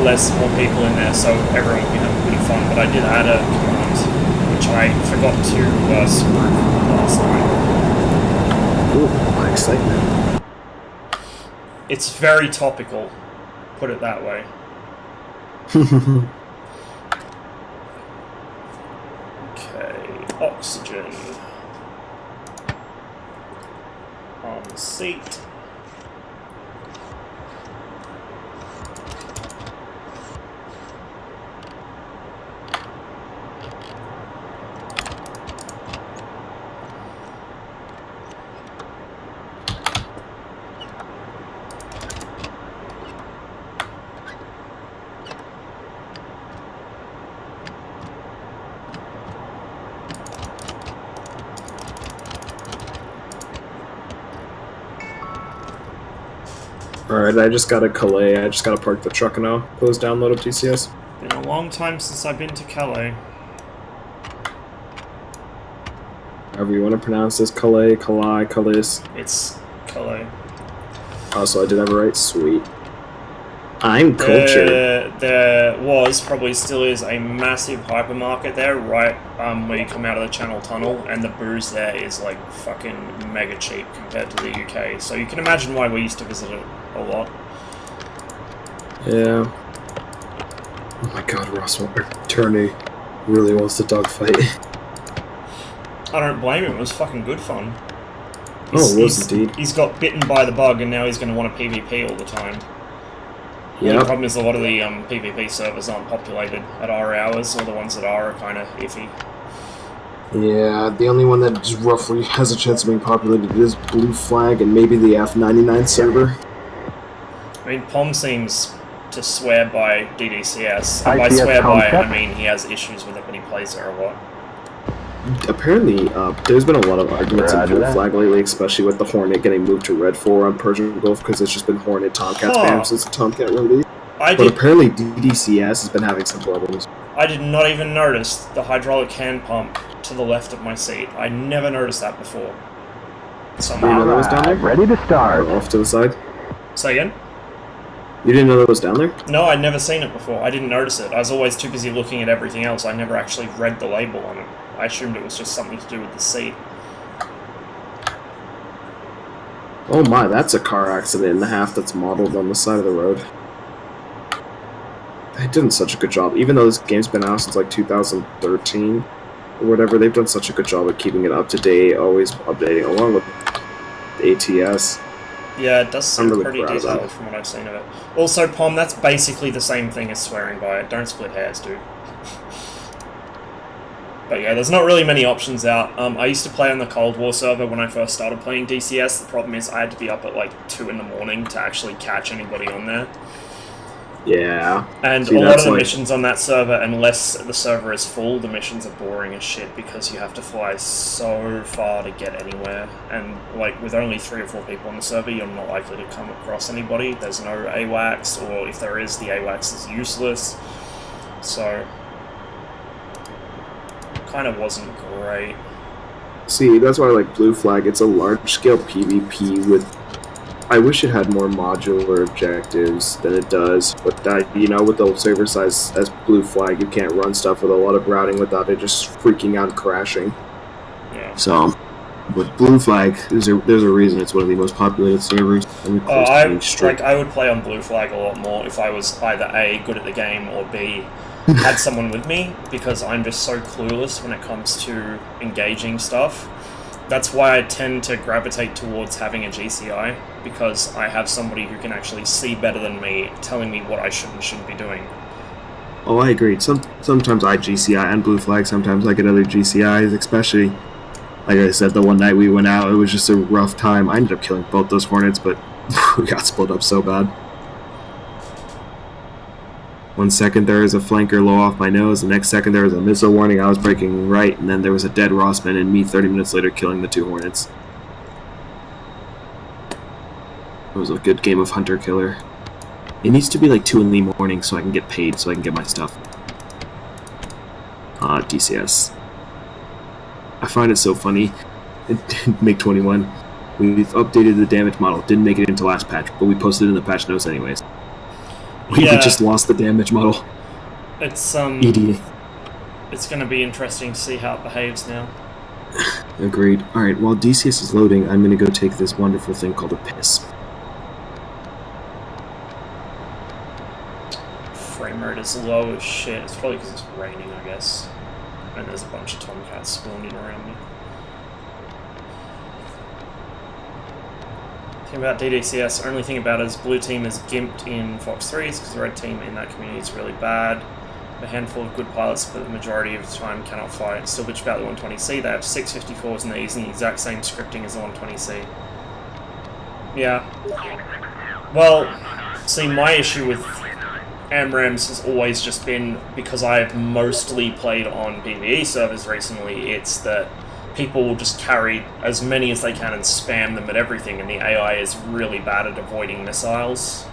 more people in there so everyone can have a bit of fun, but I did add a command, which I forgot to screw last night. Ooh, my excitement. It's very topical, put it that way. Okay, oxygen. On the seat. Alright, I just got a Calais. I just gotta park the truck now. Close download of TCS. Been a long time since I've been to Calais. However you want to pronounce this, Calais, Calais. It's Calais. Oh, so I did that right? Sweet. I'm cultured. There was, probably still is, a massive hypermarket there, right where you come out of the Channel Tunnel, and the booze there is like fucking mega cheap compared to the UK. So you can imagine why we used to visit it a lot. Yeah. Oh my god, Ross Turney really wants to dogfight. I don't blame him, it was fucking good fun. It was indeed. He's got bitten by the bug and now he's going to want a PvP all the time. Yeah. The problem is a lot of the PvP servers aren't populated at our hours, or the ones that are kind of iffy. Yeah, the only one that just roughly has a chance of being populated is Blue Flag and maybe the F99 server. I mean, Pom seems to swear by DDCS. And by swear by, I mean he has issues with it, but he plays there a lot. Apparently, there's been a lot of arguments in Blue Flag lately, especially with the Hornet getting moved to Red 4 on Persian Gulf, because it's just been Hornet Tomcat spam since the Tomcat release. But apparently DDCS has been having some problems. I did not even notice the hydraulic hand pump to the left of my seat. I never noticed that before. Somehow. You didn't know that was down there? Ready to start. Or off to the side? Say again? You didn't know that was down there? No, I'd never seen it before. I didn't notice it. I was always too busy looking at everything else. I never actually read the label on it. I assumed it was just something to do with the seat. Oh my, that's a car accident and a half that's modeled on the side of the road. They've done such a good job. Even though this game's been out since like 2013 or whatever, they've done such a good job at keeping it up to date, always updating, along with the ATS. Yeah, it does seem really pretty detailed from what I've seen of it. Also, Pom, that's basically the same thing as swearing by it. Don't split hairs, dude. But yeah, there's not really many options out. I used to play on the Cold War server when I first started playing DCS. The problem is I had to be up at like 2 in the morning to actually catch anybody on there. Yeah. And a lot of the missions on that server, unless the server is full, the missions are boring as shit because you have to fly so far to get anywhere. And like with only 3 or 4 people on the server, you're not likely to come across anybody. There's no AWACS, or if there is, the AWACS is useless. So kind of wasn't great. See, that's why I like Blue Flag. It's a large-scale PvP with... I wish it had more modular objectives than it does, but that, you know, with the server size as Blue Flag, you can't run stuff with a lot of routing without it just freaking out and crashing. Yeah. So, with Blue Flag, there's a reason it's one of the most populated servers. I would play on Blue Flag a lot more if I was either A, good at the game, or B, had someone with me, because I'm just so clueless when it comes to engaging stuff. That's why I tend to gravitate towards having a GCI, because I have somebody who can actually see better than me, telling me what I should and shouldn't be doing. Oh, I agree. Sometimes I GCI and Blue Flag, sometimes I get other GCIs, especially, like I said, the one night we went out, it was just a rough time. I ended up killing both those Hornets, but we got split up so bad. 1 second there was a flanker low off my nose, the next second there was a missile warning, I was breaking right, and then there was a dead Rossman, and me 30 minutes later killing the 2 Hornets. It was a good game of Hunter-Killer. It needs to be like 2 in the morning so I can get paid, so I can get my stuff. DCS. I find it so funny. Make 21. We've updated the damage model, didn't make it into last patch, but we posted it in the patch notes anyways. We just lost the damage model. It's EDA. It's going to be interesting to see how it behaves now. Agreed. Alright, while DCS is loading, I'm going to go take this wonderful thing called a piss. Frame rate is low as shit. It's probably because it's raining, I guess. And there's a bunch of Tomcats spawning around me. Thing about DDCS, only thing about it is blue team is gimped in Fox 3s because the red team in that community is really bad. A handful of good pilots, but the majority of the time cannot fly. Still bitch about the 120C. They have 654s and they're using the exact same scripting as the 120C. Yeah. Well, see, my issue with AMRAMs has always just been, because I've mostly played on PvE servers recently, it's that people will just carry as many as they can and spam them at everything, and the AI is really bad at avoiding missiles.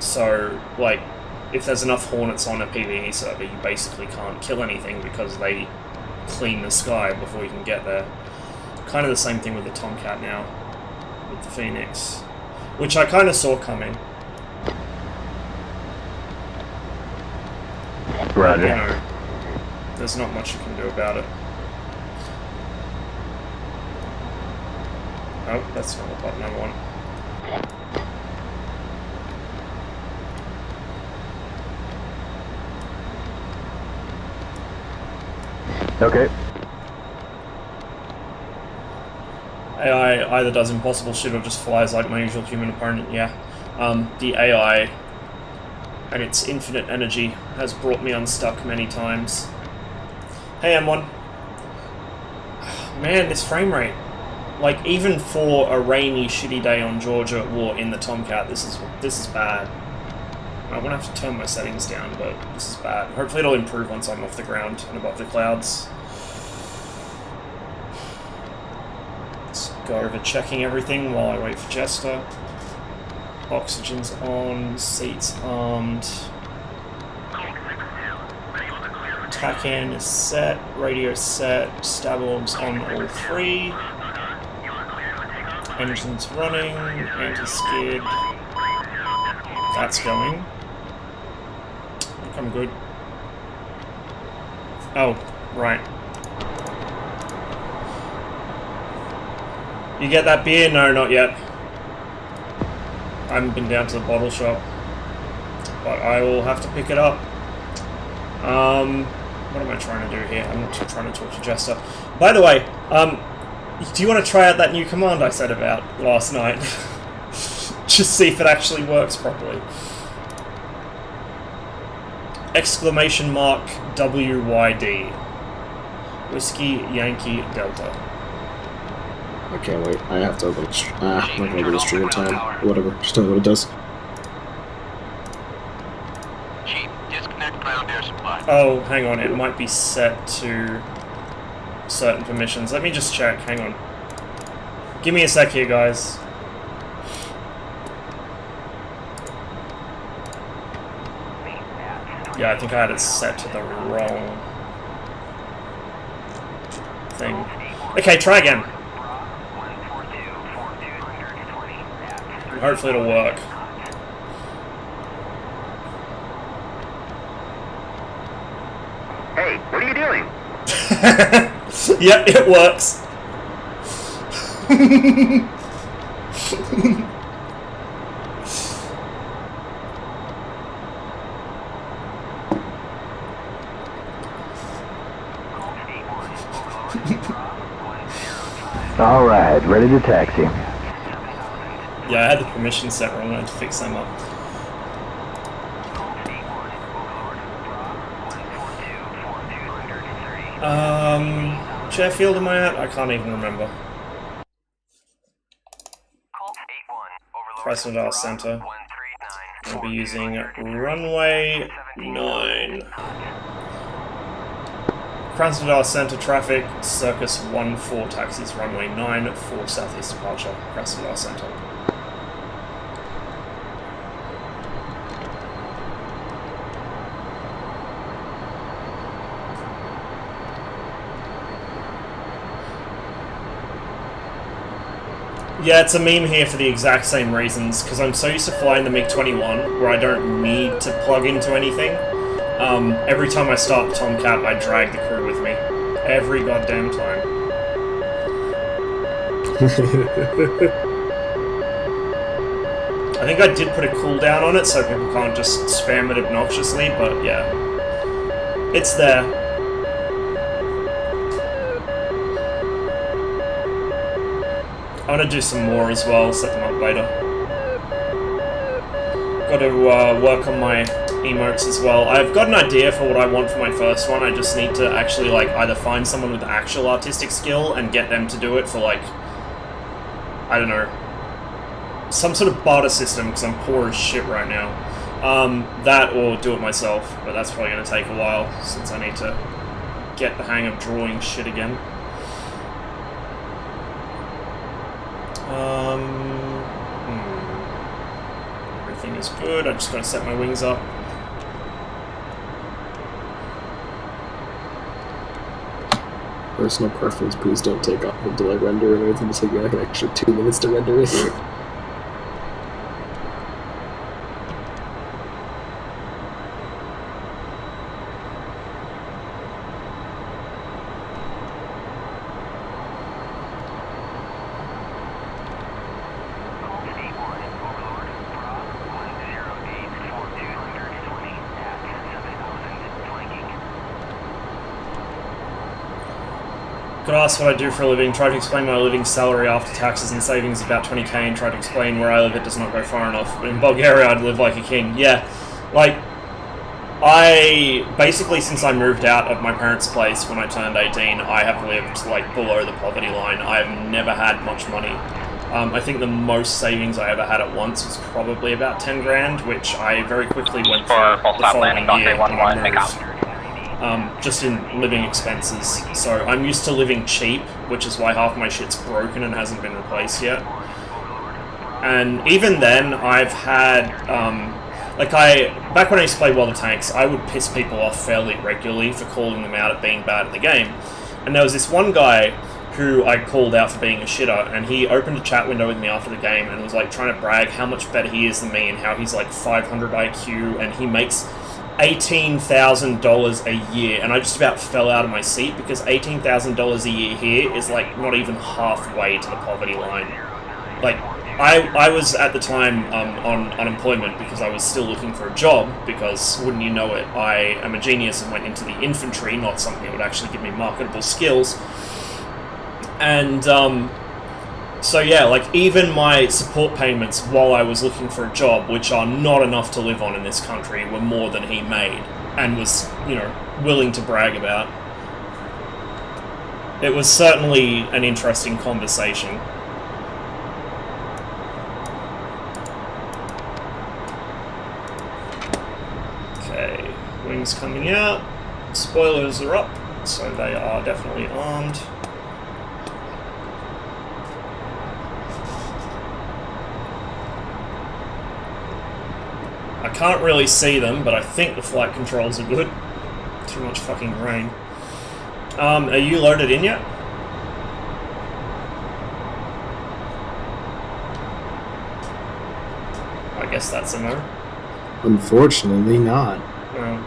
So, like, if there's enough Hornets on a PvE server, you basically can't kill anything because they clean the sky before you can get there. Kind of the same thing with the Tomcat now, with the Phoenix, which I kind of saw coming. Roger. You know, there's not much you can do about it. Oh, that's not the button I want. Okay. AI either does impossible shit or just flies like my usual human opponent, yeah. The AI and its infinite energy has brought me unstuck many times. Hey M1. Man, this frame rate. Like, even for a rainy, shitty day on Georgia or in the Tomcat, this is bad. I'm gonna have to turn my settings down, but this is bad. Hopefully it'll improve once I'm off the ground and above the clouds. Let's go over checking everything while I wait for Jester. Oxygen's on, seats armed. TACAN is set, radio set, stab orbs on all three. Engine's running, anti-skid. That's going. I think I'm good. Oh, right. You get that beer? No, not yet. I haven't been down to the bottle shop. But I will have to pick it up. What am I trying to do here? I'm not trying to talk to Jester. By the way, do you want to try out that new command I said about last night? Just see if it actually works properly. Exclamation mark WYD. Whiskey Yankee Delta. I can't wait. I have to open it. I'm not gonna do the stream in time. Whatever. Just tell me what it does. Chief, disconnect ground air supply. Oh, hang on. It might be set to certain permissions. Let me just check. Hang on. Give me a sec here, guys. Yeah, I think I had it set to the wrong thing. Okay, try again. Hopefully it'll work. Hey, what are you doing? Yep, it works. All right, ready to taxi. Yeah, I had the permissions set wrong. I had to fix them up. Sheffield, am I at? I can't even remember. Krasnodar Center. I'll be using runway 9. Krasnodar Center traffic, Circus 14 taxis, runway 9 for southeast departure, Krasnodar Center. Yeah, it's a meme here for the exact same reasons, because I'm so used to flying the MiG-21, where I don't need to plug into anything. Every time I start the Tomcat, I drag the crew with me. Every goddamn time. I think I did put a cooldown on it, so people can't just spam it obnoxiously, but yeah. It's there. I'm gonna do some more as well, set them up later. Got to work on my emotes as well. I've got an idea for what I want for my first one, I just need to actually like either find someone with actual artistic skill and get them to do it for like, I don't know, some sort of barter system, because I'm poor as shit right now. That or do it myself, but that's probably going to take a while, since I need to get the hang of drawing shit again. Everything is good, I just got to set my wings up. Personal preference, please don't take off until I render and everything to take like an extra 2 minutes to render it. Could ask what I do for a living, try to explain my living salary after taxes and savings about 20k, and try to explain where I live it does not go far enough. But in Bulgaria I'd live like a king. Yeah, like, I, basically since I moved out of my parents' place when I turned 18, I have lived like below the poverty line. I've never had much money. I think the most savings I ever had at once was probably about 10 grand, which I very quickly went for the following year when I moved. Just in living expenses. So I'm used to living cheap, which is why half my shit's broken and hasn't been replaced yet. And even then, I've had, back when I used to play World of Tanks, I would piss people off fairly regularly for calling them out at being bad at the game. And there was this one guy who I called out for being a shitter, and he opened a chat window with me after the game and was like trying to brag how much better he is than me and how he's like 500 IQ and he makes $18,000 a year, and I just about fell out of my seat because $18,000 a year here is like not even halfway to the poverty line. Like, I was at the time on unemployment because I was still looking for a job, because wouldn't you know it, I am a genius and went into the infantry, not something that would actually give me marketable skills. And so yeah, like even my support payments while I was looking for a job, which are not enough to live on in this country, were more than he made and was, you know, willing to brag about. It was certainly an interesting conversation. Okay, wings coming out. Spoilers are up, so they are definitely armed. I can't really see them, but I think the flight controls are good. Too much fucking rain. Are you loaded in yet? I guess that's a no. Unfortunately not. No.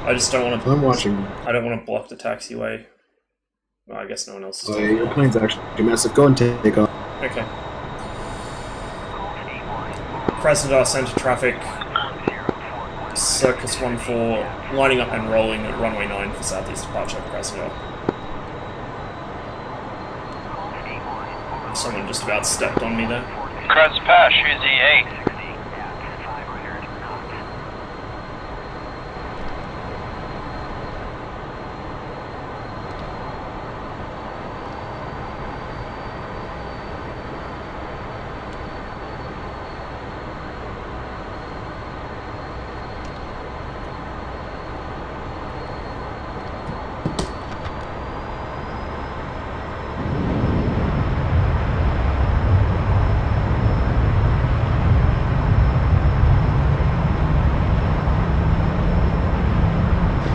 I just don't want to... I'm watching. I don't want to block the taxiway. Well, I guess no one else is. Oh yeah, your plane's actually massive. Go and take off. Okay. Krasnodar Center traffic, Circus 1-4, lining up and rolling at runway 9 for southeast departure of Krasnodar. Someone just about stepped on me there. Crest Pass, Uzi 8.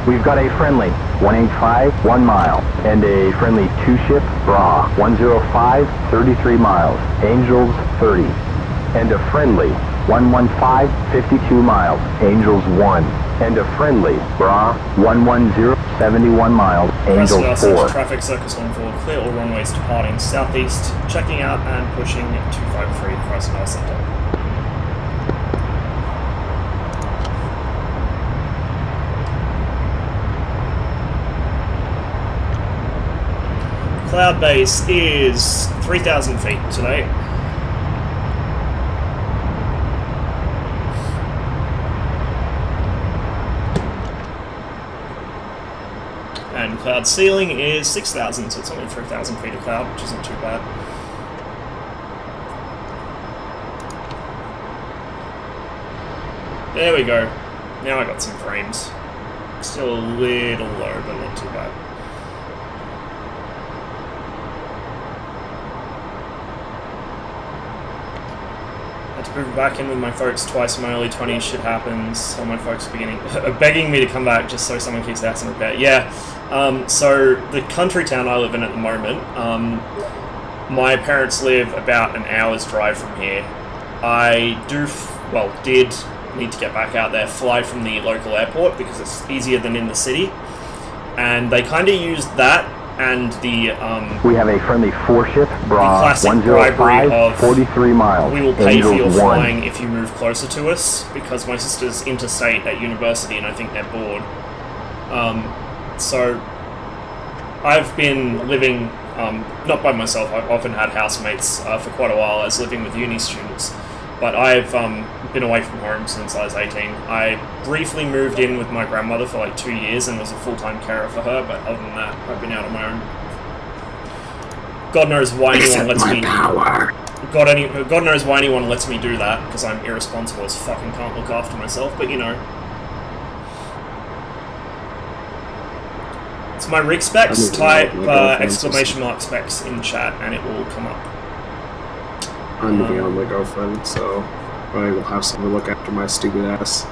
We've got a friendly 185, 1 mile, and a friendly 2-ship, Bra, 105, 33 miles, Angels 30, and a friendly 115, 52 miles, Angels 1, and a friendly Bra, 110, 71 miles, Angels 4. Traffic Circus 14, clear all runways departing southeast, checking out and pushing 253 Krasnodar Center. Cloud base is 3,000 feet today. And cloud ceiling is 6,000, so it's only 3,000 feet of cloud, which isn't too bad. There we go. Now I got some frames. Still a little low, but not too bad. To move back in with my folks twice in my early 20s, shit happens. All my folks are begging me to come back just so someone keeps the house in repair. Yeah, so the country town I live in at the moment, my parents live about an hour's drive from here. I did need to get back out there, fly from the local airport because it's easier than in the city. And they kind of used that and the we have a friendly 4-ship, Bra, classic 105, 43 miles. We will pay Angels for your 1. flying if you move closer to us, because my sister's interstate at university and I think they're bored. So I've been living, not by myself, I've often had housemates for quite a while as living with uni students, but I've been away from home since I was 18. I briefly moved in with my grandmother for like 2 years and was a full-time carer for her, but other than that, I've been out on my own. God knows why anyone lets me... God knows why anyone lets me do that, because I'm irresponsible as fucking can't look after myself, but you know. It's my rig specs, type exclamation mark specs in chat and it will come up. I'm moving on with my girlfriend, so I will have someone to look after my stupid ass.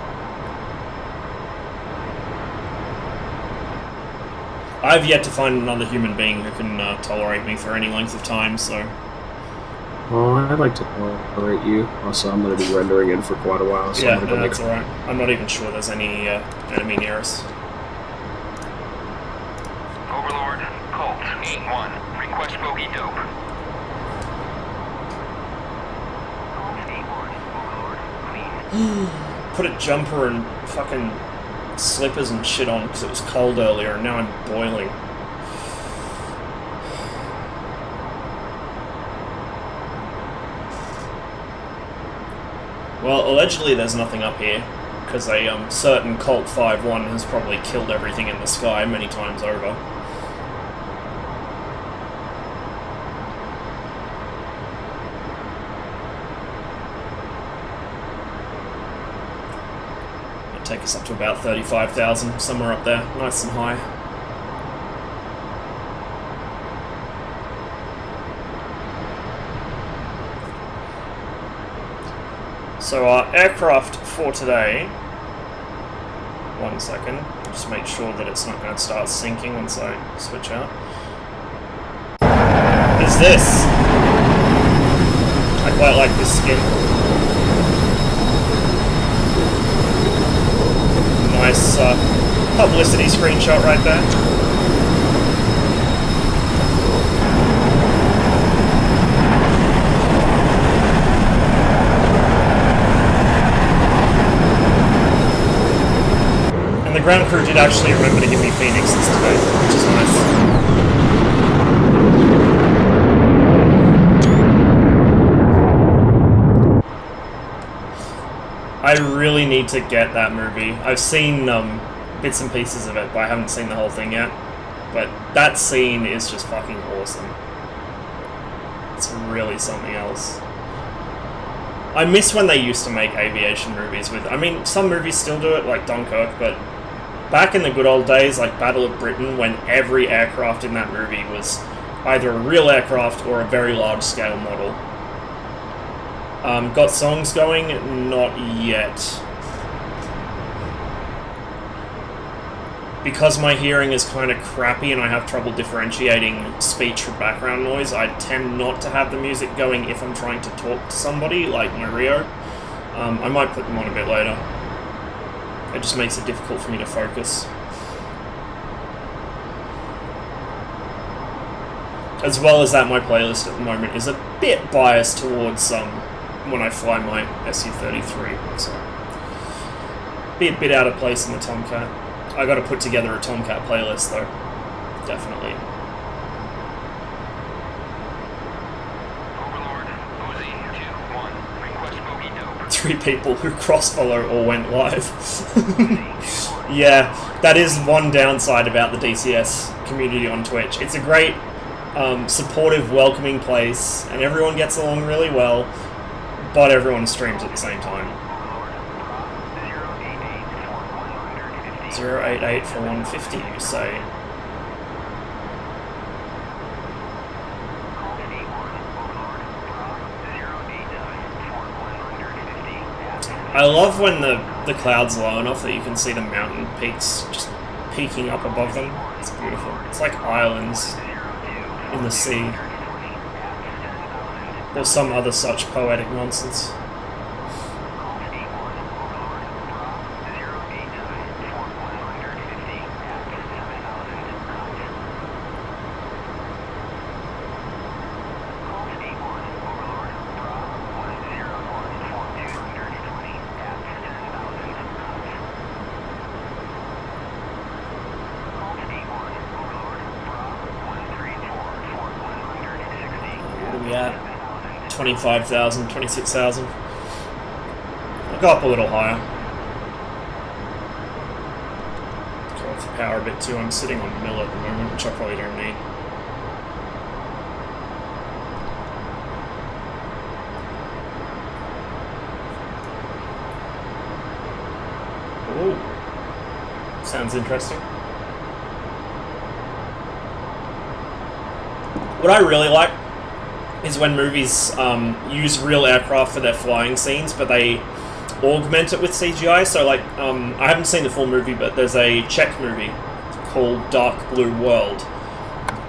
I've yet to find another human being who can tolerate me for any length of time, so... Oh, I'd like to tolerate you. Also, I'm going to be rendering in for quite a while, so yeah, I'm going to go that's alright. I'm not even sure there's any enemy near us. Overlord, Colt, 8-1. Request bogey dope. Put a jumper and fucking slippers and shit on because it was cold earlier and now I'm boiling. Well, allegedly there's nothing up here because a certain Colt 5-1 has probably killed everything in the sky many times over. Take us up to about 35,000, somewhere up there, nice and high. So our aircraft for today, one second, just make sure that it's not going to start sinking once I switch out, is this. I quite like this skin. Nice publicity screenshot right there. And the ground crew did actually remember to give me Phoenixes today, which is nice. I really need to get that movie. I've seen bits and pieces of it, but I haven't seen the whole thing yet. But that scene is just fucking awesome. It's really something else. I miss when they used to make aviation movies with... I mean, some movies still do it, like Dunkirk, but back in the good old days, like Battle of Britain, when every aircraft in that movie was either a real aircraft or a very large-scale model. Got songs going? Not yet. because my hearing is kind of crappy and I have trouble differentiating speech from background noise, I tend not to have the music going if I'm trying to talk to somebody, like my Rio. I might put them on a bit later. It just makes it difficult for me to focus. As well as that, my playlist at the moment is a bit biased towards when I fly my SU-33, so be a bit out of place in the Tomcat. I got to put together a Tomcat playlist though, definitely. Overlord, Uzi 2-1. Request bogey dope. 3 people who cross-follow or went live. Yeah, that is one downside about the DCS community on Twitch. It's a great, supportive, welcoming place, and everyone gets along really well, but everyone streams at the same time. 088 for 150, you say? I love when the cloud's low enough that you can see the mountain peaks just peeking up above them. It's beautiful. It's like islands in the sea. Or some other such poetic nonsense. What are we at? 25,000, 26,000. I'll go up a little higher. Go off the power a bit too. I'm sitting on mill at the moment, which I probably don't need. Ooh. Sounds interesting. What I really like is when movies use real aircraft for their flying scenes, but they augment it with CGI. So, like, I haven't seen the full movie, but there's a Czech movie called Dark Blue World,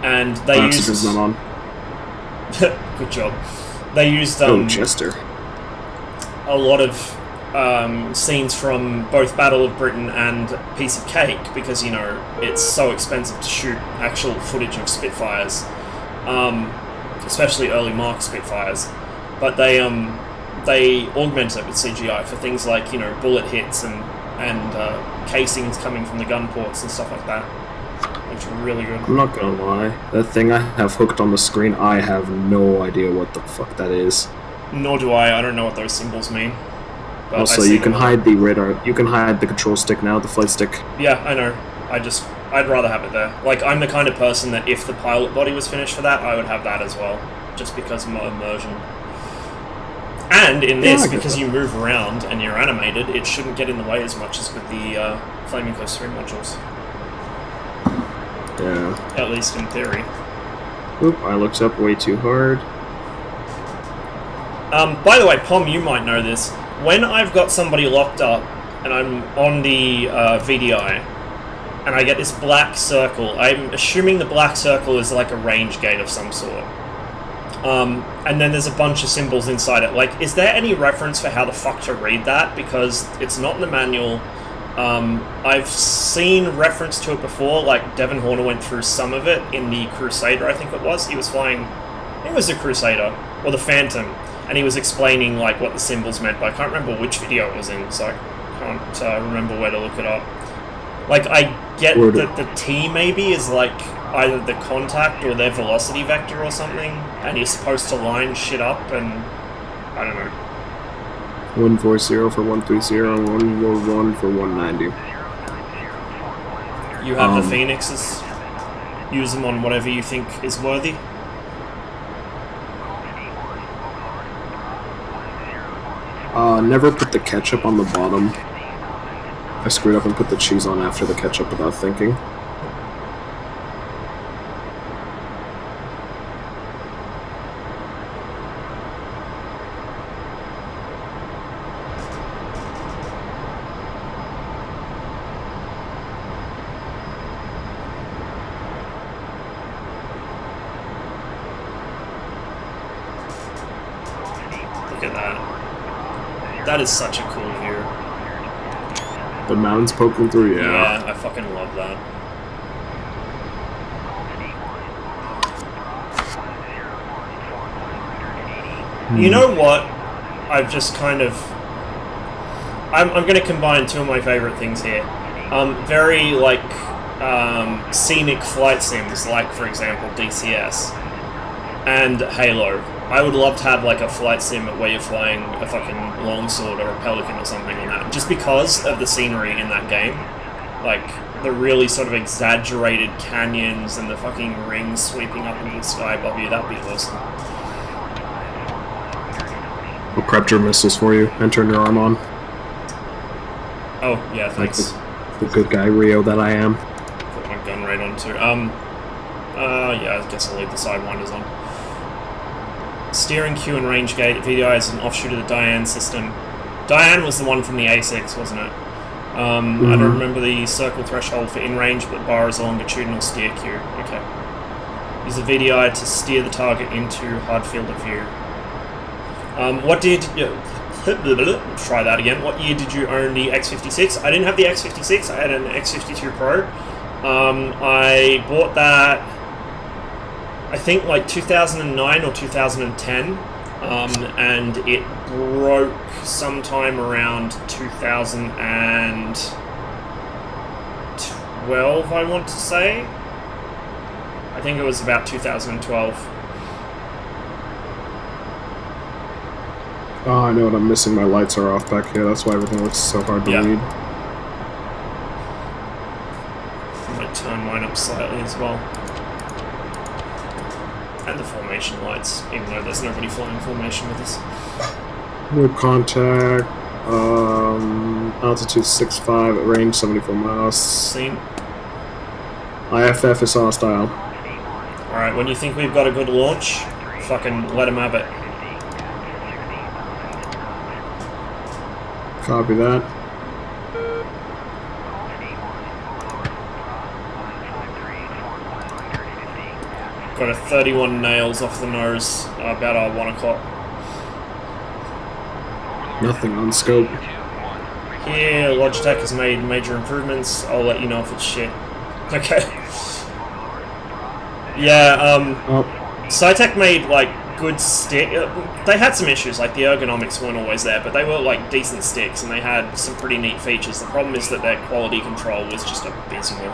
and they used... not on. Good job. They used Chester. a lot of scenes from both Battle of Britain and Piece of Cake, because, you know, it's so expensive to shoot actual footage of Spitfires. Especially early Mark Spitfires, but they augment it with CGI for things like, you know, bullet hits and casings coming from the gun ports and stuff like that, which are really good. I'm not gonna lie, that thing I have hooked on the screen, I have no idea what the fuck that is. Nor do I. I don't know what those symbols mean. But Also, you can hide the radar. You can hide the control stick now, the flight stick. Yeah, I know. I'd rather have it there. Like, I'm the kind of person that if the pilot body was finished for that, I would have that as well, just because more immersion. And in this, because you move around and you're animated, it shouldn't get in the way as much as with the Flaming Coast 3 modules. Yeah. At least in theory. Oop, I looked up way too hard. By the way, Pom, you might know this. When I've got somebody locked up and I'm on the VDI, and I get this black circle, I'm assuming the black circle is like a range gate of some sort. And then there's a bunch of symbols inside it. Like, is there any reference for how the fuck to read that? Because it's not in the manual. I've seen reference to it before, like Devon Horner went through some of it in the Crusader, I think it was. He was flying, I think it was the Crusader, or the Phantom, and he was explaining like what the symbols meant, but I can't remember which video it was in, so I can't remember where to look it up. Like, I get that the T maybe is like either the contact or their velocity vector or something, and you're supposed to line shit up, and I don't know. 140 for 130, 111 for 190. You have the Phoenixes. Use them on whatever you think is worthy. Never put the ketchup on the bottom. I screwed up and put the cheese on after the ketchup without thinking. That is such a cool view. The mountains poking through, yeah. Yeah, I fucking love that. You know what? I've just kind of... I'm going to combine two of my favorite things here. Very, like, scenic flight sims, like, for example, DCS, and Halo. I would love to have, like, a flight sim where you're flying a fucking longsword or a pelican or something on that, just because of the scenery in that game. Like, the really sort of exaggerated canyons and the fucking rings sweeping up into the sky above you, that'd be awesome. I'll prep your missiles for you and turn your arm on. Oh, yeah, thanks. Like the good guy Rio that I am. Put my gun right on too. Yeah, I guess I'll leave the sidewinders on. Steering Q and range gate. VDI is an offshoot of the Diane system. Diane was the one from the A6, wasn't it? I don't remember the circle threshold for in-range, but bar is a longitudinal steer Q. Okay. Use the VDI to steer the target into hard field of view. What did... try that again. What year did you own the X56? I didn't have the X56, I had an X52 Pro. I bought that, I think, like 2009 or 2010, and it broke sometime around 2012, I want to say. I think it was about 2012. Oh, I know what I'm missing. My lights are off back here. That's why everything looks so hard to read. I might turn mine up slightly as well. And the formation lights, even though there's nobody flying formation with us. Wood contact. Altitude 6.5 at range 74 miles. Seen. IFF is hostile. Alright, when you think we've got a good launch, fucking let him have it. Copy that. Got a 31 nails off the nose, about our 1 o'clock. Nothing on scope. Here, Logitech has made major improvements. I'll let you know if it's shit. Okay. Yeah, Cytec made, like, good stick. They had some issues, like the ergonomics weren't always there, but they were like decent sticks and they had some pretty neat features. The problem is that their quality control was just abysmal.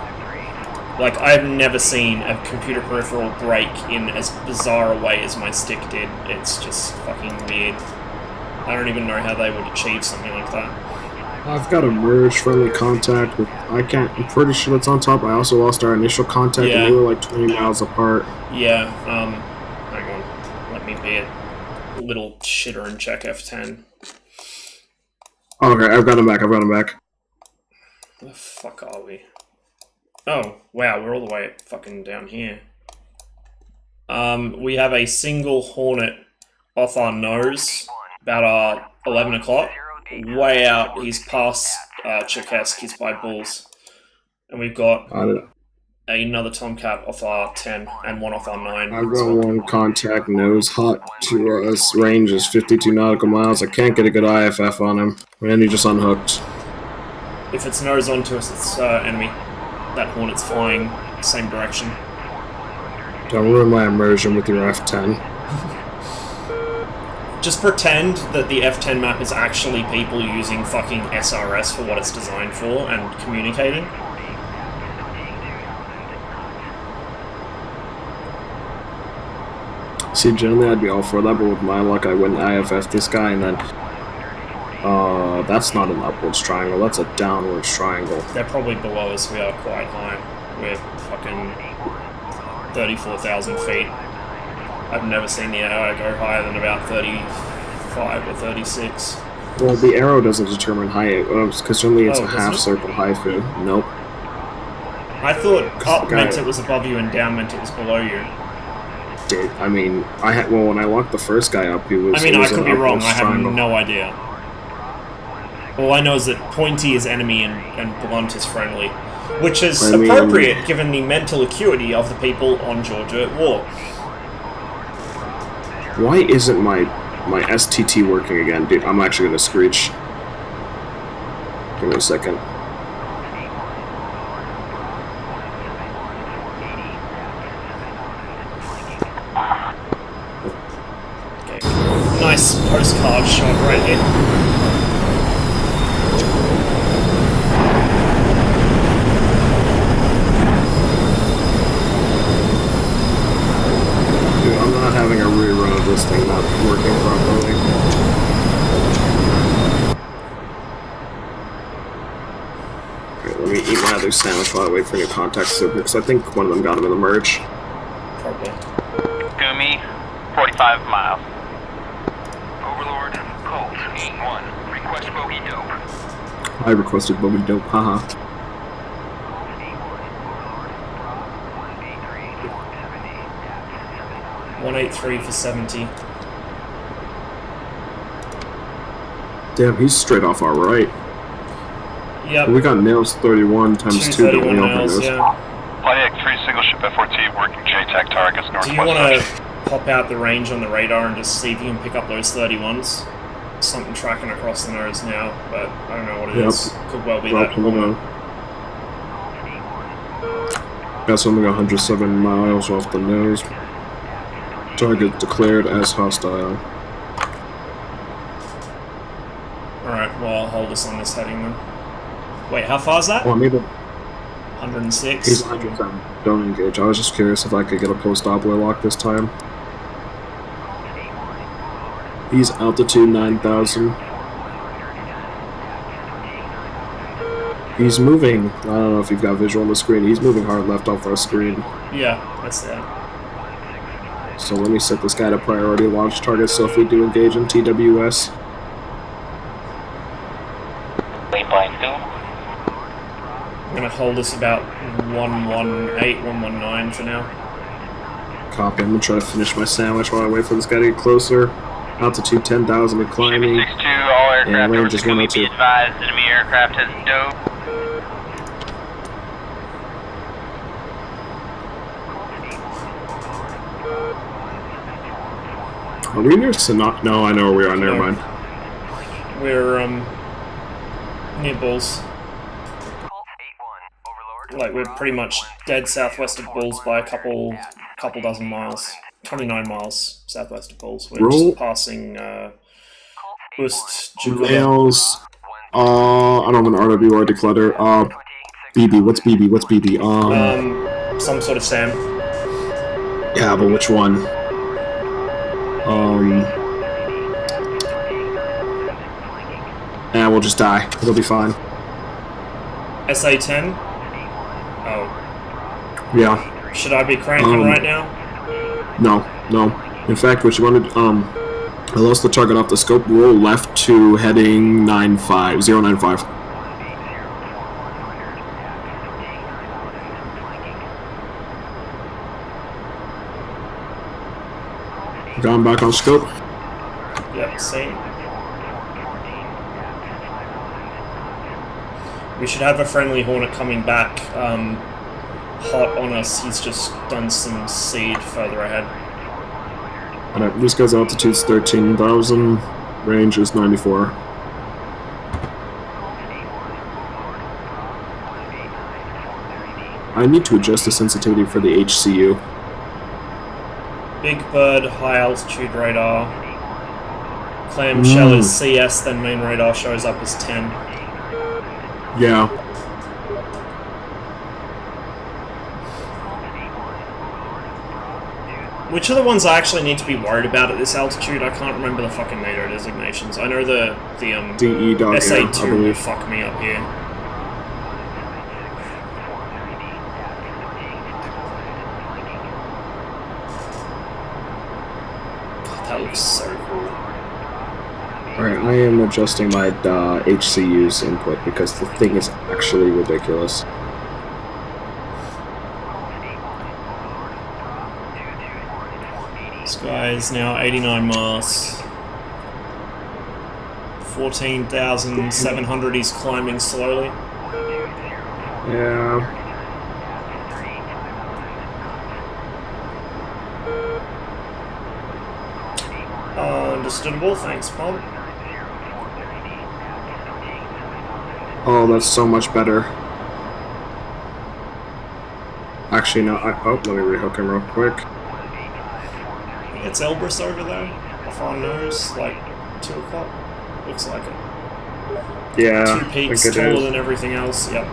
Like, I've never seen a computer peripheral break in as bizarre a way as my stick did. It's just fucking weird. I don't even know how they would achieve something like that. I've got a merge friendly contact with, I'm pretty sure that's on top. I also lost our initial contact and we were like 20 miles apart. Yeah, hang on. Let me be a little shitter and check F10. Okay, I've got him back. Where the fuck are we? Oh, wow, we're all the way fucking down here. We have a single Hornet off our nose, about 11 o'clock. Way out, he's past Cherkesk, he's by Bulls. And we've got another Tomcat off our 10 and one off our 9. I've got one contact nose hot to us. Range is 52 nautical miles. I can't get a good IFF on him. And he just unhooked. If it's nose onto us, it's enemy. That Hornet's flying same direction. Don't ruin my immersion with your F10. Just pretend that the F10 map is actually people using fucking SRS for what it's designed for and communicating. See, generally I'd be all for that, but with my luck I wouldn't IFF this guy, and then... that's not an upwards triangle, that's a downwards triangle. They're probably below us, we are quite high. We're fucking 34,000 feet. I've never seen the arrow go higher than about 35 or 36. Well, the arrow doesn't determine height, because generally it's a half-circle hyphen. Nope. I thought up meant it was above you and down meant it was below you. I mean, when I locked the first guy up, he was... I mean, I could be wrong, I have no idea. All I know is that pointy is enemy and blunt is friendly. Which is appropriate given the mental acuity of the people on Georgia at war. Why isn't my my STT working again. Dude, I'm actually gonna screech. Give me a second. Okay. Nice postcard shot right here. Dude, I'm not having a rerun of this thing not working properly. Okay, let me eat my other sandwich while I wait for new contacts to because I think one of them got him in the merge. Probably. Gumi, 45 miles. Overlord, Colt, 8-1. Request bogey dope. I requested bogey dope, haha. 183 for 70. Damn, he's straight off our right. Yep. We got nails 31 times 2, don't we? 231 nails, yeah. Pontiac 3 single ship F-14 working JTAC targets northwest. Do you want to pop out the range on the radar and just see if you can pick up those 31s? Something tracking across the nose now, but I don't know what it is. Could well be that. Got something 107 miles off the nose. Target declared as hostile. Alright, well I'll hold us on this heading then. Wait, how far is that? Well, maybe 106? he's 107. Don't engage. I was just curious if I could get a post-Doppler lock this time. He's altitude 9,000. He's moving. I don't know if you've got visual on the screen. He's moving hard left off our screen. Yeah, I see that. So let me set this guy to priority launch target so if we do engage in TWS. I'm going to hold us about 118, 119 for now. Copy. I'm going to try to finish my sandwich while I wait for this guy to get closer. Altitude 10,000 and climbing. 62, all aircraft range is 102. be advised, enemy aircraft has dope. Are we near Sonata? No, I know where we are. Never mind. We're near Bulls. Like we're pretty much dead southwest of Bulls by a couple dozen miles. 29 miles southwest of Bulls. We're just passing Ust Jugola. Nails. I don't have an RWR declutter. BB. What's BB? What's BB? Some sort of SAM. Yeah, but which one? Yeah, we'll just die. It'll be fine. SA-10? Oh. Yeah. Should I be cranking right now? No. In fact, what you want to I lost the target off the scope. Roll left to heading 095. Gone back on scope. Yep, same. We should have a friendly Hornet coming back hot on us. He's just done some seed further ahead. Alright, this guy's altitude's 13,000, range is 94. I need to adjust the sensitivity for the HCU. Big Bird, high altitude radar. Clamshell is CS, then main radar shows up as 10. Yeah. Which are the ones I actually need to be worried about at this altitude? I can't remember the fucking NATO designations. I know the DE dog SA-2 will fuck me up here. God, that looks so cool. Alright, I am adjusting my HCU's input because the thing is actually ridiculous. This guy is now 89 miles. 14,700, he's climbing slowly. Yeah. Understandable, thanks, Pom. Oh, that's so much better. Actually, no. Let me rehook him real quick. It's Elbrus over there. Off our nose, like 2 o'clock. Looks like it. Yeah. 2 peaks taller than everything else. Yep.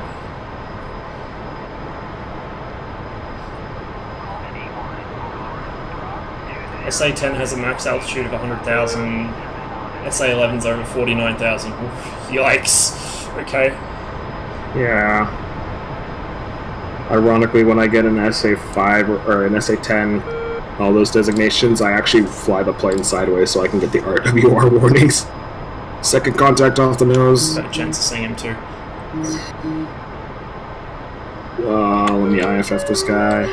SA-10 has a max altitude of 100,000. SA-11's over 49,000. Yikes. Okay. Yeah. Ironically, when I get an SA-5 or an SA-10, all those designations, I actually fly the plane sideways so I can get the RWR warnings. Second contact off the nose. Got a chance of seeing him too. Let me IFF this guy.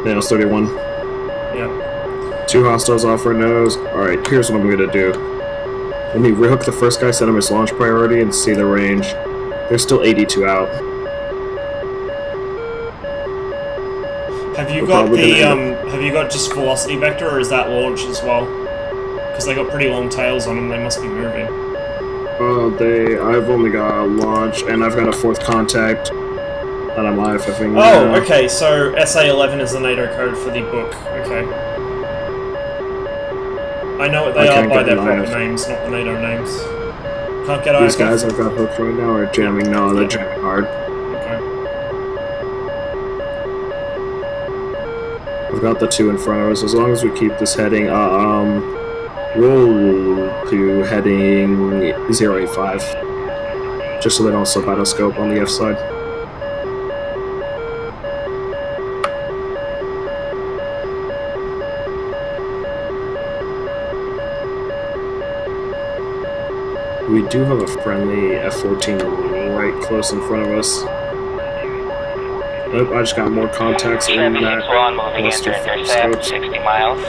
Nails 31. Yep. 2 hostiles off our nose. Alright, here's what I'm gonna do. Let me rehook the first guy, set him as launch priority, and see the range. There's still 82 out. Have you got the have you got just velocity vector, or is that launch as well? Because they got pretty long tails on them, they must be moving. I've only got a launch, and I've got a 4th contact, and I'm IFFing. Oh, okay, so SA-11 is the NATO code for the book, okay. I know what they are by their proper names, not the NATO names. Can't get These IFF? guys I've got hooked right now are jamming. No, they're jamming hard. Okay. I've got the 2 in front of us. As long as we keep this heading, roll to heading 085. Just so they don't slip out of scope on the F side. We do have a friendly F-14 right close in front of us. Oh, I just got more contacts in that cluster of scopes. 60 miles.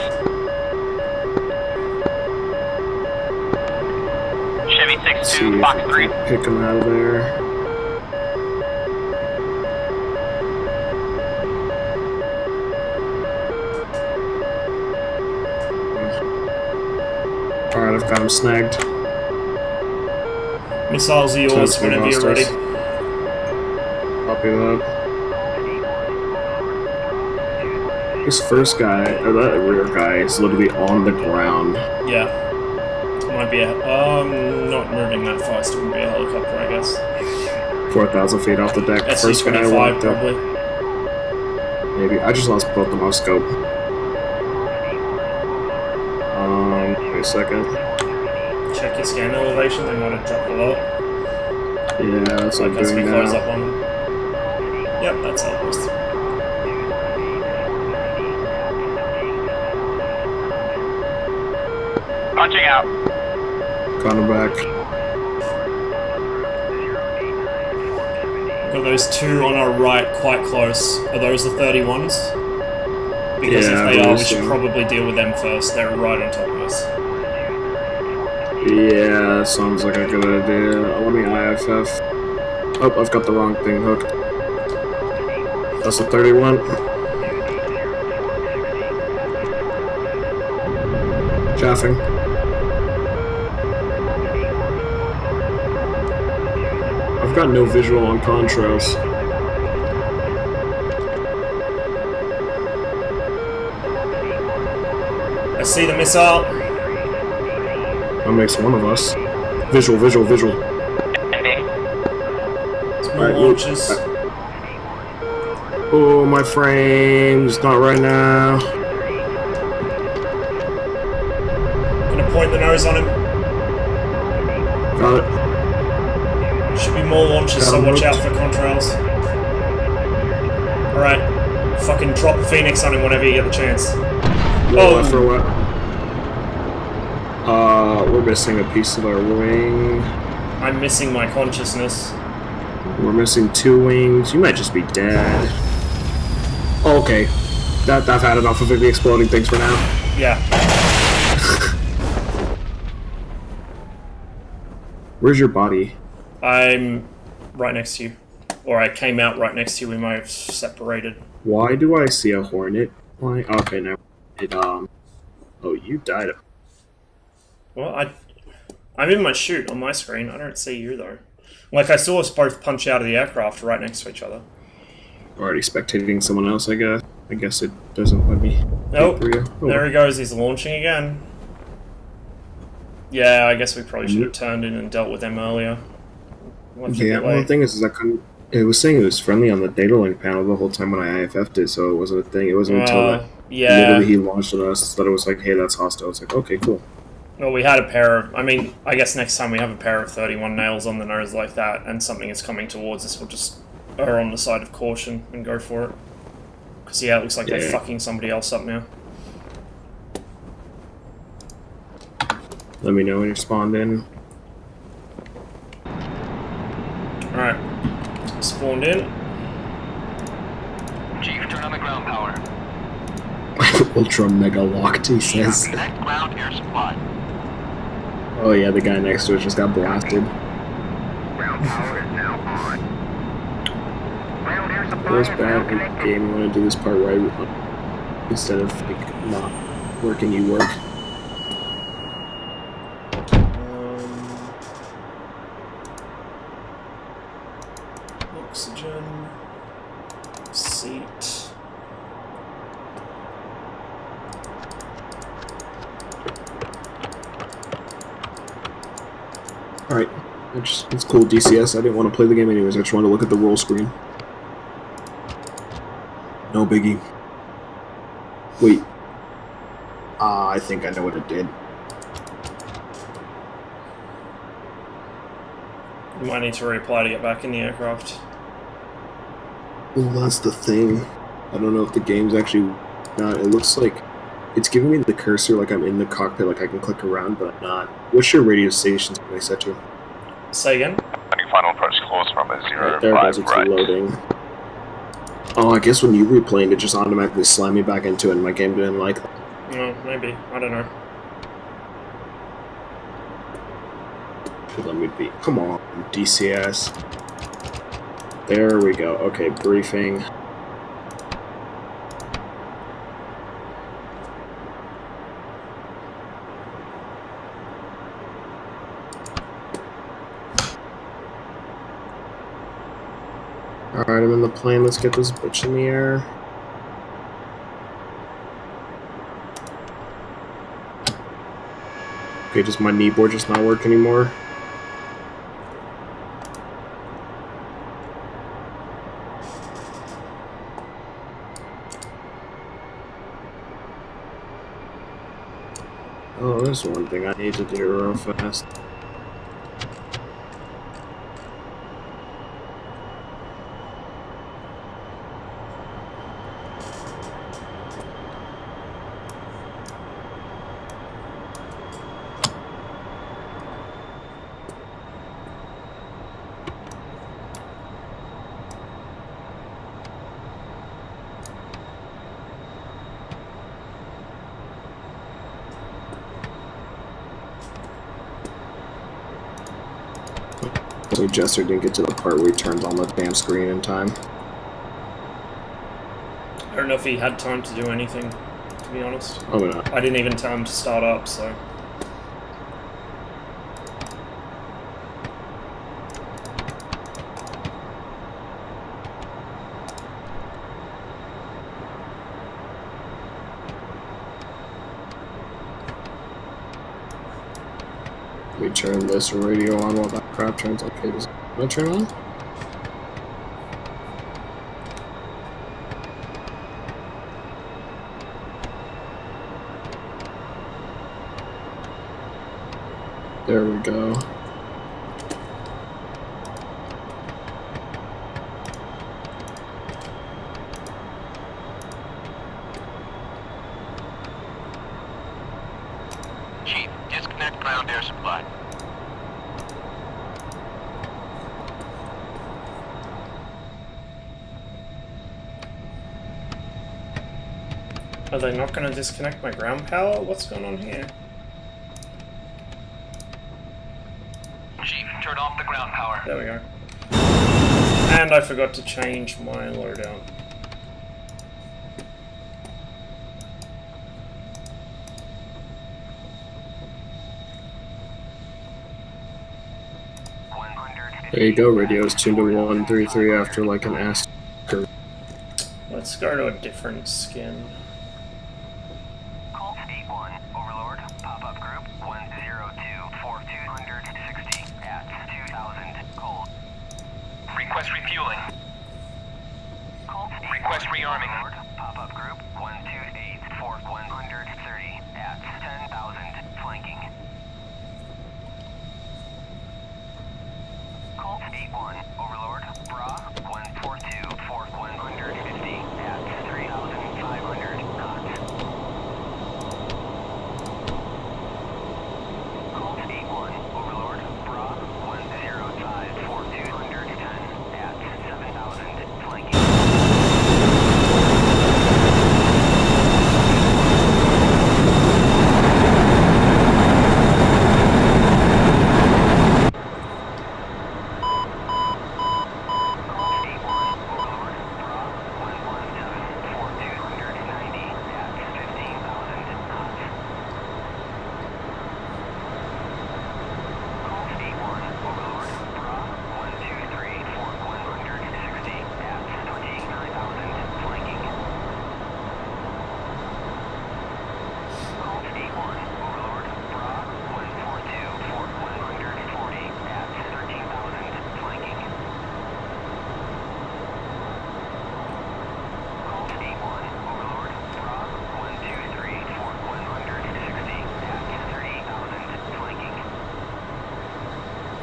Chevy See 62, if Fox I 3. can pick him out of there. Alright, I've got him snagged. Missiles are yours whenever you're ready. Copy that. This first guy, or that rear guy, is literally on the ground. Yeah. Might be a... not moving that fast, it would be a helicopter, I guess. 4,000 feet off the deck. First guy SC-25 walked up. probably. Maybe. I just lost both of them off scope. Wait a second. Check your scan elevation, they might have dropped a lot. Yeah, that's what I'm As we doing close now. up on them. Yep, that's Elbrus. Punching out. Got him back. Got those 2 on our right quite close. Are those the 31s? Because Yeah, if they are, we those should are. probably deal with them first. They're right on top of us. Yeah, sounds like a good idea. Let me IFF. Oh, I've got the wrong thing hooked. That's the 31. Chaffing. I've got no visual on contrails. I see the missile. That makes one of us. Visual, visual, visual. Ending. Small Alright, launches. Oh, my frames. Not right now. Gonna point the nose on him. Got it. Should be more launches, Got so him watch out hooked. for contrails. Alright. Fucking drop Phoenix on him whenever you get the chance. Roll left for what? We're missing a piece of our wing. I'm missing my consciousness. We're missing 2 wings. You might just be dead. Okay. I've had enough of the exploding things for now. Yeah. Where's your body? I'm right next to you. Or I came out right next to you, we might have separated. Why do I see a hornet? Why? Okay, now it Oh, you died. Well, I'm in my chute on my screen. I don't see you though. Like I saw us both punch out of the aircraft right next to each other. Already spectating someone else, I guess. I guess it doesn't let me. Nope. There he goes. He's launching again. Yeah, I guess we probably should have turned in and dealt with them earlier. Yeah, well, the thing is I couldn't. It was saying it was friendly on the data link panel the whole time when I IFF'd it, so it wasn't a thing. It wasn't until that literally he launched on us that it was like, hey, that's hostile. It's like, okay, cool. Well, we had a pair of... I mean, I guess next time we have a pair of 31 nails on the nose like that and something is coming towards us, we'll just err on the side of caution and go for it. Because, yeah, it looks like they're fucking somebody else up now. Let me know when you're spawned in. Alright. Spawned in. Chief, turn on the ground power. Ultra mega locked, he says. Connect ground air supply. Oh yeah, the guy next to us just got blasted. Ground power is now on. Ground air supply It was is now bad in the connected. game. I want to do this part where I, instead of like not working, you work. Oxygen. Seat. Alright, it's cool, DCS. I didn't want to play the game anyways. I just wanted to look at the roll screen. No biggie. Wait. I think I know what it did. You might need to reapply to get back in the aircraft. Well, that's the thing. I don't know if the game's actually... it looks like it's giving me the cursor like I'm in the cockpit, like I can click around, but I'm not. What's your radio stations can I set to? Say again? Your final approach close from a 0 Right, there it goes, it's loading. Oh, I guess when you replayed it just automatically slammed me back into it and my game didn't like that. No, maybe. I don't know. Let me be. Come on, DCS. There we go. Okay, briefing. Alright, I'm in the plane. Let's get this bitch in the air. Okay, does my kneeboard just not work anymore? Oh, there's one thing I need to do real fast. So Jester didn't get to the part where he turns on the damn screen in time. I don't know if he had time to do anything, to be honest. Oh, no. I didn't even tell him to start up, so... Let me turn this radio on while that crap turns. Okay, does it turn on? There we go. Chief, disconnect ground air supply. Are they not going to disconnect my ground power? What's going on here? Chief, turn off the ground power. There we go. And I forgot to change my loadout. There you go, radios tuned to 133 after like an ass. Let's go to a different skin. Colt 81, Overlord, pop-up group 102-4260 at 2000, Colt. Request refueling. Colt 81, Request rearming. Overlord, pop-up group 128-4130 at 10,000, flanking. Colt 81, Overlord, Bra 142-4150 at 3,500 knots. Colt 81, Overlord, Bra 105-4210 at 7,000, flanking.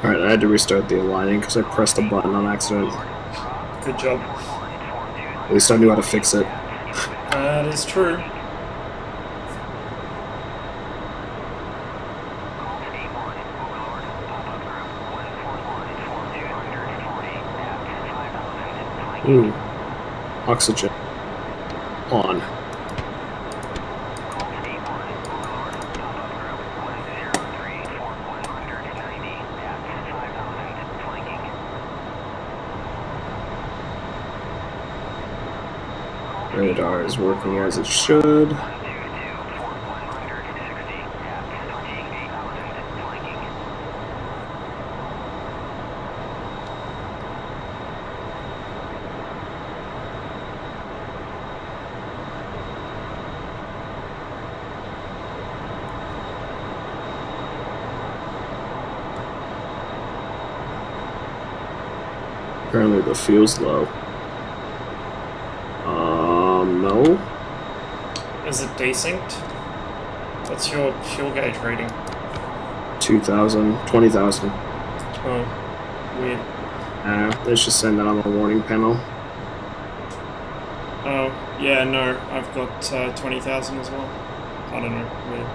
Alright, I had to restart the aligning because I pressed a button on accident. Good job. At least I knew how to fix it. That is true. Ooh. Oxygen. On. Radar is working as it should. Apparently the fuel's low. No. Is it desynced? What's your fuel gauge rating? 2,000, 20,000. Oh, weird. They should send that on the warning panel. Oh, yeah, no, I've got 20,000 as well. I don't know, weird.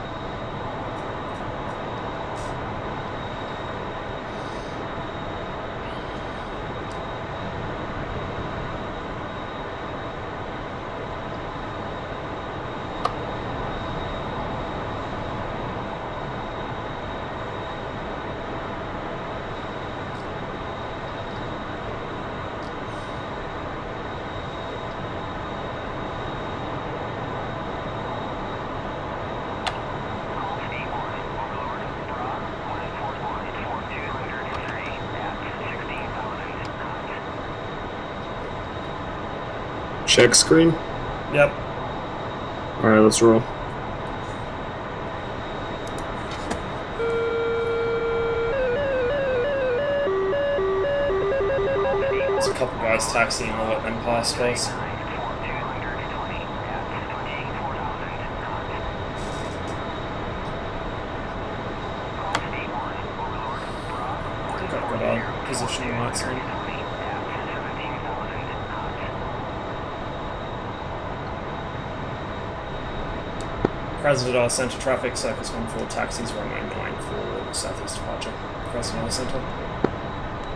Check screen? Yep. Alright, let's roll. There's a couple guys taxiing, I'll let them pass first. I think I've got our positioning lights on. Krasnodar Center traffic, Circus 14 taxis, runway 9 for southeast departure. Krasnodar Center.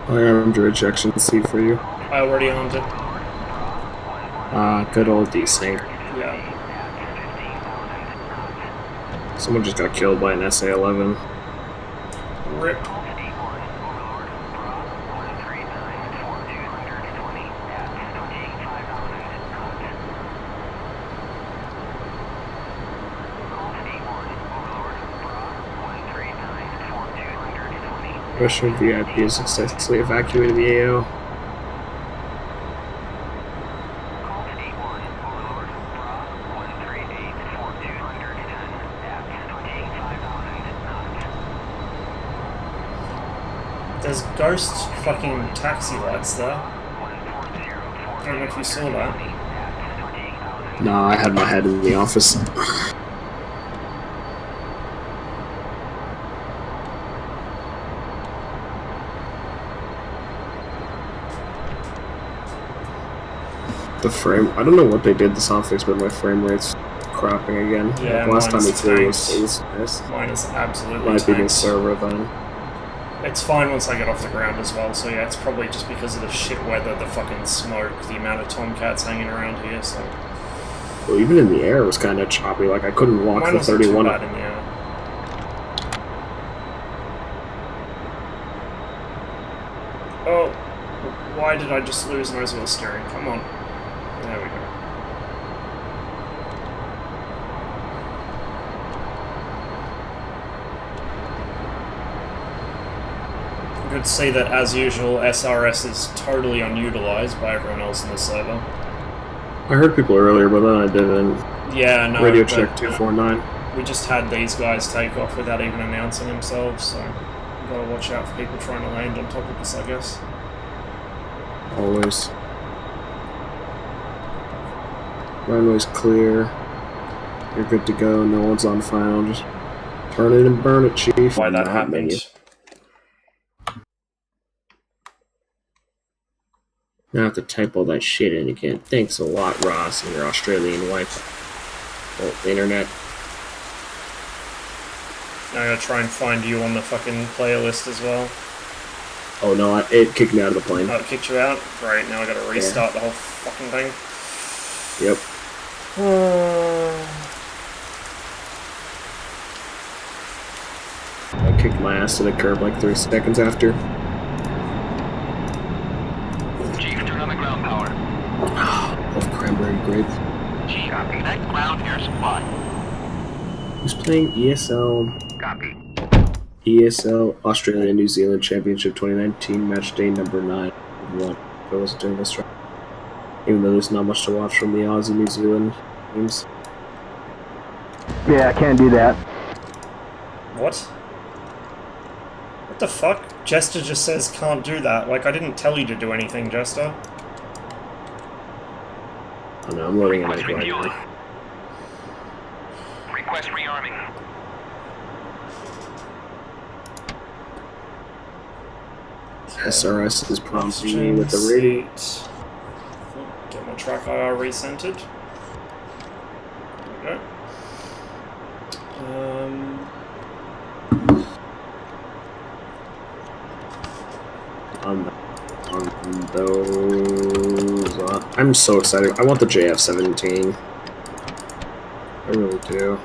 I armed your ejection seat for you. I already armed it. Good old desync. Yeah. Someone just got killed by an SA-11. Rip. Russian VIP has successfully evacuated the AO. There's ghost fucking taxi lights there. I don't know if you saw that. No, I had my head in the office. The frame, I don't know what they did this office, but my frame rate's cropping again. Yeah, like last time we threw it was nice. Mine is absolutely might be the tanked. server then. It's fine once I get off the ground as well, so yeah, it's probably just because of the shit weather, the fucking smoke, the amount of Tomcats hanging around here, so... Well, even in the air it was kind of choppy, like I couldn't walk Mine the wasn't 31. too bad in the air. Oh, why did I just lose nose wheel steering? Come on. There we go. Good to see that, as usual, SRS is totally unutilized by everyone else in the server. I heard people earlier, but then I didn't. Yeah, no. Radio check 249. We just had these guys take off without even announcing themselves, so we've got to watch out for people trying to land on top of us, I guess. Always. Runway's clear. You're good to go. No one's on final. Just turn it and burn it, Chief. Why that Not happened. menu. Now I have to type all that shit in again. Thanks a lot, Ross, and your Australian Wi-Fi. Oh, the internet. Now I gotta try and find you on the fucking playlist as well. Oh no, it kicked me out of the plane. Oh, it kicked you out? Great, now I gotta restart the whole fucking thing. Yep. I kicked my ass to the curb like 3 seconds after. Chief, turn on the ground power. Love cranberry grape. Chief, connect ground air supply. Who's playing ESL? Copy. ESL Australia New Zealand Championship 2019 match day number 9. One. I wasn't doing this right. Even though there's not much to watch from the Aussie New Zealand teams. Yeah, I can't do that. What? What the fuck? Jester just says can't do that. Like, I didn't tell you to do anything, Jester. Oh no, I'm loading it Request right refueling. now. Request rearming. SRS is prompting me with the radio. Get my track IR recentered. There we go. On those, I'm so excited. I want the JF-17. I really do.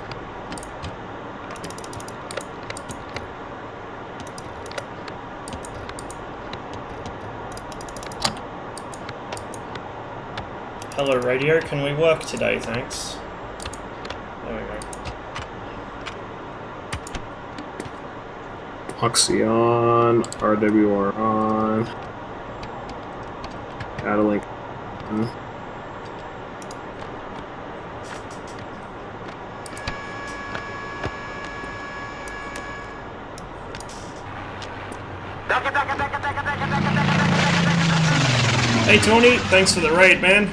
Hello, radio. Can we work today? Thanks. There we go. Oxy on, RWR on, data link. Hey Tony, thanks for the raid, man.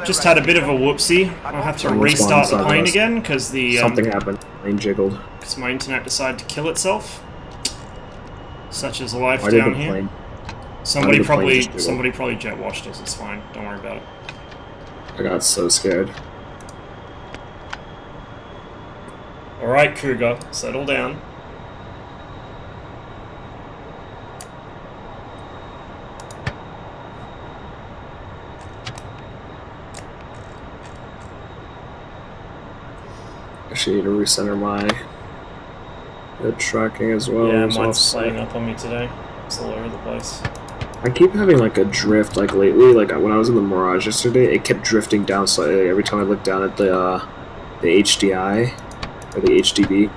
Just had a bit of a whoopsie. I'll have to restart the plane again because the something happened. Plane jiggled. because my internet decided to kill itself. Such is life Why did down the here. plane? Somebody the plane probably just jiggle? jet washed us. It's fine. Don't worry about it. I got so scared. All right, Cougar, settle down. Actually, need to recenter my tracking as well. Yeah, It's mine's offset. playing up on me today. It's all over the place. I keep having like a drift like lately. Like when I was in the Mirage yesterday, it kept drifting down slightly every time I looked down at the HDI or the HDB.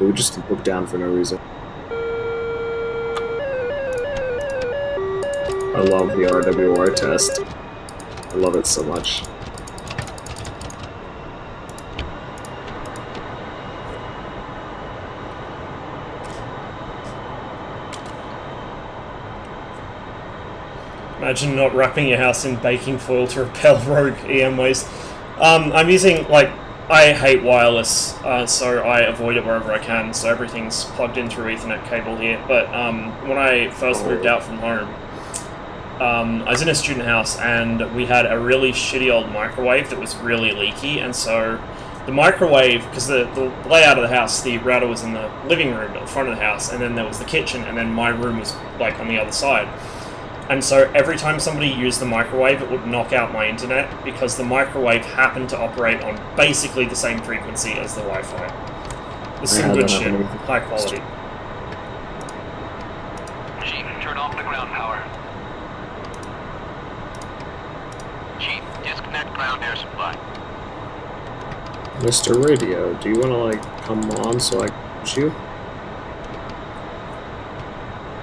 It would just look down for no reason. I love the RWR test. I love it so much. Imagine not wrapping your house in baking foil to repel rogue EM waste. I'm using, like, I hate wireless, so I avoid it wherever I can, so everything's plugged in through Ethernet cable here. But when I first moved out from home, I was in a student house, and we had a really shitty old microwave that was really leaky, and so the microwave, because the layout of the house, the router was in the living room at the front of the house, and then there was the kitchen, and then my room was, like, on the other side. And so every time somebody used the microwave, it would knock out my internet because the microwave happened to operate on basically the same frequency as the Wi-Fi. It's some good shit, high quality. Chief, turn off the ground power. Chief, disconnect ground air supply. Mr. Radio, do you want to, like, come on so I can push you?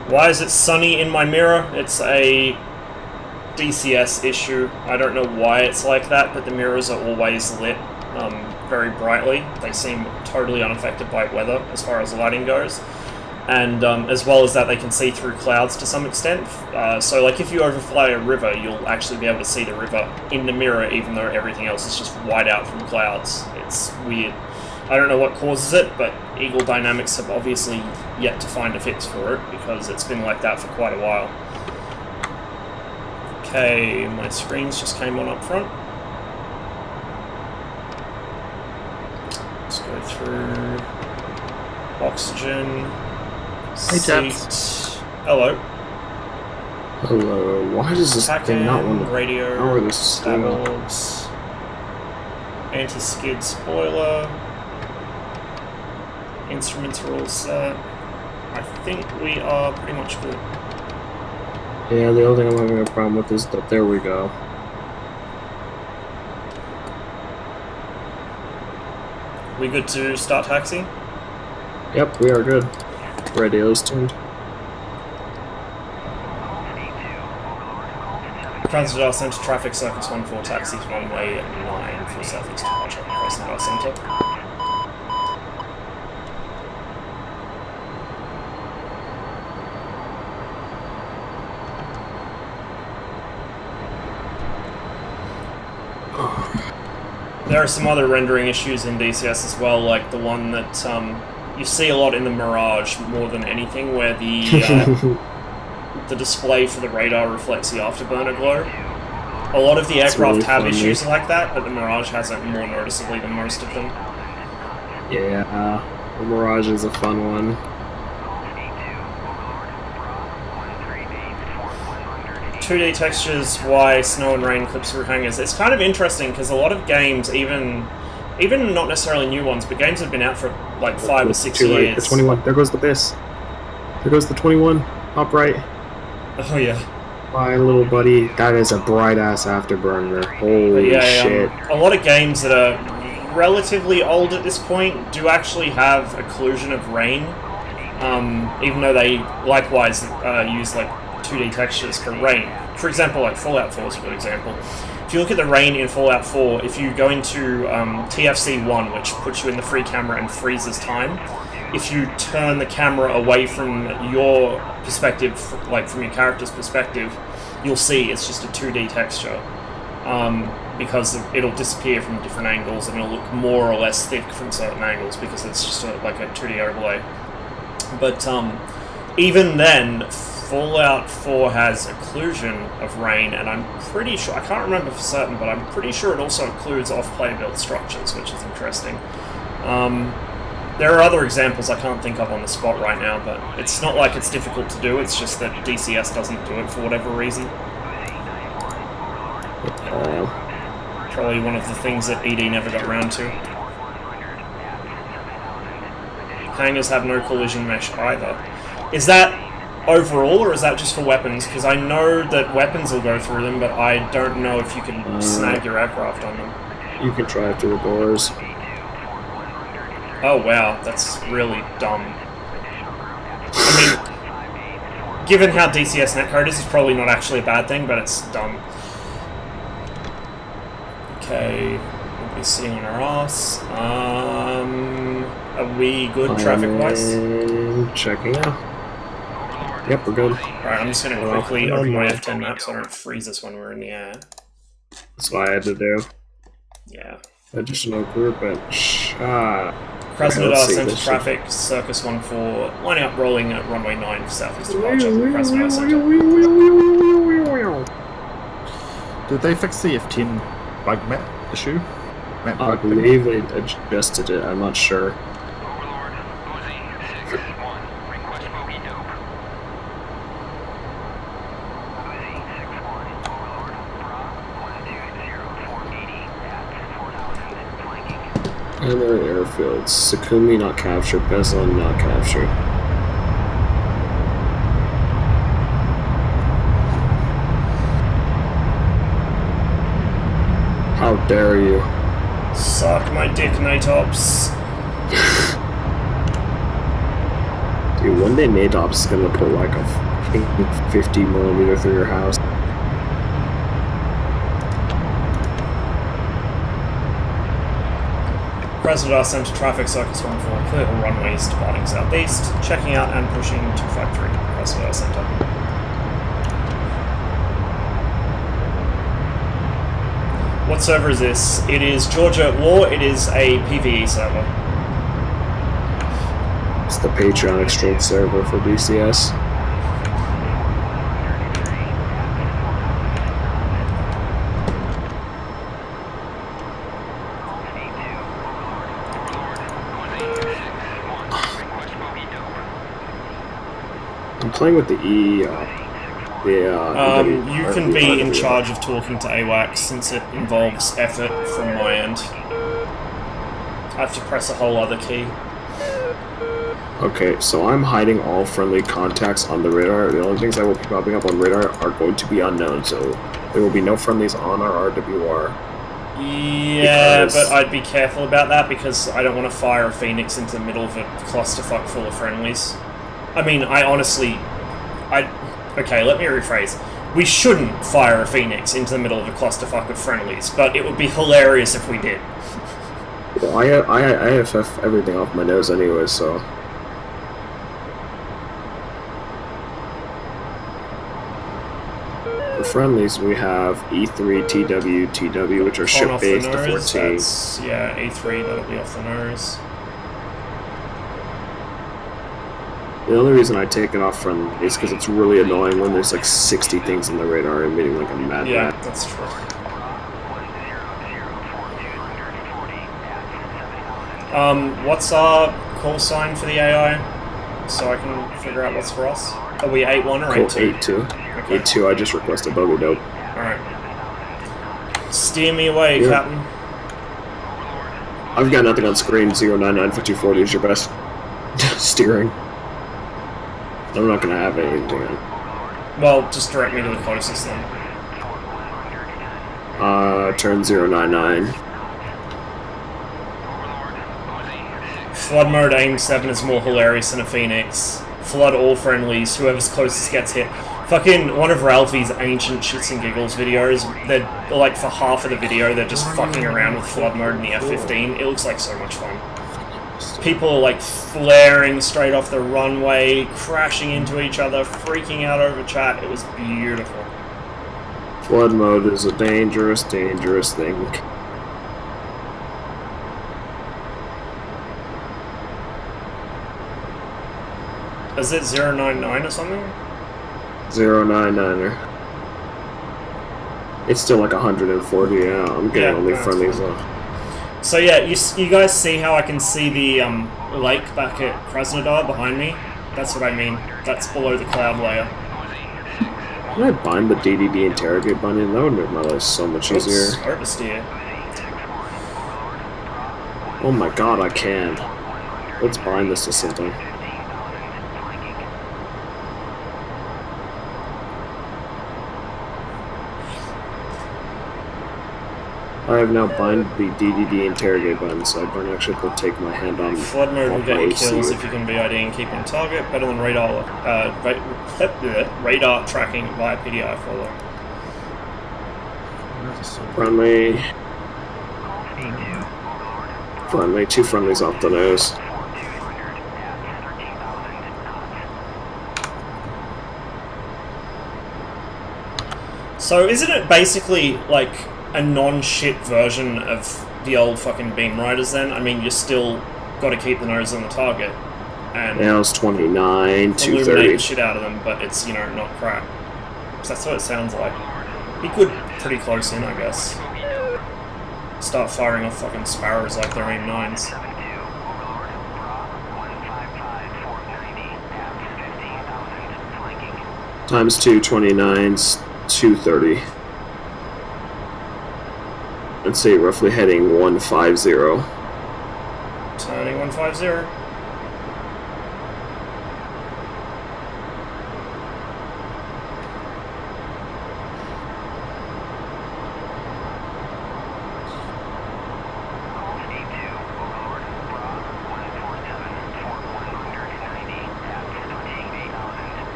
Why is it sunny in my mirror? It's a DCS issue. I don't know why it's like that, but the mirrors are always lit very brightly. They seem totally unaffected by weather as far as lighting goes. And as well as that, they can see through clouds to some extent. So like if you overfly a river, you'll actually be able to see the river in the mirror, even though everything else is just white out from clouds. It's weird. I don't know what causes it, but Eagle Dynamics have obviously yet to find a fix for it, because it's been like that for quite a while. Okay, my screens just came on up front. Let's go through oxygen, seat. Hello. Hello. Why does this thing not want to... radio, How are this stabs, anti-skid spoiler. Instruments are all set. I think we are pretty much good. Yeah, the only thing I'm having a problem with is that there we go. We good to start taxi? Yep, we are good. Radio's tuned. Krasnodar Center traffic circus 14 taxis runway 9 for southeast departure. Krasnodar Center. There are some other rendering issues in DCS as well, like the one that you see a lot in the Mirage more than anything, where the the display for the radar reflects the afterburner glow. A lot of the aircraft really have funny. issues like that, but the Mirage has it more noticeably than most of them. Yeah, the Mirage is a fun one. 2D textures, why snow and rain clips through hangars. It's kind of interesting because a lot of games, even not necessarily new ones, but games that have been out for like 5 or 6 Too late. years. The 21. There goes the BIS. There goes the 21. Up right. Oh yeah. My little buddy. That is a bright ass afterburner. Holy shit. A lot of games that are relatively old at this point do actually have occlusion of rain, even though they likewise use like 2D textures for rain. For example, like Fallout 4 is a good example. If you look at the rain in Fallout 4, if you go into TFC 1, which puts you in the free camera and freezes time, if you turn the camera away from your perspective, like from your character's perspective, you'll see it's just a 2D texture. Because it'll disappear from different angles and it'll look more or less thick from certain angles because it's just like a 2D overlay. But even then, Fallout 4 has occlusion of rain, and I'm pretty sure, I can't remember for certain, but I'm pretty sure it also includes off-play built structures, which is interesting. There are other examples I can't think of on the spot right now, but it's not like it's difficult to do, it's just that DCS doesn't do it for whatever reason. Probably one of the things that ED never got around to. Hangars have no collision mesh either. Is that overall, or is that just for weapons? Because I know that weapons will go through them, but I don't know if you can snag your aircraft on them. You can drive through the doors. Oh wow, that's really dumb. I mean, given how DCS netcode is, it's probably not actually a bad thing, but it's dumb. Okay, we're sitting on our ass. Are we good traffic-wise? Checking out. Yep, we're good. Alright, I'm just gonna quickly open my F10 map so I don't freeze us when we're in the air. That's what I had to do. Yeah. Additional group and shot. Krasnodar Center traffic, Circus 14, lining up rolling at runway 9 for southeast departure. Krasnodar Center. Did they fix the F10 bug map issue? Map I bug thing? believe they adjusted it, I'm not sure. Overlord, Uzi, 6-1, request bogey dope. Uzi, 6-1, Overlord, Bra, 120-480 at 4,000 flanking. Primary airfields. Sakumi not captured, Beslan not captured. How dare you? Suck my dick, Natops. Dude, one day Natops is gonna put like a 50mm through your house. Krasnodar Center traffic, Circus 14, clear all runways departing southeast, checking out and pushing 253, Krasnodar Center. What server is this? It is Georgia War, it is a PvE server. It's the Patreon Extreme server for DCS. I'm playing with the E. You can be in charge of talking to AWACS since it involves effort from my end. I have to press a whole other key. Okay, so I'm hiding all friendly contacts on the radar. The only things that will be popping up on radar are going to be unknown, so there will be no friendlies on our RWR. Yeah, but I'd be careful about that because I don't want to fire a Phoenix into the middle of a clusterfuck full of friendlies. I mean, okay, let me rephrase. We shouldn't fire a Phoenix into the middle of a clusterfuck of friendlies, but it would be hilarious if we did. Well, I IFF everything off my nose anyway, so... For friendlies, we have E3, TW, TW, which are ship-based, the 14. Yeah, E3, that'll be off the nose. The only reason I take it off friendly is because it's really annoying when there's like 60 things on the radar and meeting like a mad Yeah, rat. that's true. What's our call sign for the AI? So I can figure out what's for us. Are we 8-1 or 8-2? 8-2. Okay. 8-2, I just requested bogey dope. Alright. Steer me away, Yeah. Captain. I've got nothing on screen. 099-5240 is your best steering. I'm not gonna have anything. Well, just direct me to the closest then. Turn 099. Flood mode aim 7 is more hilarious than a Phoenix. Flood all friendlies, whoever's closest gets hit. Fucking one of Ralphie's ancient shits and giggles videos, they're like for half of the video they're just fucking around with flood mode in the F-15. It looks like so much fun. People are like flaring straight off the runway, crashing into each other, freaking out over chat. It was beautiful. Flood mode is a dangerous, dangerous thing. Is it 099 or something? 099er. It's still like 140, yeah. I'm getting Yeah, only that's friendlies fine. left. So yeah, you guys see how I can see the lake back at Krasnodar behind me? That's what I mean. That's below the cloud layer. Can I bind the DDD interrogate button? That would make my life so much easier. Oops, oversteer. Oh my god, I can. Let's bind this to something. I have now bind the DDD interrogate button, so I don't actually have to take my hand on. Flood mode will get you AC. kills if you can BID and keep on target. Better than radar radar tracking via PDI follow. Friendly. Friendly. 2 friendlies off the nose. So isn't it basically like a non-shit version of the old fucking beam riders then? I mean, you still got to keep the nose on the target and Now it's 29, illuminate 230. the shit out of them, but it's, you know, not crap. So that's what it sounds like. Be good pretty close in, I guess. Start firing off fucking sparrows like they're aim 9s. Times 2, 29's 230. Let's say roughly heading 150. Turning 150.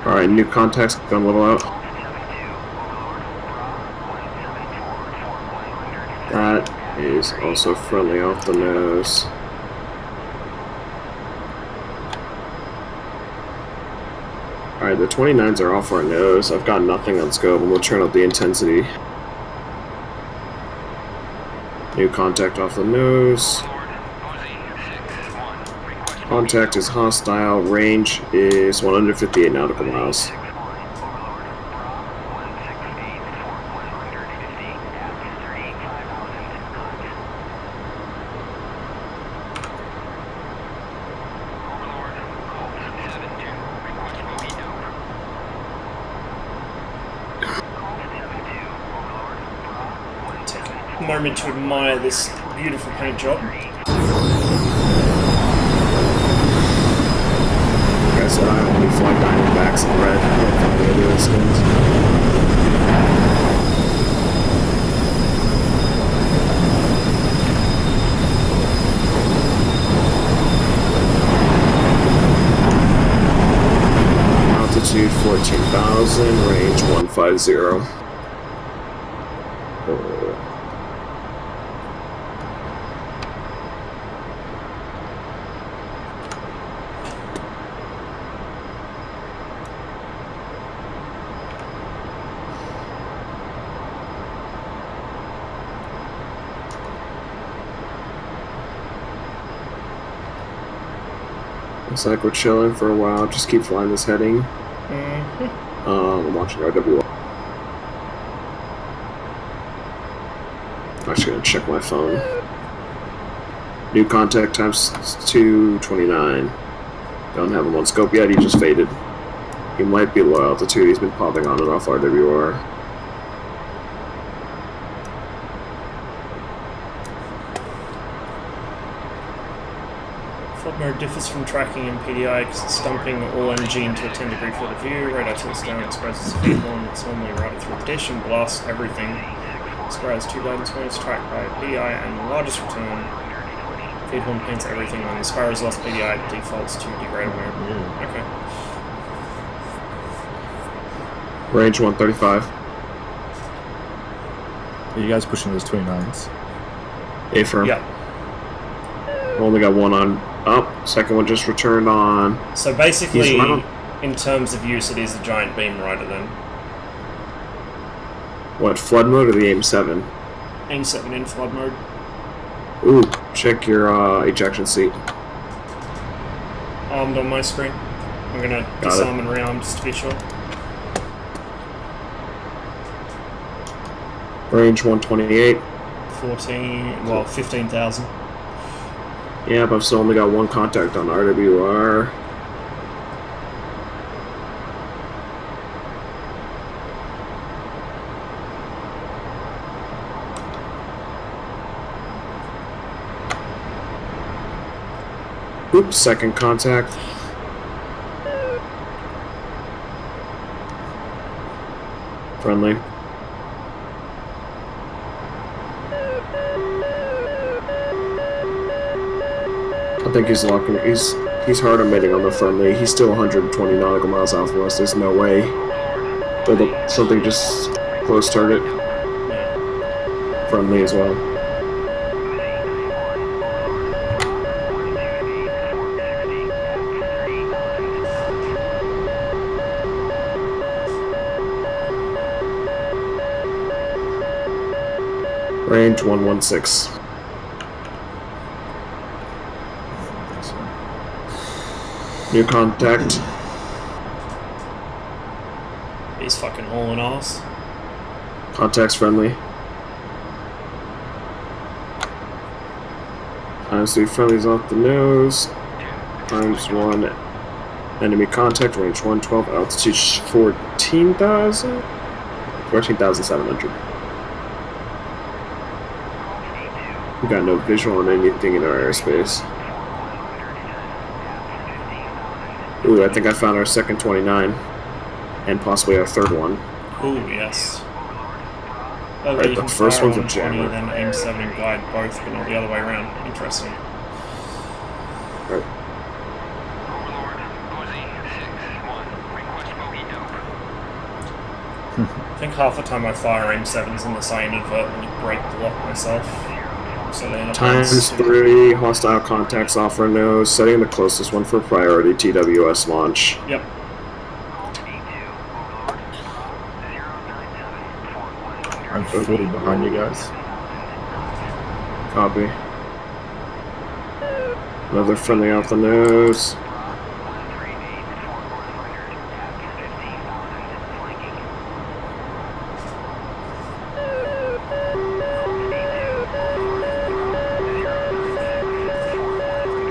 Alright, new contacts gonna level out. That is also friendly off the nose. Alright, the 29s are off our nose. I've got nothing on scope, and we'll turn up the intensity. New contact off the nose. Contact is hostile. Range is 158 nautical miles. Take a moment to admire this beautiful paint job. I said I only fly Diamondbacks in red. I don't think any of those skins. Altitude 14,000, range 150. Looks like we're chilling for a while. Just keep flying this heading. I'm watching RWR. I'm actually gonna check my phone. New contact times 229. Don't have him on scope yet. He just faded. He might be low altitude. He's been popping on and off RWR. Flood mode differs from tracking and PDI because it's dumping all energy into a 10-degree field of view. Radar tilts down, exposes the feed horn that's normally routed through the dish and blasts everything. Spire has 2 guidance points tracked by PDI and the largest return. Feed horn paints everything when the Sparrow's lost PDI defaults to degradable. Okay. Range 135. Are you guys pushing those 29s? A-firm. Yep. Only got one on up. Second one just returned on. So basically, He's right on. in terms of use, it is a giant beam rider then. What, flood mode or the AIM-7? Aim 7 in flood mode. Ooh, check your ejection seat. Armed on my screen. I'm gonna Got disarm and rearm just to be sure. Range 128. 15,000. Yeah, but I've still only got one contact on RWR. Oops, second contact. Friendly. I think he's locking. He's hard emitting on the friendly. He's still 120 nautical miles off from us. There's no way. Build up something just close target. Friendly as well. Range 116. New contact. He's fucking hauling ass. Contact's friendly. Times 3 friendlies off the nose. Times 1 enemy contact. Range 112. Altitude 14,000? 14,700. We got no visual on anything in our airspace. Ooh, I think I found our second 29. And possibly our third one. Ooh, yes. Okay, Right, you the can first fire one's a on 20, jammer. then aim 7 and glide both, but not the other way around. Interesting. Right. Overlord, Uzi 6-1. Request bogey dope. I think half the time I fire aim 7s in this, I inadvertently break the lock myself. So they end up Times 3 hostile contacts off our nose. Setting the closest one for priority TWS launch. Yep. I'm 40 behind you guys. Copy. Another friendly off the nose.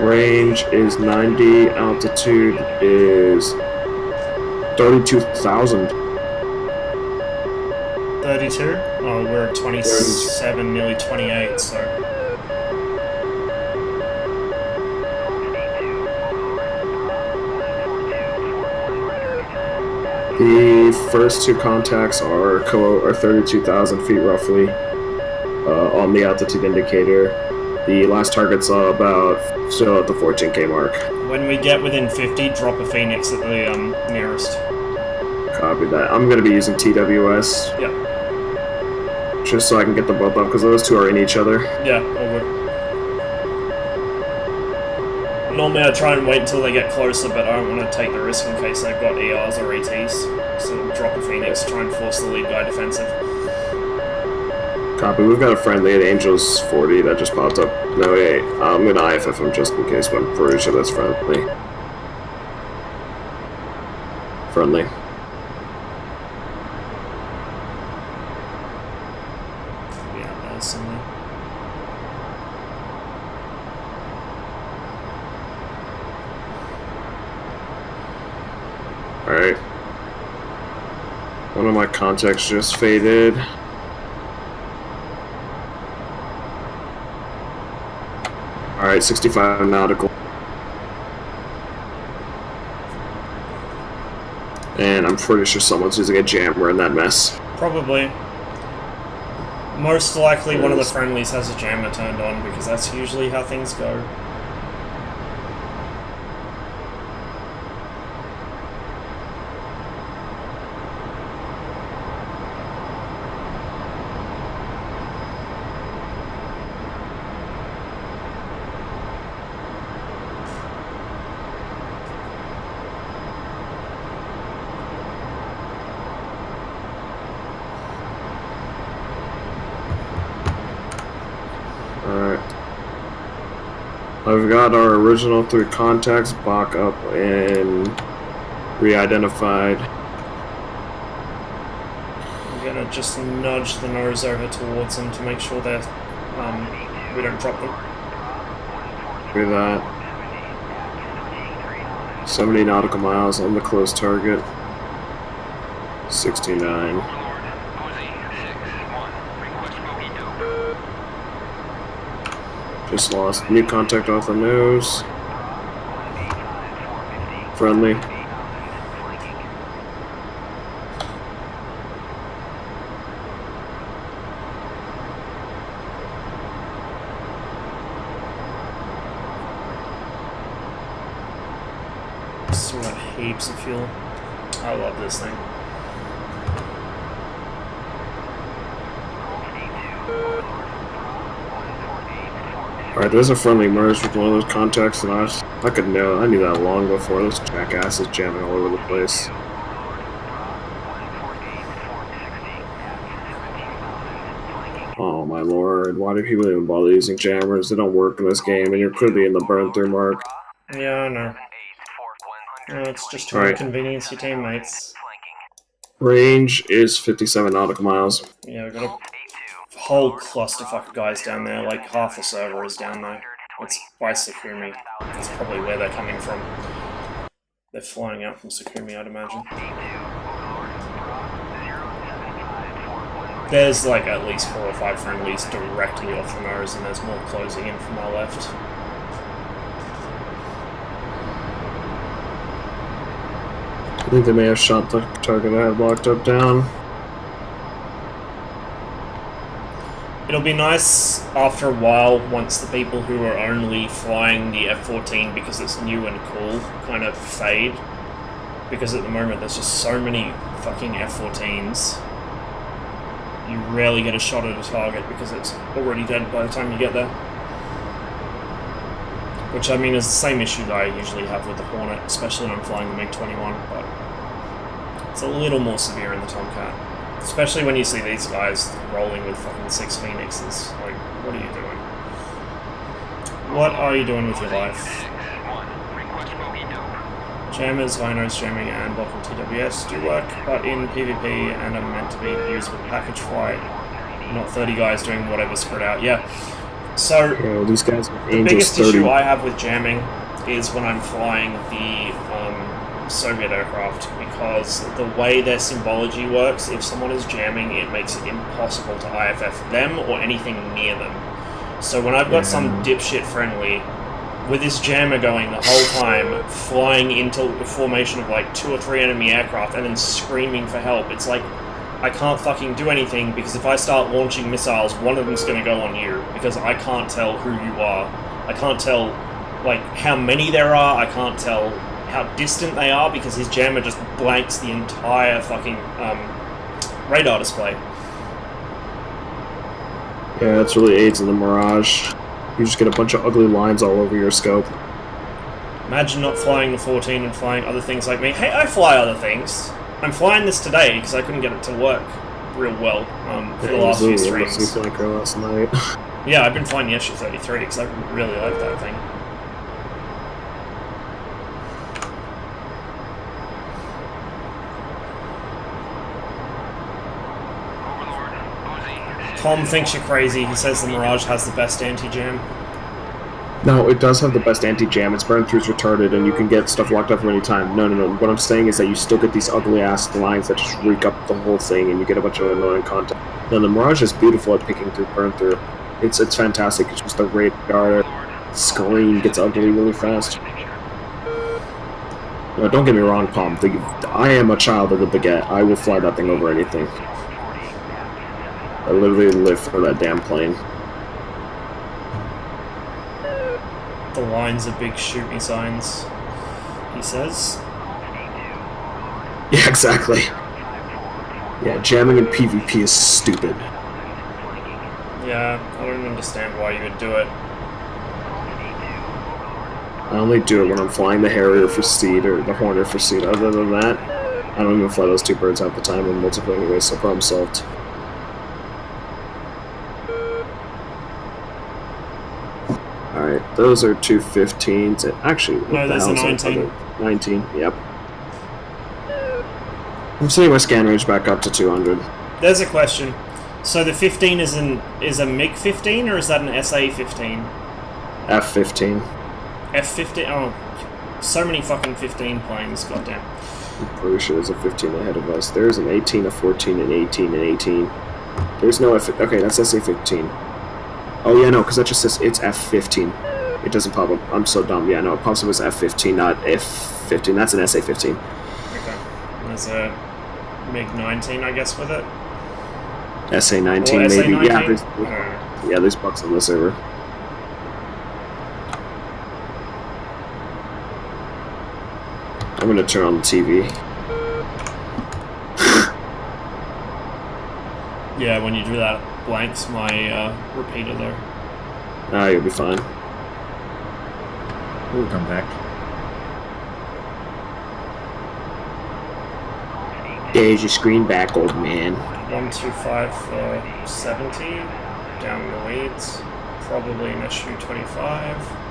Range is 90. Altitude is 32,000. 32? Oh, we're at 27, nearly 28, so... The first two contacts are 32,000 feet roughly on the altitude indicator. The last target's about still at the 14K mark. When we get within 50, drop a Phoenix at the nearest. Copy that. I'm going to be using TWS Yep. just so I can get them both up because those two are in each other. Yeah, all good. Normally I try and wait until they get closer, but I don't want to take the risk in case they've got ERs or ETs. So drop a Phoenix, try and force the lead guy defensive. Copy. We've got a friendly at Angels 40 that just popped up. No, wait. I'm going to IFF him just in case, but I'm pretty sure that's friendly. Friendly. Yeah, there's something. Alright. One of my contacts just faded. Alright, 65 nautical. And I'm pretty sure someone's using a jammer in that mess. Probably. Most likely one of the friendlies has a jammer turned on, because that's usually how things go. Alright. I've got our original 3 contacts back up and re-identified. I'm gonna just nudge the nose over towards them to make sure that we don't drop them. With that. 70 nautical miles on the close target. 69. Overlord, Uzi 6-1. Request bogey dope. Just lost. New contact off the nose. Friendly. heaps of fuel. I love this thing. Alright, there's a friendly merge with one of those contacts, and I knew that long before. Those jackasses jamming all over the place. Oh my lord, why do people even bother using jammers? They don't work in this game, and you're clearly in the burn-through mark. Yeah, I know. It's just to inconvenience your teammates. Range is 57 nautical miles. Yeah, we've got a whole clusterfuck of guys down there, like half the server is down there. It's by Sakumi. That's probably where they're coming from. They're flying out from Sakumi, I'd imagine. There's like at least 4 or 5 friendlies directly off the nose, and there's more closing in from our left. I think they may have shot the target I had locked up down. It'll be nice after a while, once the people who are only flying the F-14 because it's new and cool kind of fade. Because at the moment there's just so many fucking F-14s. You rarely get a shot at a target because it's already dead by the time you get there. Which, I mean, is the same issue that I usually have with the Hornet, especially when I'm flying the MiG-21, but it's a little more severe in the Tomcat. Especially when you see these guys rolling with fucking 6 Phoenixes. Like, what are you doing? What are you doing with your life? Jammers, Vinos, jamming, and blocking TWS do work, but in PvP and are meant to be used with package flight, not 30 guys doing whatever spread out. Yeah. So, these guys are the biggest issue I have with jamming is when I'm flying the Soviet aircraft, because the way their symbology works, if someone is jamming, it makes it impossible to IFF them or anything near them. So when I've got some dipshit friendly with this jammer going the whole time, flying into the formation of like 2 or 3 enemy aircraft and then screaming for help, it's like, I can't fucking do anything, because if I start launching missiles, one of them's gonna go on you, because I can't tell who you are. I can't tell, like, how many there are, I can't tell how distant they are, because his jammer just blanks the entire fucking radar display. Yeah, that's really aids in the Mirage. You just get a bunch of ugly lines all over your scope. Imagine not flying the 14 and flying other things like me. Hey, I fly other things. I'm flying this today because I couldn't get it to work real well for the last few streams. Last night. Yeah, I've been flying the SU-33 because I really like that thing. Tom thinks you're crazy. He says the Mirage has the best anti-jam. No, it does have the best anti-jam. Its burn-through's retarded, and you can get stuff locked up at any time. No. What I'm saying is that you still get these ugly-ass lines that just reek up the whole thing, and you get a bunch of annoying content. No, the Mirage is beautiful at picking through burn-through. It's fantastic. It's just the radar screen gets ugly really fast. No, don't get me wrong, Palm. I am a child of the baguette. I will fly that thing over anything. I literally live for that damn plane. The lines are big shoot me signs, he says. Yeah, exactly. Yeah, jamming in PvP is stupid. Yeah, I don't understand why you would do it. I only do it when I'm flying the Harrier for seed or the Hornet for seed. Other than that, I don't even fly those 2 birds half the time in multiplayer anyway, so problem solved. Alright, those are 2 15s. Actually, no, there's a 19. 19, yep. I'm setting my scan range back up to 200. There's a question. So the 15 is a MiG-15, or is that an SA-15? F-15. F-15? Oh, so many fucking 15 planes, goddamn. I'm pretty sure there's a 15 ahead of us. There's an 18, a 14, an 18, an 18. There's no F... Okay, that's SA-15. Oh, yeah, no, because that just says it's F-15. It doesn't pop up. I'm so dumb. Yeah, no, it pops up as F-15, not F-15. That's an SA-15. Okay. There's a MiG-19, I guess, with it? SA-19, or maybe. SA-19? Yeah, there's bugs on the server. I'm gonna turn on the TV. Yeah, when you do that, blanks my repeater though. Ah, you'll be fine. We'll come back. There's your screen back, old man. 125 for 70, down in the weeds. Probably an SU-25.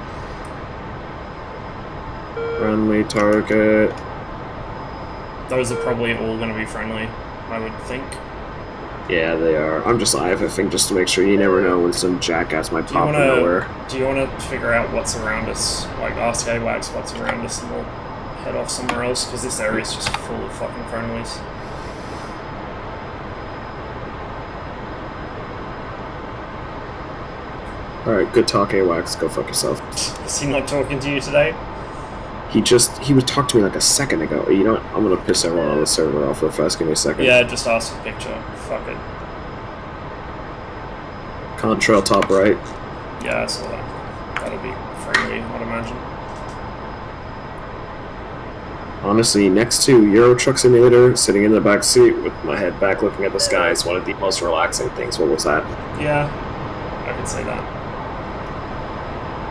Friendly target. Those are probably all going to be friendly, I would think. Yeah, they are. I'm just IFFing just to make sure. You never know when some jackass might pop from nowhere. Do you want to figure out what's around us? Like, ask AWACS what's around us and we'll head off somewhere else, because this area is just full of fucking friendlies. Alright, good talk, AWACS. Go fuck yourself. Is he not talking to you today? He would talk to me like a second ago. You know what? I'm gonna piss everyone on the server off real fast. Give me a second. Yeah, just ask for a picture. Fuck it. Contrail top right. Yeah, I saw that. That'll be friendly, I'd imagine. Honestly, next to Euro Truck Simulator, sitting in the back seat with my head back looking at the sky is one of the most relaxing things. What was that? Yeah, I could say that.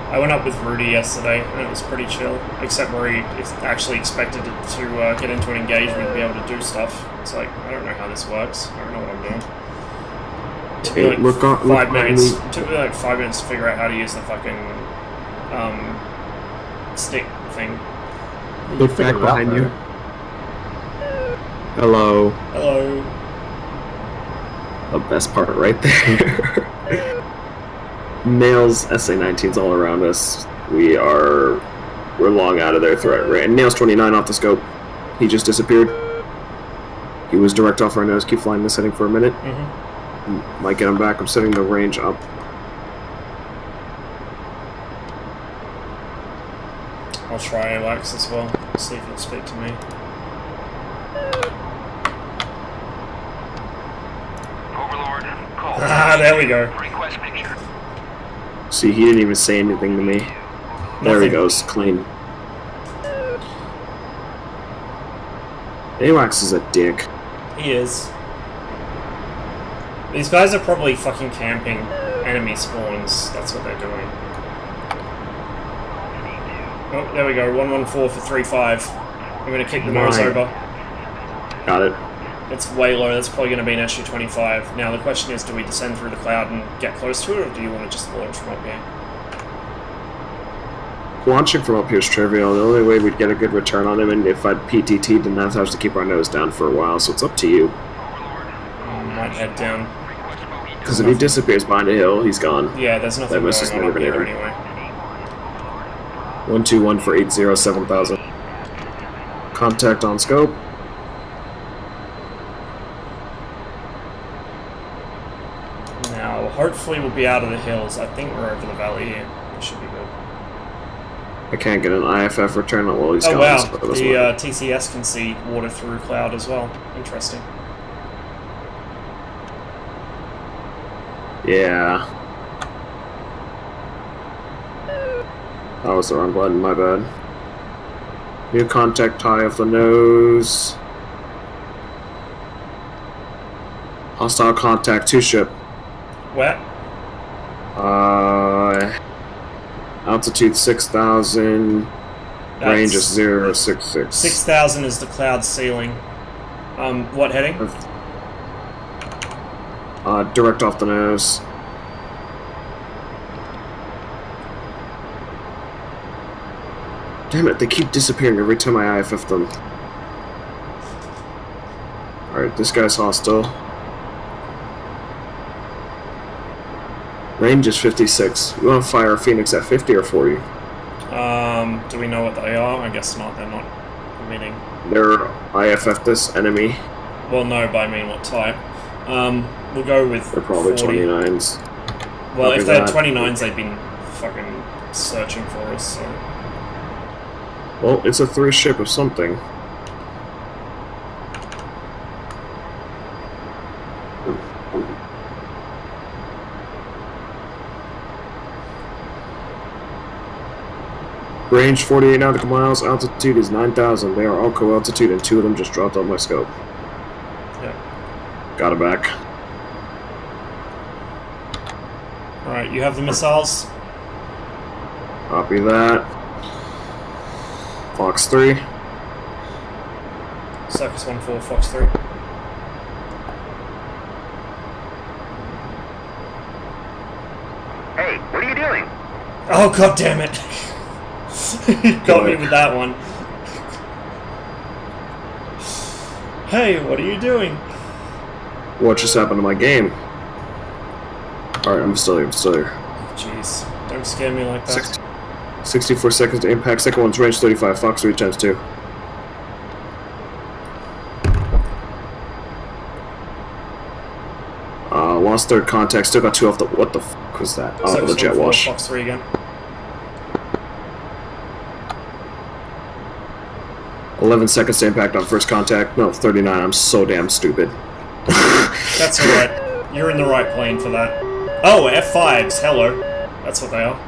I went up with Rudy yesterday, and it was pretty chill, except where he actually expected to get into an engagement and be able to do stuff. It's like, I don't know how this works. I don't know what I'm doing. It took me like 5 minutes. It took me like 5 minutes to figure out how to use the fucking stick thing. Look back behind you. Hello. Hello. The best part right there. Nails SA-19s all around us. We're long out of their threat range. Nails 29 off the scope. He just disappeared. He was direct off our nose. Keep flying this heading for a minute. Might get him back. I'm setting the range up. I'll try AWACS as well. See if he'll speak to me. Overlord, call. Ah, there we go. Request picture. See, he didn't even say anything to me. There he goes, clean. AWACS is a dick. He is. These guys are probably fucking camping enemy spawns. That's what they're doing. Oh, there we go. 114 for 35. I'm going to kick the nose over. Got it. It's way low. That's probably going to be an SU-25. Now the question is, do we descend through the cloud and get close to it, or do you want to just launch from up here? Launching from up here is trivial. The only way we'd get a good return on him, and if I'd PTT'd, then that's how to keep our nose down for a while, so it's up to you. Might head down. Because if he disappears behind a hill, he's gone. Yeah, there's nothing going on up here anyway. 121 for 807,000. Contact on scope. Now, hopefully we'll be out of the hills. I think we're over the valley here. It should be good. I can't get an IFF return on while he's gone. Oh wow, so the TCS can see water through cloud as well. Interesting. Yeah. That was the wrong button, my bad. New contact high off the nose. Hostile contact, 2 ship. Where? Altitude 6,000. Range is 066. 6,000 is the cloud ceiling. What heading? Direct off the nose. Damn it, they keep disappearing every time I IFF them. Alright, this guy's hostile. Range is 56. You want to fire a Phoenix at 50 or 40? Do we know what they are? I guess not. They're not emitting. They're IFF this enemy. Well, no, but I mean what type. We'll go with They're probably 40. 29s. Well, Copy if they're that. 29s, they've been fucking searching for us, so... Well, it's a 3 ship of something. Range 48 nautical miles. Altitude is 9,000. They are all co-altitude, and 2 of them just dropped on my scope. Yeah. Got it back. Alright, you have the missiles. Copy that. Fox 3. Circus 1-4, Fox 3. Hey, what are you doing? Oh, god damn it! You got me with that one. Hey, what are you doing? What just happened to my game? Alright, I'm still here. Jeez, don't scare me like that. 64 seconds to impact. Second one's range 35. Fox 3 times 2. Lost third contact. Still got 2 off the. What the fuck was that? Oh, Circus the jet 1-4, wash. Fox 3 again. 11 seconds to impact on first contact. No, 39. I'm so damn stupid. That's alright. You're in the right plane for that. Oh, F5s. Hello. That's what they are.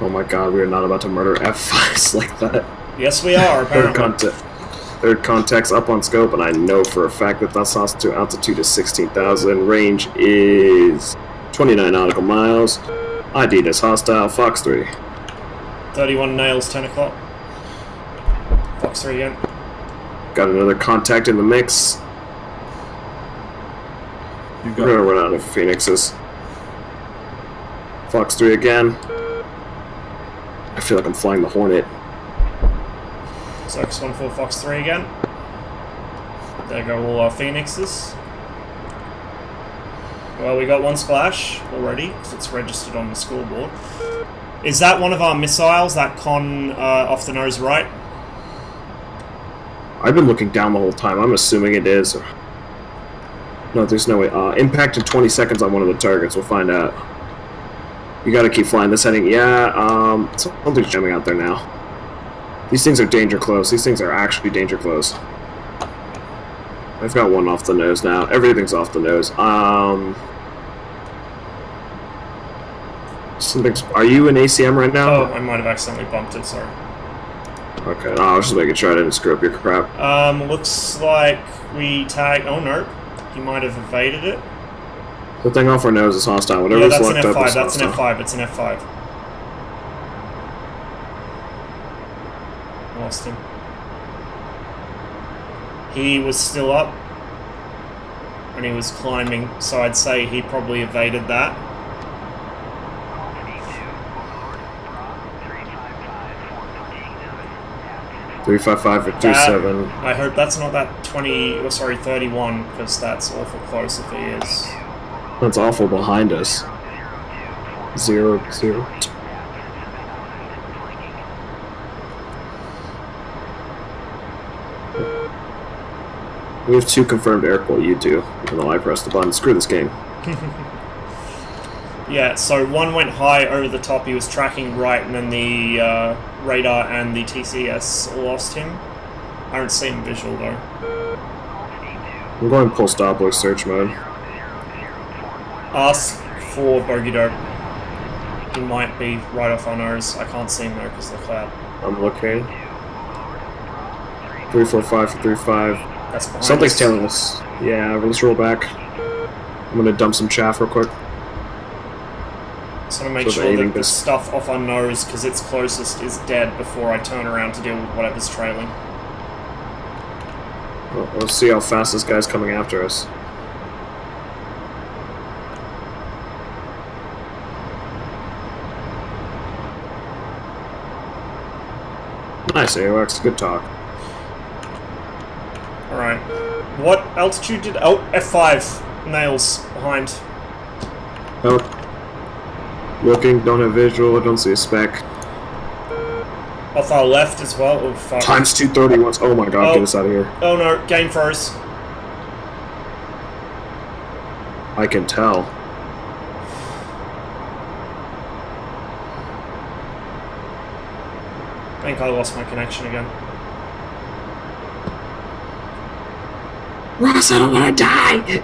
Oh my god, we are not about to murder F5s like that. Yes, we are, apparently. Third contact's up on scope, and I know for a fact that that's hostile. Altitude is 16,000. Range is 29 nautical miles. ID is hostile. Fox 3. 31 nails, 10 o'clock. Fox 3 again. Got another contact in the mix. You We're gonna got run out of Phoenixes. Fox 3 again. I feel like I'm flying the Hornet. Circus 1-4, Fox 3 again. There go all our Phoenixes. Well, we got one splash already, because it's registered on the scoreboard. Is that one of our missiles, that con off the nose right? I've been looking down the whole time. I'm assuming it is. No, there's no way. Impact in 20 seconds on one of the targets. We'll find out. You gotta keep flying this heading. Yeah, something's jamming out there now. These things are danger close. These things are actually danger close. I've got one off the nose now. Everything's off the nose. Something's. Are you in ACM right now? Oh, I might have accidentally bumped it, sorry. Okay, no, I was just making sure I didn't screw up your crap. Looks like we tagged... Oh, no. He might have evaded it. The thing off our nose is hostile. Yeah, Whatever's that's an locked up F5, is that's an hostile. F5, it's an F5. Lost him. He was still up. And he was climbing, so I'd say he probably evaded that. 355 for 27. I hope that's not that 31, because that's awful close if he is. That's awful behind us. 0, 0. We have 2 confirmed airport, you do. Even though I pressed the button. Screw this game. Yeah, so one went high over the top, he was tracking right, and then the radar and the TCS lost him. I don't see him visual though. I'm going post Doppler search mode. Ask for Bogey Dope. He might be right off our nose. I can't see him though because of the cloud. I'm looking. 345 for 35. That's behind Something's us. tailing us. Yeah, let's roll back. I'm gonna dump some chaff real quick. Just want to make So sure they're that aiming the this- stuff off our nose, because it's closest, is dead before I turn around to deal with whatever's trailing. Well, let's see how fast this guy's coming after us. Nice, AOX. Good talk. Alright. What altitude did... Oh, F5. Nails behind. Oh. Looking, don't have visual, don't see a spec. Off our left as well. Oh, fuck. Times 231. Oh my god, Oh. get us out of here. Oh no, game froze. I can tell. I think I lost my connection again. Ross, I don't want to die!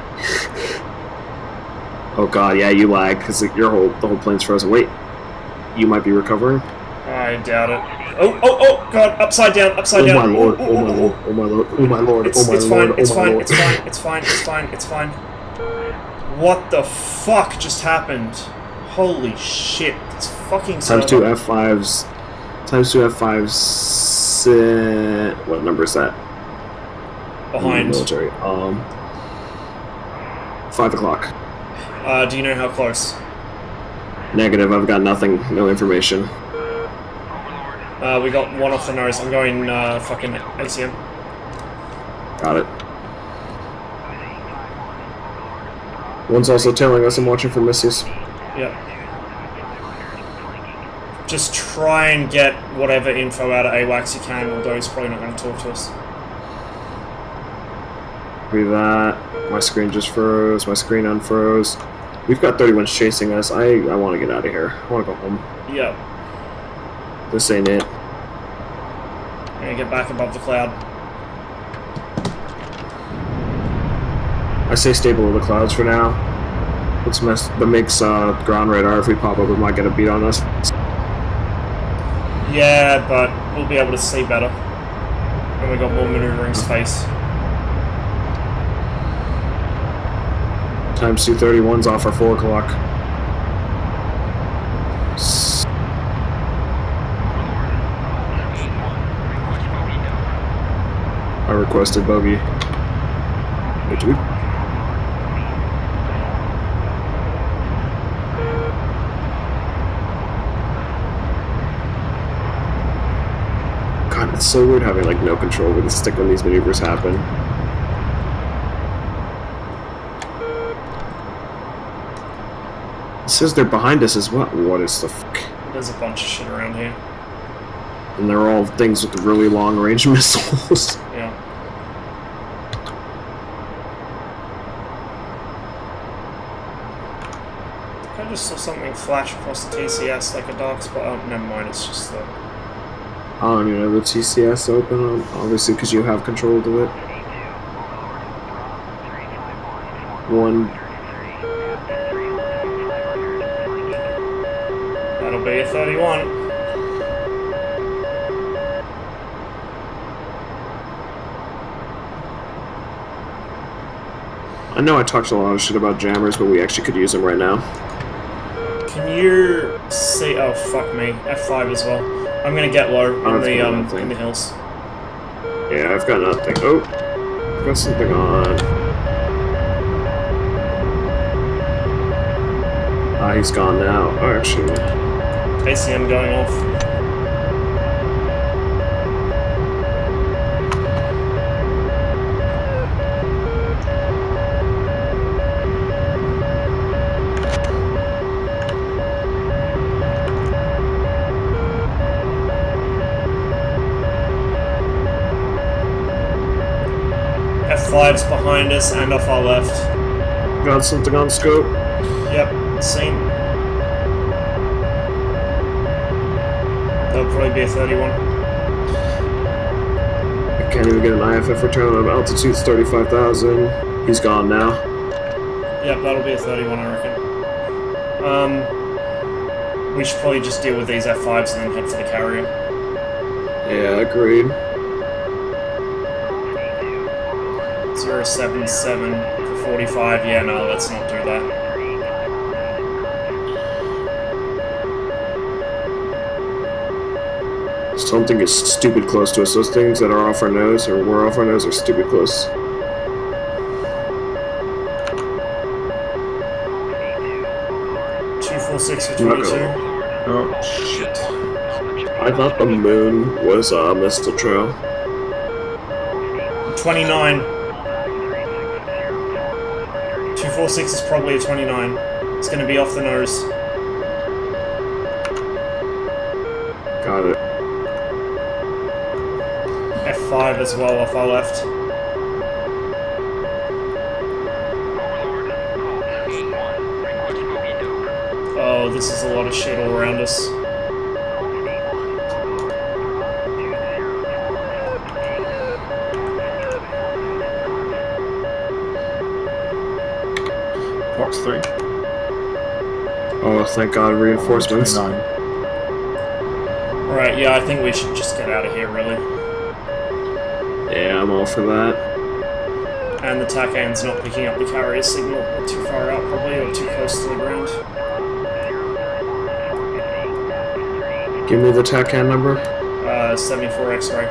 Oh god, yeah, you lag, because the whole plane's frozen. Wait, you might be recovering? I doubt it. Oh, God, upside down. Oh my lord, oh my lord, oh my lord, oh my lord, oh my lord, It's oh my lord. fine. What the fuck just happened? Holy shit, it's fucking Times 2 F5s. Times 2 F5s. What number is that? Behind. Military. 5 o'clock. Do you know how close? Negative, I've got nothing, no information. We got one off the nose. I'm going, fucking ACM. Got it. One's also tailing us and watching for missiles. Yep. Just try and get whatever info out of AWACS you can, although he's probably not going to talk to us. Be that. My screen just froze. My screen unfroze. We've got 31s chasing us. I want to get out of here. I want to go home. Yep. This ain't it. I'm going to get back above the cloud. I say stable with the clouds for now. Let's mess. That makes ground radar. If we pop up, it might get a beat on us. Yeah, but we'll be able to see better. And we got more maneuvering space. Times 231's off our 4 o'clock. I requested bogey. Wait, dude. God, it's so weird having like no control over the stick when these maneuvers happen. It says they're behind us as well. What is the fuck? There's a bunch of shit around here. And they're all things with really long range missiles. Yeah. I just saw something flash across the TCS like a dark spot. Oh, never mind, it's just the... I don't even know the TCS open, obviously, because you have control of it. One. That'll be a 31. I know I talked a lot of shit about jammers, but we actually could use them right now. Can you see? Oh fuck me, F5 as well. I'm gonna get low in the hills. Yeah, I've got nothing. Oh, I've got something on. Ah, he's gone now. Oh, actually, ACM going off. F5's behind us and off our left. got something on scope. Yep, seen. That'll probably be a 31. I can't even get an IFF return on altitude's 35,000. He's gone now. Yep, that'll be a 31, I reckon. We should probably just deal with these F5s and then head for the carrier. Yeah, agreed. 077 for 45. Yeah, no, let's not do that. Something is stupid close to us. Those things that are off our nose, or were off our nose, are stupid close. .246 for 22. Oh, shit. I thought the moon was a missile trail. 29. 246 is probably a 29. It's going to be off the nose. Got it. F5 as well off our left. Oh, this is a lot of shit all around us. Box 3. Oh, thank God, reinforcements. 29. Right, yeah, I think we should just get out of here, really. Yeah, I'm all for that. And the TACAN's not picking up the carrier signal. We're too far out, probably, or too close to the ground. Give me the TACAN number. 74 X-ray.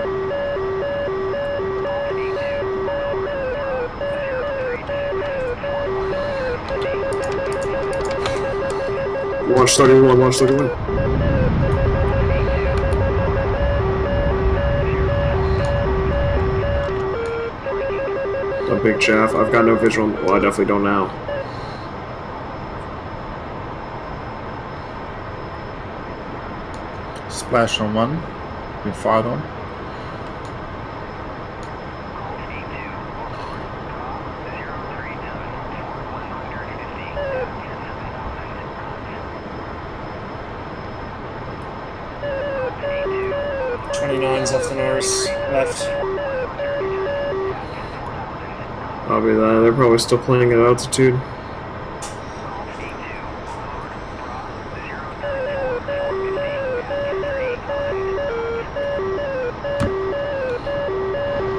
Launch 31, launch 31. A big chaff. I've got no visual. Well, I definitely don't now. Splash on one. Been fired on. Off the nose, left. Probably that. They're probably still playing at altitude.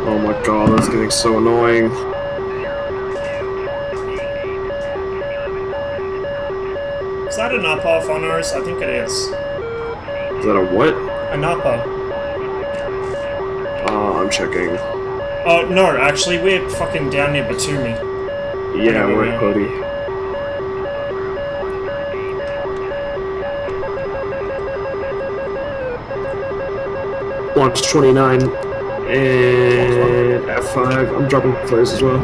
Oh my god, that's getting so annoying. Is that a Napa on ours? I think it is. Is that a what? A Napa. I'm checking. Oh, no, actually, we're fucking down near Batumi. Yeah, we're at Cody. Launch 29 and F5. I'm dropping flares as well.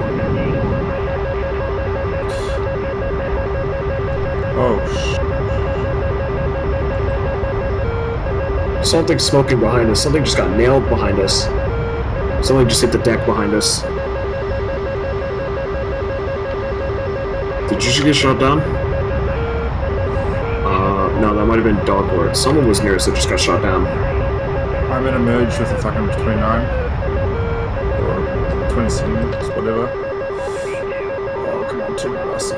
Oh, Something's smoking behind us. Something just got nailed behind us. Something just hit the deck behind us. Did you just get shot down? No, that might have been Dog Lord. Someone was near us that just got shot down. I'm in a merge with a fucking 29. Or 26, whatever. Oh, come on, 2 plus.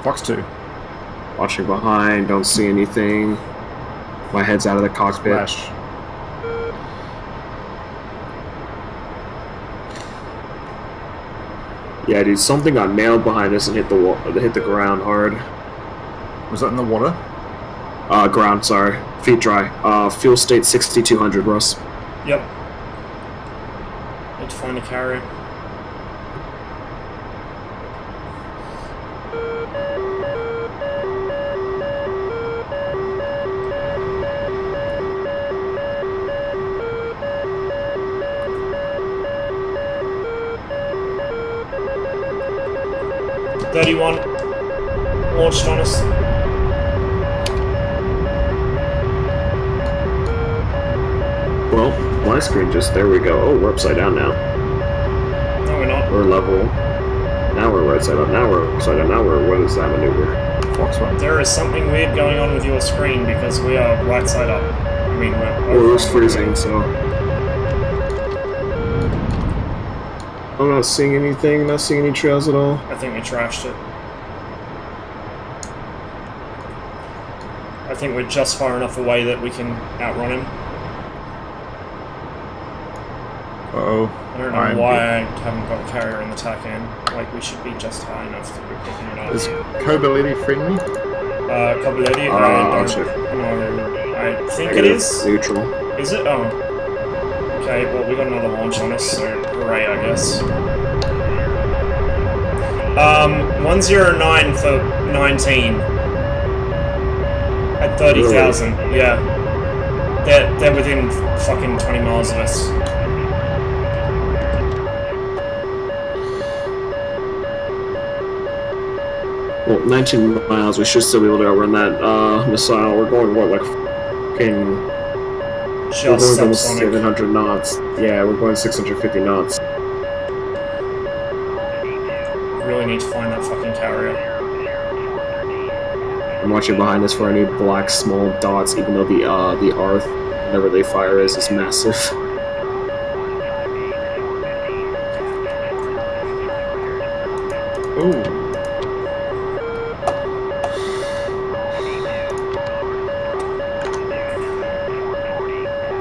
Fox 2. Watching behind, don't see anything. My head's out of the cockpit. Splash. Yeah, dude, something got nailed behind us and hit the wall, hit the ground hard. Was that in the water? Ground, sorry. Feet dry. Fuel state 6200, Russ. Yep. Need to find a carrier. .31 launched on us. Well, my screen just, there we go. Oh, we're upside down now. No, we're not. We're level. Now we're right side up. Now we're upside down. Now we're, what is that maneuver? Fox 1. There is something weird going on with your screen because we are right side up. I mean, Well, it was freezing, so. I'm not seeing anything, not seeing any trails at all. I think we trashed it. I think we're just far enough away that we can outrun him. Uh-oh. I don't know why I haven't got a carrier in the TACAN. Like, we should be just high enough that we're picking it up. Is Cobaletti friendly? Cobaledi? I'll check. No, I think it is. Neutral. Is it? Oh. Okay, well, we got another launch on us, so hooray, I guess. 109 for 19. At 30,000, really? Yeah. They're within fucking 20 miles of us. Well, 19 miles, we should still be able to outrun that missile. We're going, what, like, fucking... Just we're going almost subsonic. 700 knots. Yeah, we're going 650 knots. Really need to find that fucking carrier. I'm watching behind us for any black small dots, even though the Arth, whenever they fire, is massive. Ooh.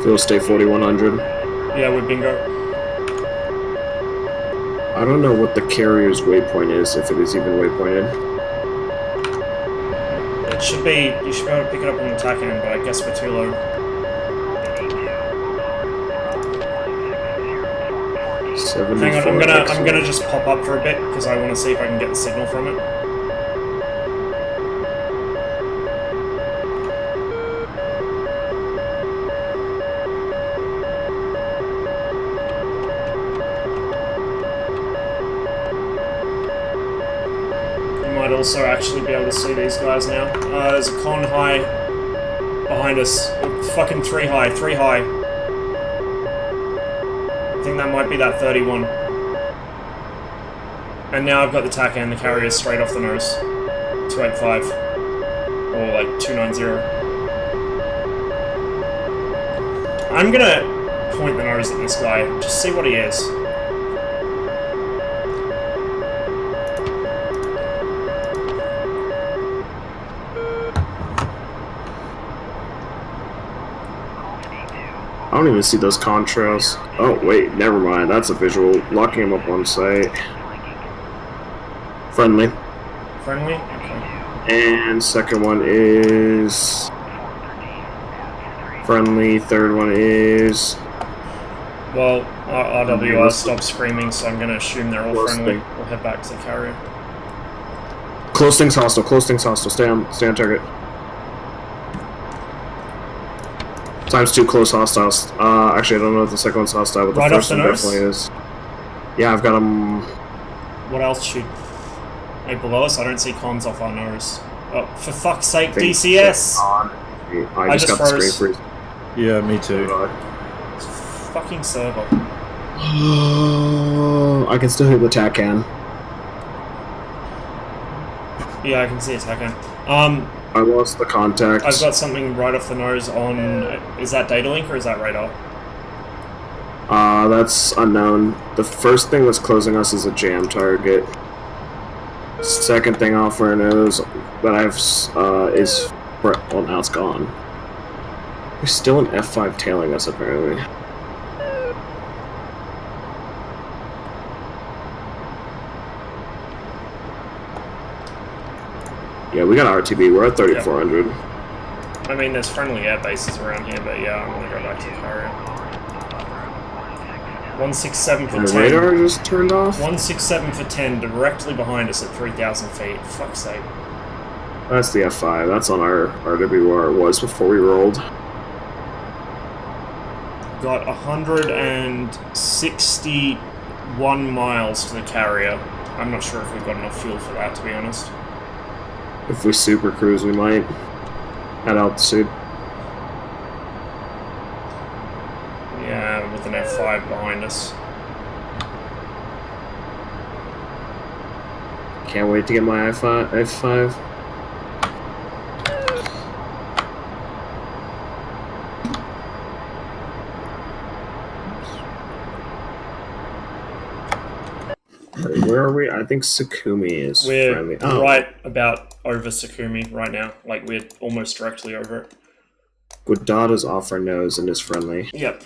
Fuel stay 4100. Yeah, we're bingo. I don't know what the carrier's waypoint is, if it is even waypointed. It should be. You should be able to pick it up on the tack end, but I guess we're too low. Hang on, I'm gonna just pop up for a bit because I want to see if I can get the signal from it. Also actually be able to see these guys now. There's a con high behind us. Fucking 3 high. I think that might be that 31. And now I've got the tack end, the carrier straight off the nose. 285. Or like 290. I'm gonna point the nose at this guy, just see what he is. I don't even see those contrails. Oh, wait, never mind. That's a visual. Locking him up on site. Friendly. Friendly? Okay. And second one is... friendly. Third one is... Well, RWR stopped screaming, so I'm going to assume they're all friendly. We'll head back to the carrier. Close things hostile. Close things hostile. Stay on target. ×2 close hostiles. Actually, I don't know if the second one's hostile, but the first one definitely is. Yeah, I've got them. What else should... Hey, below us? I don't see comms off our nose. Oh, for fuck's sake, DCS! I just got the screen freeze. Yeah, me too. It's fucking server. I can still hear the tack can. Yeah, I can see a tack can. I lost the contact. I've got something right off the nose on... Is that data link or is that radar? That's unknown. The first thing that's closing us is a jam target. Second thing off our nose that I've is... Well, now it's gone. There's still an F5 tailing us, apparently. Yeah, we got RTB. We're at 3,400. Yep. I mean, there's friendly air bases around here, but yeah, I'm gonna go back to the carrier. 167 for 10. The radar just turned off? 167 for 10, directly behind us at 3,000 feet. Fuck's sake. That's the F5. That's on our RWR. It was before we rolled. Got 161 miles to the carrier. I'm not sure if we've got enough fuel for that, to be honest. If we super cruise, we might. At altitude. Yeah, with an F5 behind us. Can't wait to get my F5. Where are we? I think Sakumi is friendly. We're right about over Sakumi right now. Like, we're almost directly over it. Guadada's off our nose and is friendly. Yep.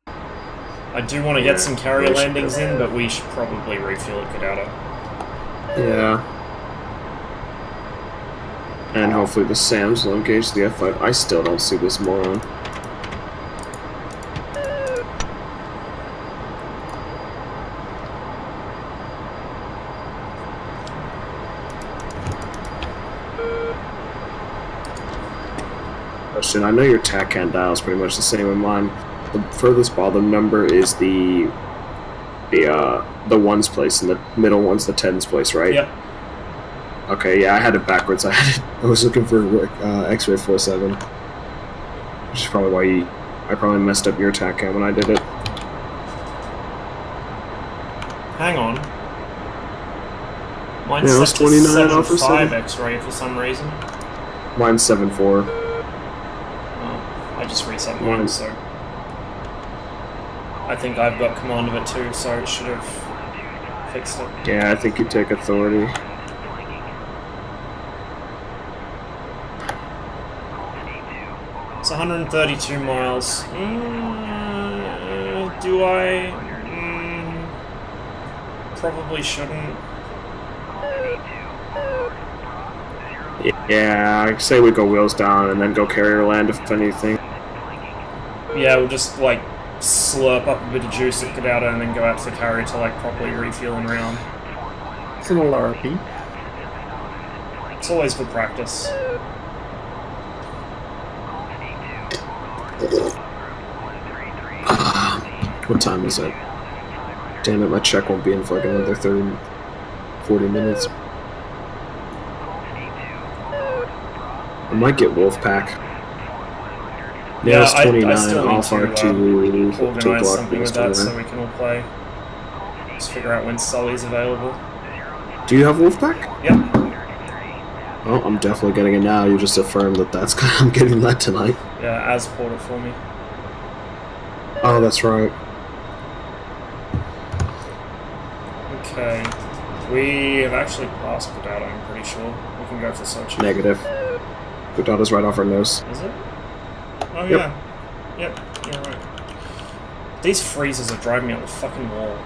I do want to get some carrier landings in, but we should probably refuel at Guadada. Yeah. And hopefully the SAMs will engage the F5. I still don't see this moron. Question. I know your TACAN dial is pretty much the same as mine. The furthest bottom number is the ones place, and the middle one's the tens place, right? Yep. Okay, yeah, I had it backwards. I was looking for X-ray 47, which is probably why I probably messed up your TACAN when I did it. Hang on. Mine's set to 7.5 X-ray for some reason. Mine's 7.4. I just reset mine, so I think I've got command of it too, so it should have fixed it. Yeah, I think you take authority. It's 132 miles. Do I? Probably shouldn't. Yeah, I say we go wheels down and then go carrier land if anything. Yeah, we'll just like slurp up a bit of juice at Cadauta and then go out to the carrier to like properly refuel and round. It's a little RP. It's always good practice. What time is it? Damn it, my check won't be in for like another 40 minutes. I might get Wolfpack. Yeah, it's 29 I still need off our to to organise block something with that so we can all play. Just figure out when Sully's available. Do you have Wolfpack? Yep. Oh, I'm definitely getting it now. You just affirmed that I'm getting that tonight. Yeah, as bought it for me. Oh, that's right. Okay. We have actually passed Cadauta, I'm pretty sure. We can go for Sochi. Negative. Gudauta's right off our nose. Is it? Oh, Yep. yeah. Yep, you're right. These freezers are driving me up the fucking wall.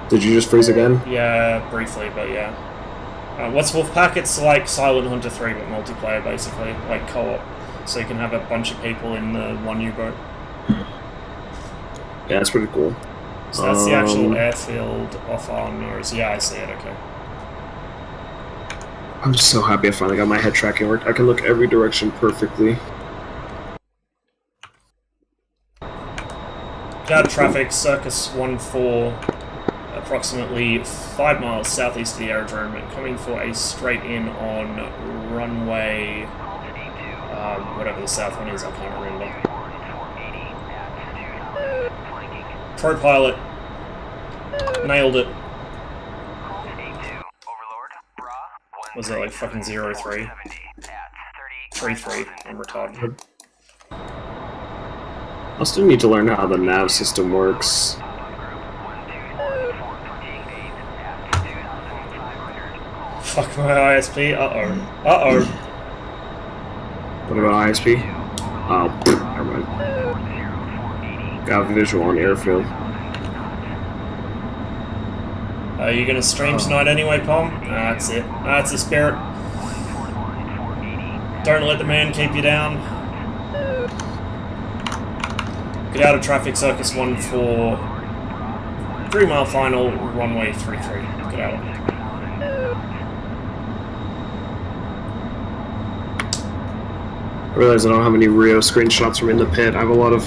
Did you just freeze again? Yeah, briefly, but yeah. What's Wolfpack? It's like Silent Hunter 3, but multiplayer, basically. Like co-op. So you can have a bunch of people in the one U-boat. Yeah, that's pretty cool. So that's the actual airfield off our nose. Yeah, I see it, okay. I'm so happy I finally got my head tracking work. I can look every direction perfectly. Cadauta traffic, Circus 1-4, approximately 5 miles southeast of the aerodrome, and coming for a straight in on runway, whatever the south one is, I can't remember. Pro pilot, nailed it. Was it like fucking 0-3? 3-3, I'm retarded. I still need to learn how the nav system works. Fuck my ISP, uh-oh. Uh-oh. What about ISP? Oh, never mind. Got a visual on airfield. Are you gonna stream tonight anyway, Pom? That's it. That's the spirit. Don't let the man keep you down. Get out of traffic, Circus 1-4. 3 mile final, runway 33. Get out of it. I realize I don't have any Rio screenshots from in the pit. I have a lot of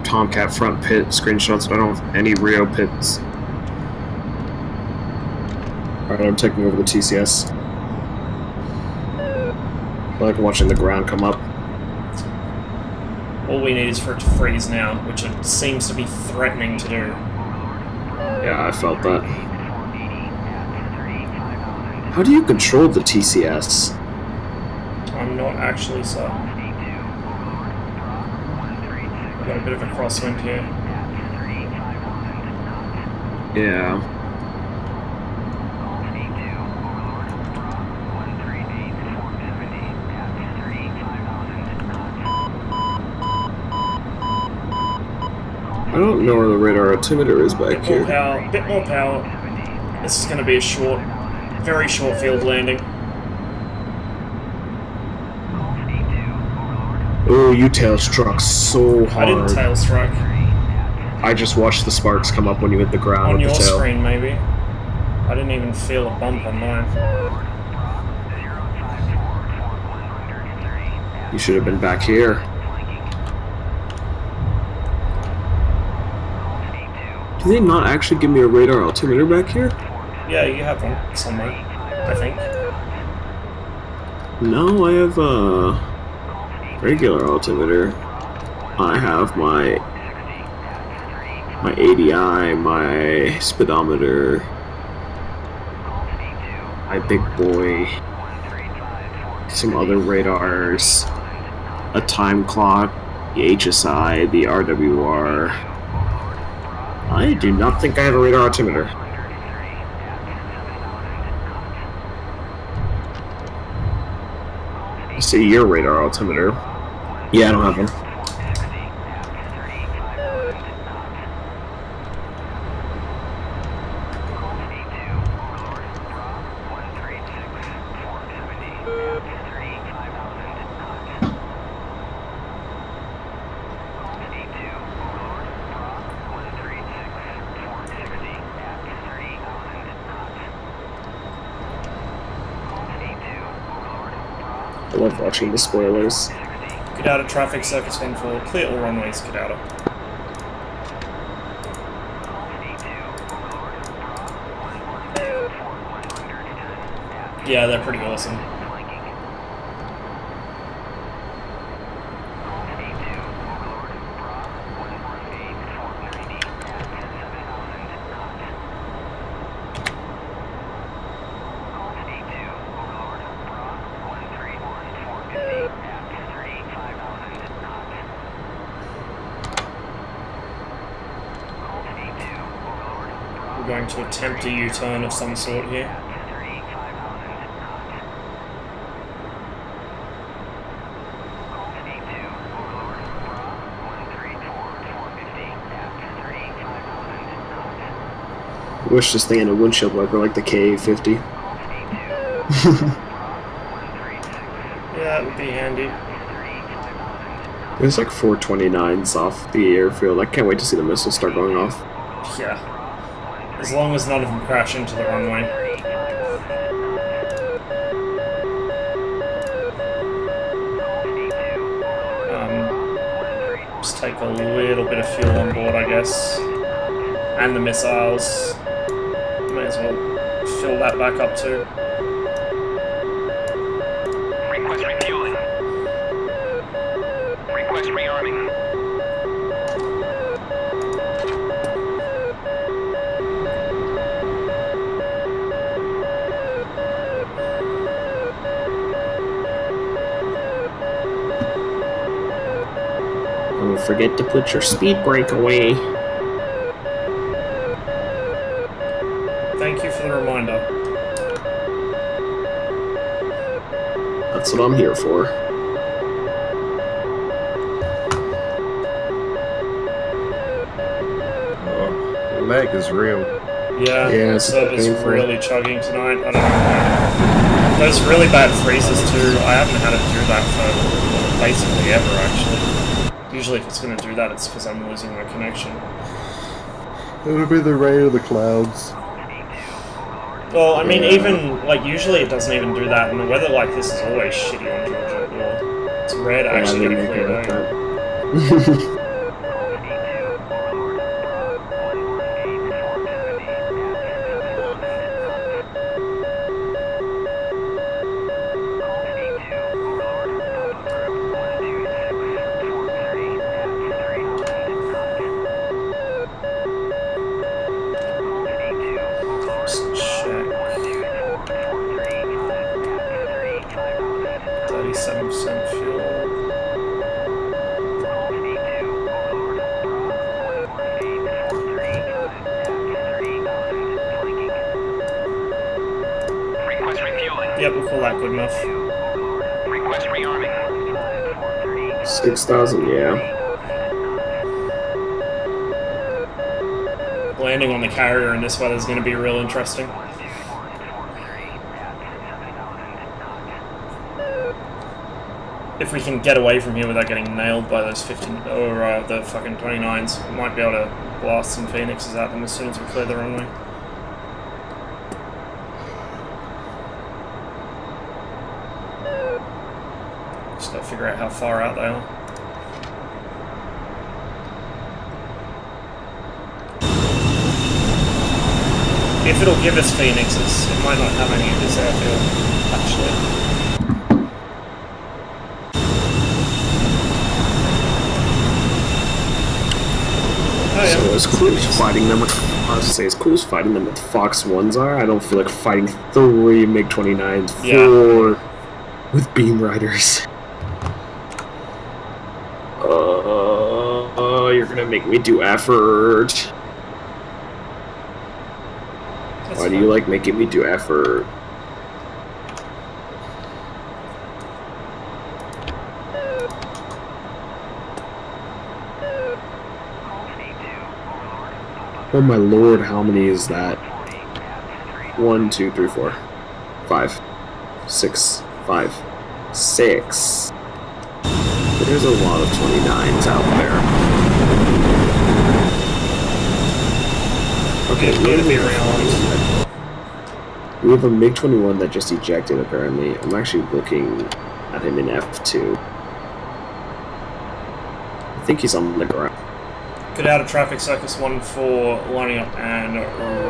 Tomcat front pit screenshots, but I don't have any Rio pits. Alright, I'm taking over the TCS. I like watching the ground come up. All we need is for it to freeze now, which it seems to be threatening to do. Yeah, I felt that. How do you control the TCS? I'm not actually certain. I've got a bit of a crosswind here. Yeah. I don't know where the radar altimeter is back here. Bit more power. This is going to be a short, very short field landing. Oh, you tail struck so hard. I didn't tail strike. I just watched the sparks come up when you hit the ground On with your the tail. screen, maybe. I didn't even feel a bump on mine. You should have been back here. Do they not actually give me a radar altimeter back here? Yeah, you have one somewhere, I think. No, I have a regular altimeter. I have my ADI, my speedometer, my big boy, some other radars, a time clock, the HSI, the RWR. I do not think I have a radar altimeter. See your radar altimeter. Yeah, I don't have one. I love watching the spoilers. Get out of traffic, circus 10-4. Clear all runways, get out of. Yeah, they're pretty awesome. We're going to attempt a U-turn of some sort here. I wish this thing had a windshield wiper like the CAP. Yeah, it would be handy. There's like 429s off the airfield. I can't wait to see the missiles start going off. Yeah. As long as none of them crash into the runway. Just take a little bit of fuel on board, I guess. And the missiles. May as well fill that back up too. Request refueling. Request rearming. Don't forget to put your speed brake away. Thank you for the reminder. That's what I'm here for. Oh, the lag is real. Yeah, Yeah, the it's server's painful. really chugging tonight. I don't know why. Those really bad freezes too. I haven't had it do that for basically ever, actually. Usually if it's going to do that, it's because I'm losing my connection. It'll be the rain of the clouds. Well, I mean, even, like, usually it doesn't even do that, and the weather like this is always shitty on Georgia. Well, it's rare to actually get a clear day. Just check. 37% fuel. Request refueling. Yep, we'll call that good enough. Request rearming. 6,000, yeah. Landing on the carrier in this weather is going to be real interesting. If we can get away from here without getting nailed by those 15 or the fucking 29s, we might be able to blast some Phoenixes at them as soon as we clear the runway. Just gotta figure out how far out they are. If it'll give us Phoenixes, it might not have any of this airfield, actually. Oh, yeah. So as cool as fighting them with, I was to say, as cool as fighting them with Fox 1s are, I don't feel like fighting 3 MiG-29s, 4 with Beam Riders. You're gonna make me do effort. Why do you like making me do effort? Oh my lord, how many is that? 1, 2, 3, 4, 5, 6, 5, 6. There's a lot of 29s out there. Okay, we have a MiG-21 that just ejected, apparently. I'm actually looking at him in F2. I think he's on the ground. Get out of traffic, Circus 1-4, lining up and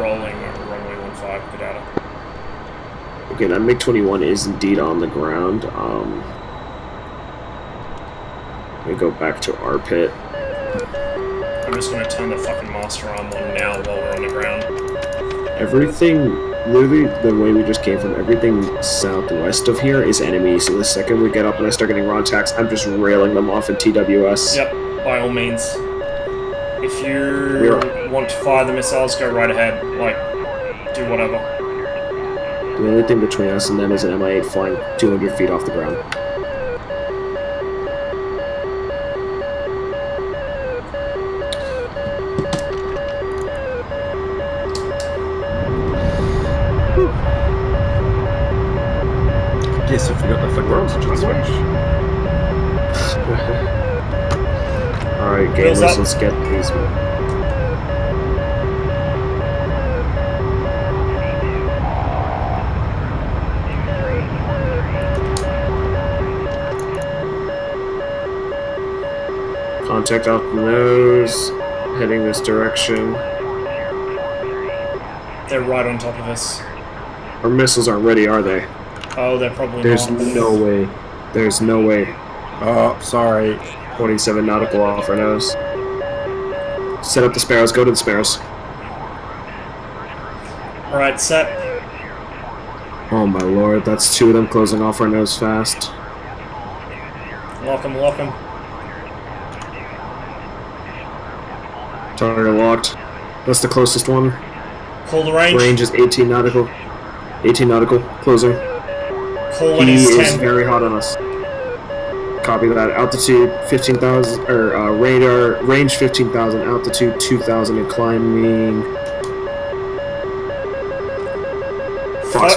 rolling runway 15. Get out of. Okay, that MiG-21 is indeed on the ground. Let me go back to our pit. I'm just gonna turn the fucking master arm on now while we're on the ground. Everything, literally the way we just came from, everything southwest of here is enemy. So the second we get up and I start getting raw attacks, I'm just railing them off in TWS. Yep, by all means. If you want to fire the missiles, go right ahead. Like, do whatever. The only thing between us and them is an Mi-8 flying 200 feet off the ground. Guess I forgot the fucking oxygen switch. Alright, gamers, let's get these. Contact out the nose, heading this direction. They're right on top of us. Our missiles aren't ready, are they? Oh, they're probably There's not. no way. There's no way. Oh, sorry. 27 nautical off our nose. Set up the Sparrows. Go to the Sparrows. Alright, set. Oh my lord, that's 2 of them closing off our nose fast. Lock them, lock them. Target locked. That's the closest one. Call the range. Range is 18 nautical. 18 nautical. Closing. Call when He he's is 10. very hot on us. Copy that. Altitude 15,000, or radar range 15,000, altitude 2,000, and climbing. Fox.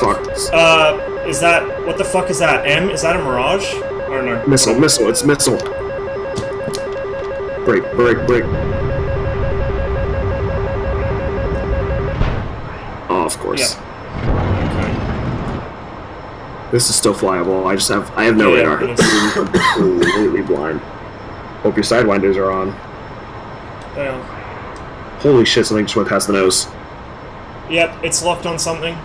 Is that, what the fuck is that? M? Is that a Mirage? Or no? Missile, it's missile. Break. Oh, of course. Yeah. This is still flyable. I have no radar. it is. I'm completely blind. Hope your sidewinders are on. Yeah. Holy shit, something just went past the nose. Yep, it's locked on something.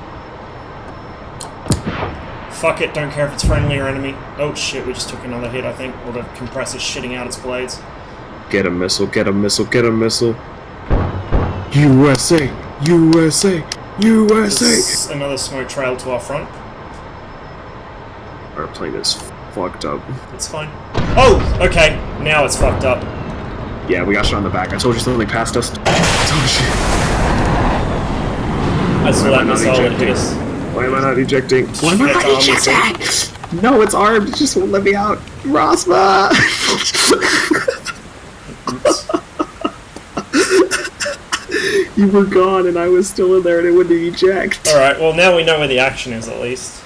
Fuck it, don't care if it's friendly or enemy. Oh shit, we just took another hit, I think. Or the compressor's shitting out its blades. Get a missile. USA! There's another smoke trail to our front. Our plane is fucked up. It's fine. Oh! Okay, now it's fucked up. Yeah, we got shot in the back. I told you something passed us. Oh shit. I saw that missile that hit us. Why am I not ejecting? Why am I That's not ejecting? No, it's armed. It just won't let me out. Rosma! You were gone and I was still in there and it wouldn't eject. Alright, well now we know where the action is at least.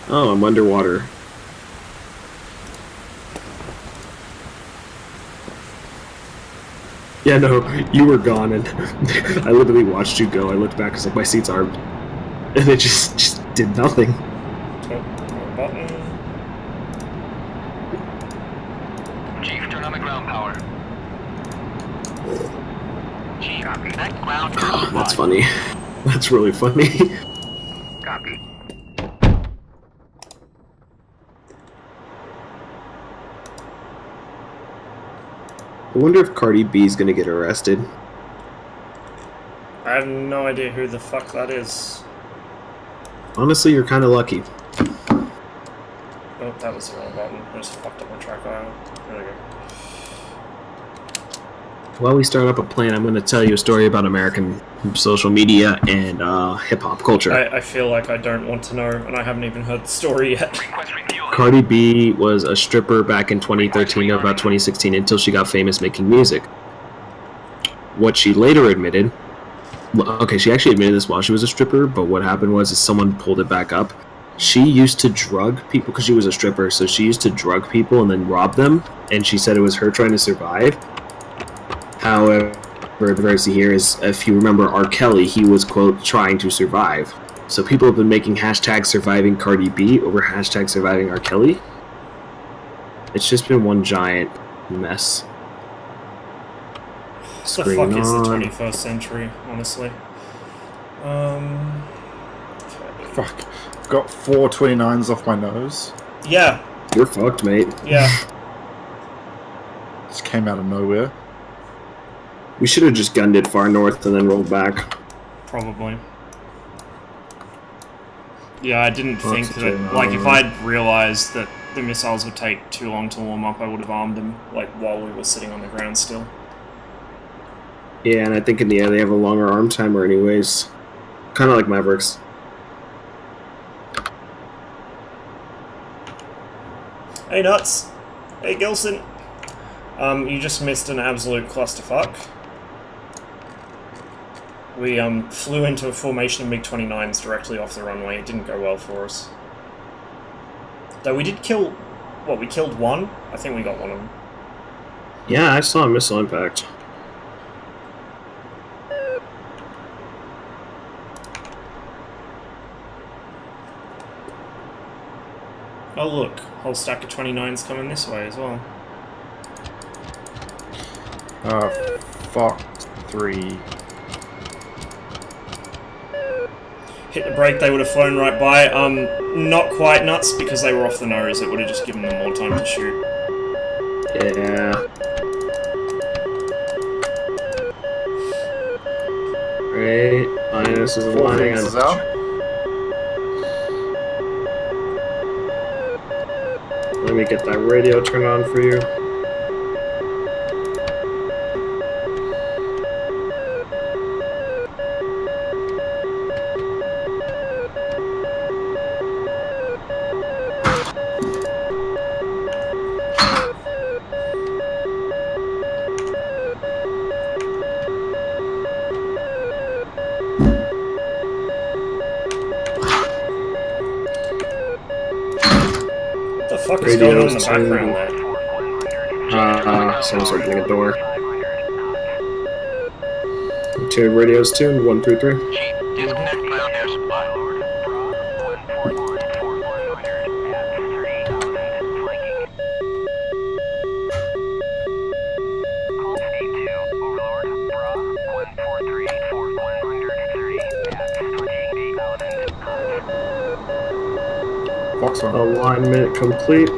Oh, I'm underwater. Yeah, no, you were gone and I literally watched you go. I looked back, it's like my seat's armed. And it just did nothing. Button. Chief, turn on the ground power. Chief, that ground Oh, that's funny. That's really funny. Copy. I wonder if Cardi B's gonna get arrested. I have no idea who the fuck that is. Honestly, you're kind of lucky. Oh, that was the wrong button. I just fucked up my track aisle. There we go. While we start up a plan, I'm going to tell you a story about American social media and hip-hop culture. I feel like I don't want to know, and I haven't even heard the story yet. request refueling. Cardi B was a stripper back in 2013 or about 2016 until she got famous making music. what she later admitted. Okay, she actually admitted this while she was a stripper, but what happened was is someone pulled it back up. She used to drug people because she was a stripper, so she used to drug people and then rob them, and she said it was her trying to survive. However, the verse here is, if you remember R. Kelly, he was, quote, trying to survive. So people have been making hashtag surviving Cardi B over hashtag surviving R. Kelly. It's just been one giant mess. What the fuck is the 21st century, honestly? Fuck. I've got 4 29s off my nose. Yeah. You're fucked, mate. Yeah. Just came out of nowhere. We should have just gunned it far north and then rolled back. Probably. Yeah, I didn't think That's that, okay, like, if I'd realised that the missiles would take too long to warm up, I would have armed them, like, while we were sitting on the ground still. Yeah, and I think in the end they have a longer arm timer anyways. Kind of like Mavericks. Hey, Nuts! Hey, Gilson! You just missed an absolute clusterfuck. We, flew into a formation of MiG-29s directly off the runway. It didn't go well for us. Though we did kill... What, we killed one? I think we got one of them. Yeah, I saw a missile impact. Oh look, whole stack of 29s coming this way as well. Fuck. 3. Hit the brake, they would have flown right by. Not quite Nuts, because they were off the nose. It would have just given them more time to shoot. Yeah. Great. Linus is lining up. Let me get that radio turned on for you. What the fuck is going on in the background there? Someone's opening a door. 2 radios tuned, 1 through 3. Chief, disconnect ground air supply. Alignment complete.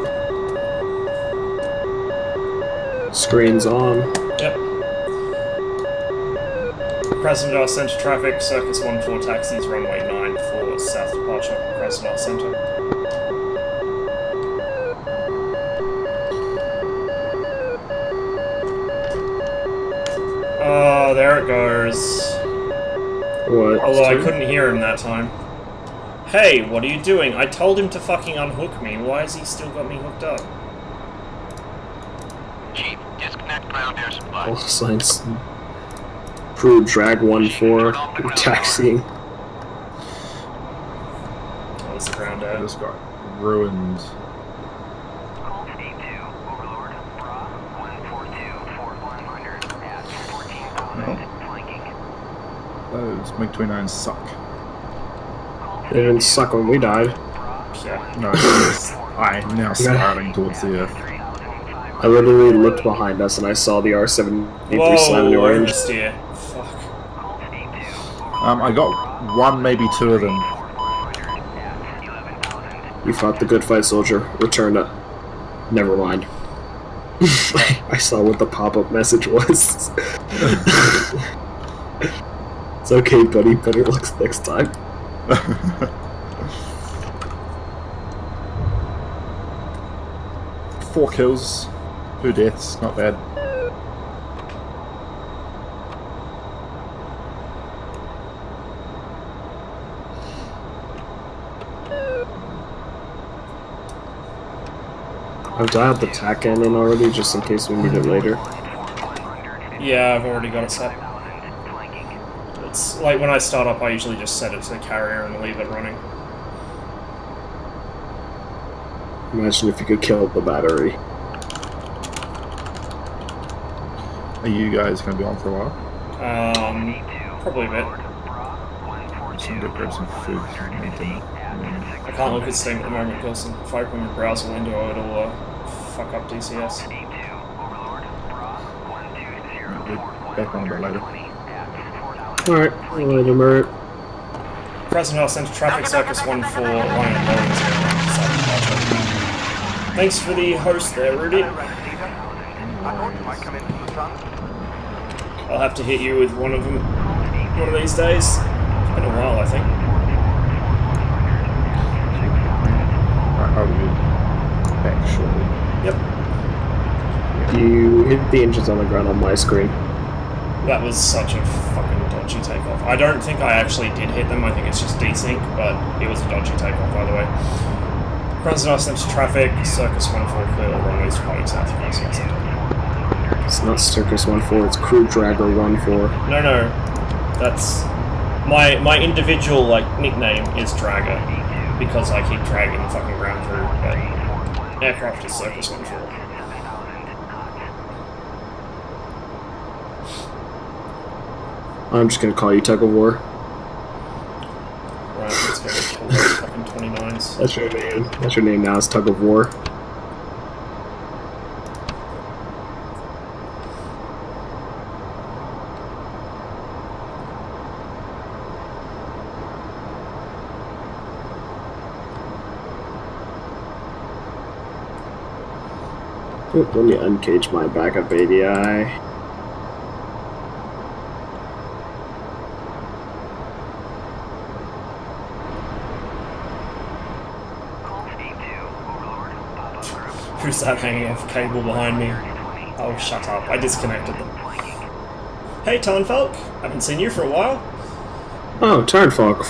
Screens on. Yep. Krasnodar Center traffic, Circus 1-4 taxis, runway 9 for south departure, Krasnodar Center. Oh, there it goes. What? Although I couldn't hear him that time. Hey, what are you doing? I told him to fucking unhook me. Why has he still got me hooked up? Chief, disconnect ground air supply. All signs. Crew drag 1-4. Taxiing. That was the ground I air. just got ruined. Those MiG-29s suck. They didn't suck when we died. Yeah. No, I'm now spiraling towards the earth. I literally looked behind us and I saw the R-73 slam into Whoa, orange. oversteer. Fuck. I got 1, maybe 2 of them. You fought the good fight, soldier. Return to... Never mind. I saw what the pop-up message was. It's okay, buddy. Better luck next time. 4 kills, 2 deaths, not bad. I've dialed the TAC in already, just in case we need it later. Yeah, I've already got it set. It's like when I start up, I usually just set it to the carrier and leave it running. Imagine if you could kill the battery. Are you guys going to be on for a while? Probably a bit. Just going to grab some food and dinner. I can't look at Steam at the moment because if I open the browser window, it'll fuck up DCS. Back on a bit later. Alright, later, Mert. Present House Centre Traffic Circus 1-4 line of Lawrence. Thanks for the host there, Rudy. I'll have to hit you with one of them one of these days. It's been a while, I think. I'll be back shortly. Yep. You hit the engines on the ground on my screen. That was such a fucking dodgy takeoff. I don't think I actually did hit them. I think it's just desync, but it was a dodgy takeoff either way. Crossing Centre Traffic, Circus 1-4 clear, all runways departing south of Crossing Centre. It's not Circus 1-4, it's Crew Dragger 1-4. No, that's my individual like nickname is Dragger because I keep dragging the fucking ground through. But aircraft is Circus 1-4. I'm just gonna call you Tug of War. Right, let's go kill those fucking 29s. That's your name. That's your name now, is Tug of War. Oop, let me uncage my backup ADI. Who's that hanging off a cable behind me? Oh, shut up. I disconnected them. Hey, Tarnfalk. Haven't seen you for a while. Oh, Tarnfalk.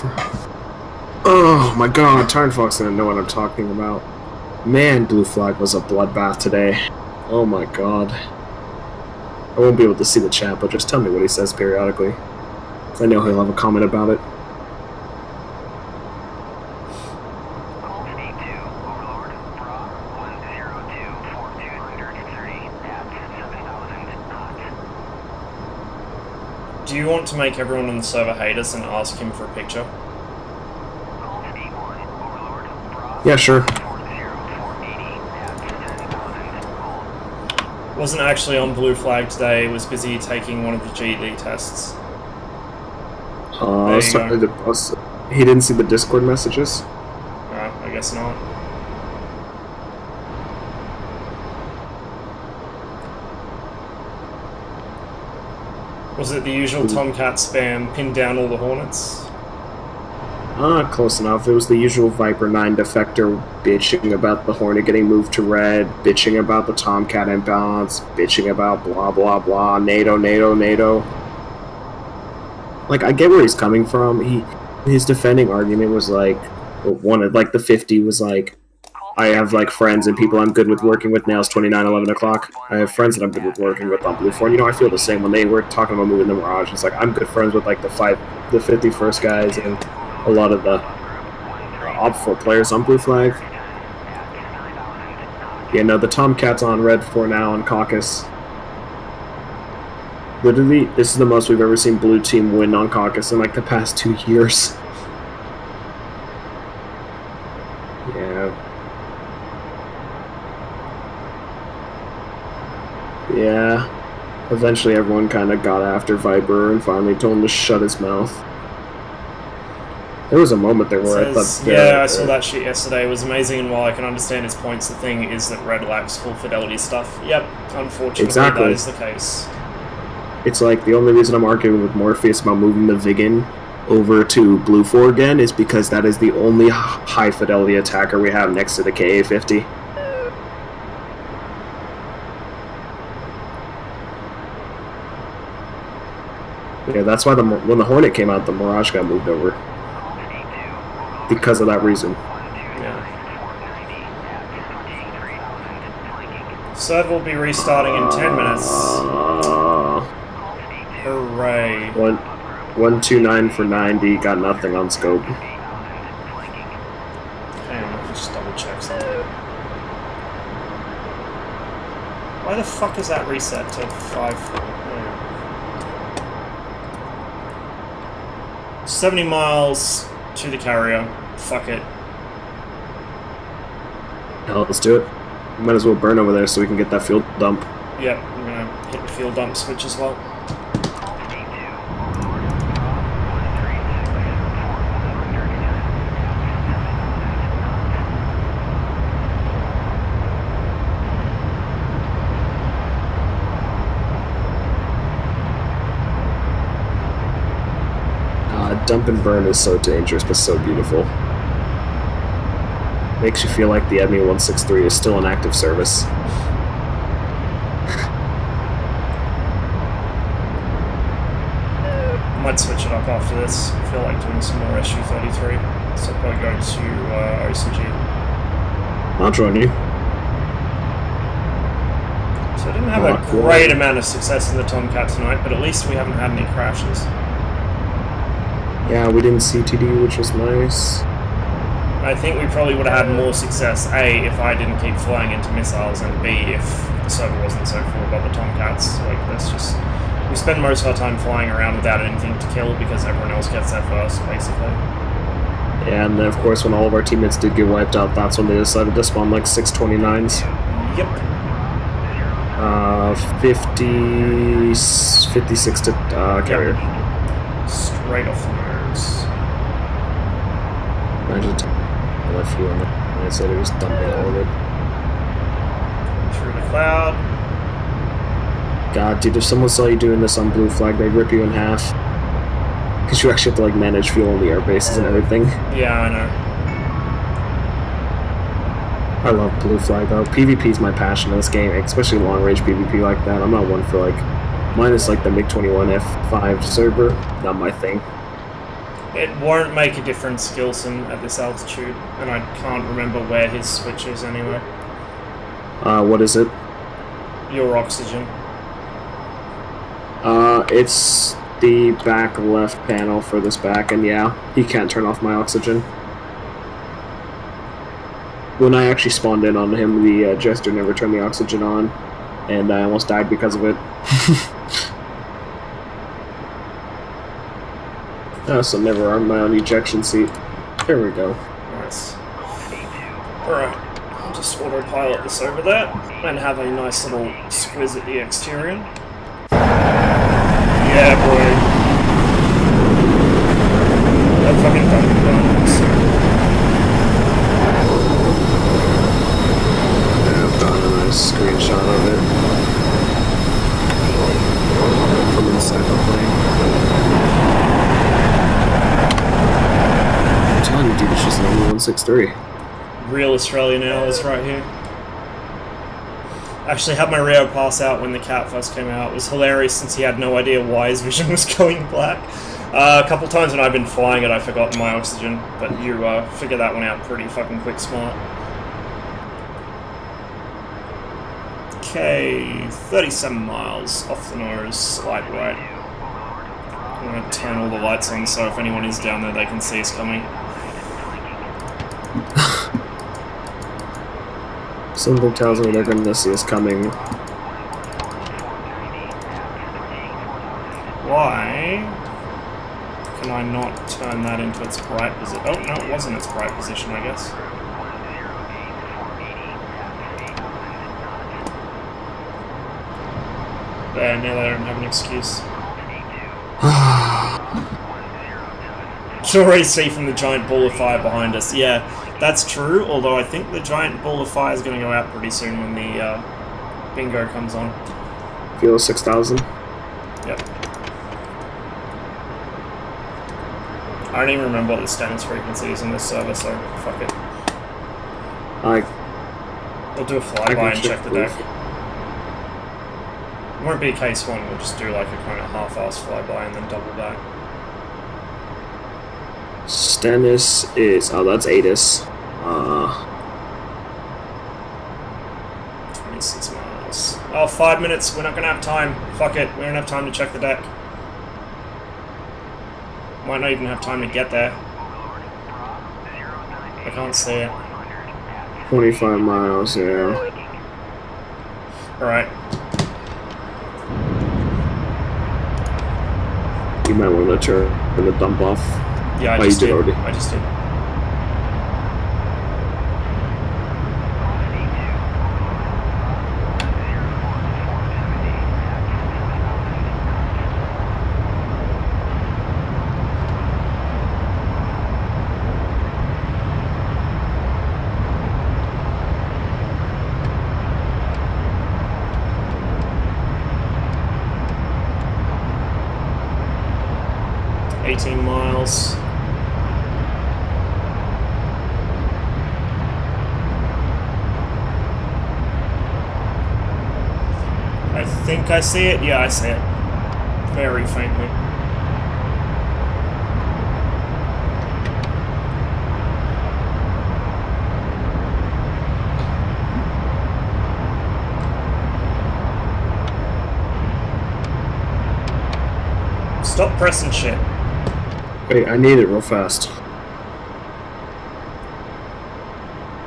Oh my god, Tarnfalk's gonna know what I'm talking about. Man, Blue Flag was a bloodbath today. Oh my god. I won't be able to see the chat, but just tell me what he says periodically. I know he'll have a comment about it. Do you want to make everyone on the server hate us and ask him for a picture? Yeah, sure. Wasn't actually on Blue Flag today, was busy taking one of the GED tests. Sorry, he didn't see the Discord messages? I guess not. Was it the usual Tomcat spam, pin down all the Hornets? Close enough. It was the usual Viper 9 defector bitching about the Hornet getting moved to red, bitching about the Tomcat imbalance, bitching about blah blah blah, NATO. Like, I get where he's coming from. His defending argument was like, the 50 was like, I have like friends and people I'm good with working with now. It's 29, 11 o'clock. I have friends that I'm good with working with on Blue 4. And, you know, I feel the same when they were talking about moving the Mirage. It's like, I'm good friends with like the 51st guys and a lot of the Op4 players on Blue Flag. Yeah, no, the Tomcat's on red for now on Caucus. Literally, this is the most we've ever seen Blue Team win on Caucus in like the past 2 years. Yeah. Eventually everyone kind of got after Viper and finally told him to shut his mouth. There was a moment there where I thought... Yeah, I saw that shit yesterday. It was amazing, and while I can understand his points, the thing is that Red lacks full fidelity stuff. Yep, unfortunately that is the case. It's like the only reason I'm arguing with Morpheus about moving the Vigan over to Blue 4 again is because that is the only high fidelity attacker we have next to the KA-50. Yeah, that's why when the Hornet came out, the Mirage got moved over. Because of that reason. Yeah. Server will be restarting in 10 minutes. Hooray. 129 for 90, got nothing on scope. Hang on, I'll just double check something. Why the fuck is that reset to 5? 70 miles to the carrier. Fuck it. Hell, let's do it. Might as well burn over there so we can get that fuel dump. Yep, I'm gonna hit the fuel dump switch as well. Dump and burn is so dangerous, but so beautiful. Makes you feel like the ME 163 is still in active service. Might switch it up after this. I feel like doing some more SU-33, so I'll probably go to OCG. I'll join you. So I didn't have a great amount of success in the Tomcat tonight, but at least we haven't had any crashes. Yeah, we didn't CTD, which was nice. I think we probably would have had more success, A, if I didn't keep flying into missiles, and B, if the server wasn't so full about the Tomcats. Like, that's just... We spend most of our time flying around without anything to kill because everyone else gets there first, basically. Yeah, and then of course when all of our teammates did get wiped out, that's when they decided to spawn like 629s. Yep. 56 to carrier. Yep. Straight off the nose. Imagine I left you on the... I said it was dumping all of it. Through the cloud. God, dude, if someone saw you doing this on Blue Flag, they'd rip you in half. Because you actually have to, like, manage fuel on the air bases and everything. Yeah, I know. I love Blue Flag, though. PvP's my passion in this game, especially long-range PvP like that. I'm not one for, like... Minus, like, the MiG-21 F5 server. Not my thing. It won't make a difference, Gilson, at this altitude, and I can't remember where his switch is anyway. What is it? Your oxygen. It's the back left panel for this back, and yeah, he can't turn off my oxygen. When I actually spawned in on him, the jester never turned the oxygen on, and I almost died because of it. Oh, so never armed my own ejection seat. There we go. Nice. Alright, I'll just autopilot this over there, and have a nice little squiz at the exterior. Yeah, boy. That fucking Dunkin' Donuts. Yeah, I've done a nice screenshot of it. From inside the plane. I'm telling you, dude, it's just an ME-163. Real Australian hours right here. Actually had my Rio pass out when the CAP first came out. It was hilarious since he had no idea why his vision was going black. A couple times when I've been flying it, I've forgotten my oxygen, but you figured that one out pretty fucking quick smart. Okay, 37 miles off the nose, slight right. I'm gonna turn all the lights on so if anyone is down there they can see us coming. Something tells me they're going to see us coming. Why can I not turn that into its bright position? Oh, no, it wasn't its bright position, I guess. There, now they don't have an excuse. You can already see from the giant ball of fire behind us. Yeah, that's true, although I think the giant ball of fire is going to go out pretty soon when the bingo comes on. Fuel 6,000. Yep. I don't even remember what the standard frequency is on this server, so fuck it. We'll do a flyby and check the deck. It won't be a case one, we'll just do like a kind of half-assed flyby and then double back. Stennis is... Oh, that's ATIS. 26 miles. Oh, 5 minutes, we're not going to have time. Fuck it, we don't have time to check the deck. Might not even have time to get there. I can't see it. 25 miles, yeah. Alright. You might want to turn the dump off. Yeah, I Oh, just you did. did already. I just did. Miles. I think I see it. Yeah, I see it. Very faintly. Stop pressing shit. Wait, I need it real fast.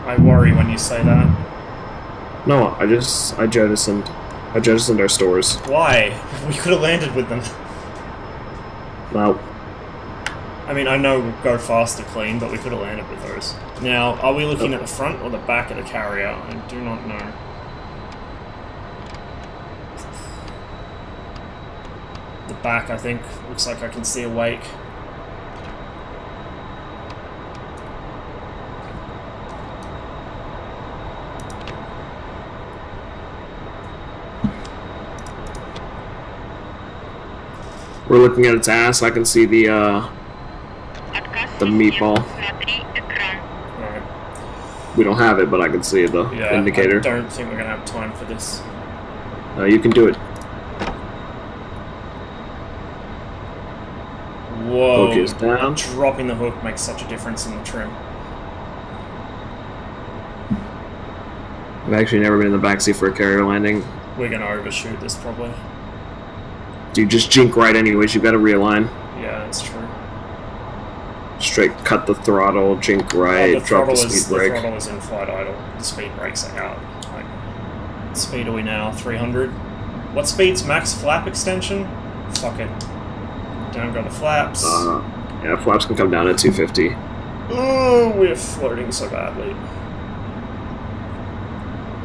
I worry when you say that. No, I jettisoned our stores. Why? We could have landed with them. No. I mean, I know go faster clean, but we could have landed with those. Now, are we looking at the front or the back of the carrier? I do not know. The back, I think. Looks like I can see a wake. We're looking at its ass. I can see the meatball. Alright. We don't have it, but I can see the Yeah, indicator. I don't think we're gonna have time for this. You can do it. Whoa. Hook is down. Dropping the hook makes such a difference in the trim. I've actually never been in the backseat for a carrier landing. We're gonna overshoot this probably. You just jink right anyways, you gotta realign. Yeah, that's true. Straight cut the throttle, jink right, the drop the throttle speed brake. The throttle is in flight idle. The speed brakes are out. Like, speed are we now? 300? What speed's max flap extension? Fuck it. Down go the flaps. Yeah, flaps can come down at 250. Oh, we're floating so badly.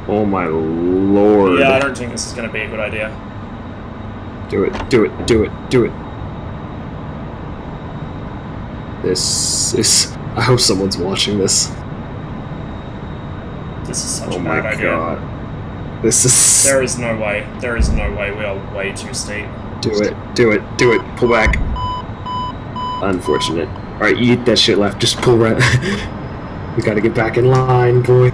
Oh my lord. Yeah, I don't think this is going to be a good idea. Do it, do it, do it, do it. This is... I hope someone's watching this. This is such Oh a my bad idea. god. This is... There is no way. There is no way. We are way too steep. Do it, do it, do it. Pull back. Unfortunate. Alright, you eat that shit left. Just pull right... We gotta get back in line, boy.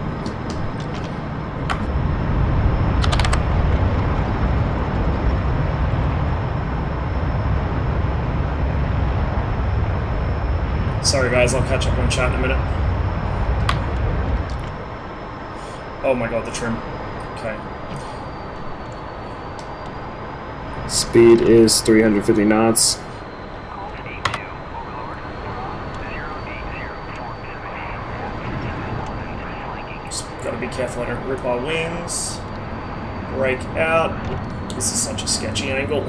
Sorry guys, I'll catch up on chat in a minute. Oh my god, the trim. Okay. Speed is 350 knots. Just gotta be careful I don't rip our wings. Brake out. This is such a sketchy angle.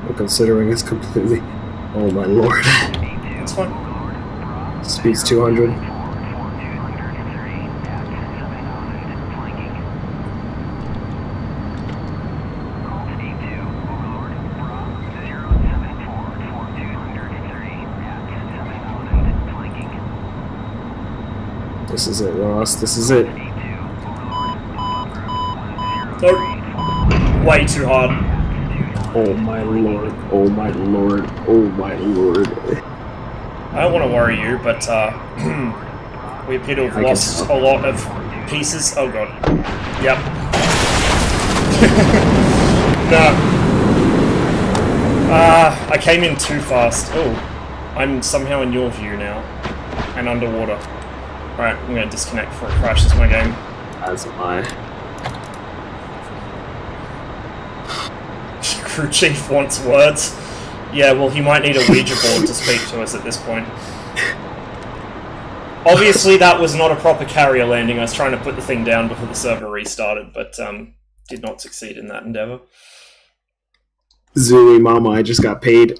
Well, considering it's completely... Oh my lord. That's fine. Speed's 200. This is it, Ross. This is it. Nope. Way too hard. Oh my lord. Oh my lord. Oh my lord. I don't want to worry you, but we appear to have lost a lot of pieces. Oh god. Yep. No. I came in too fast. Oh, I'm somehow in your view now. And underwater. Alright, I'm going to disconnect before it crashes my game. As am I. Crew Chief wants words. Yeah, well, he might need a Ouija board to speak to us at this point. Obviously, that was not a proper carrier landing. I was trying to put the thing down before the server restarted, but did not succeed in that endeavor. Zooey Mama, I just got paid.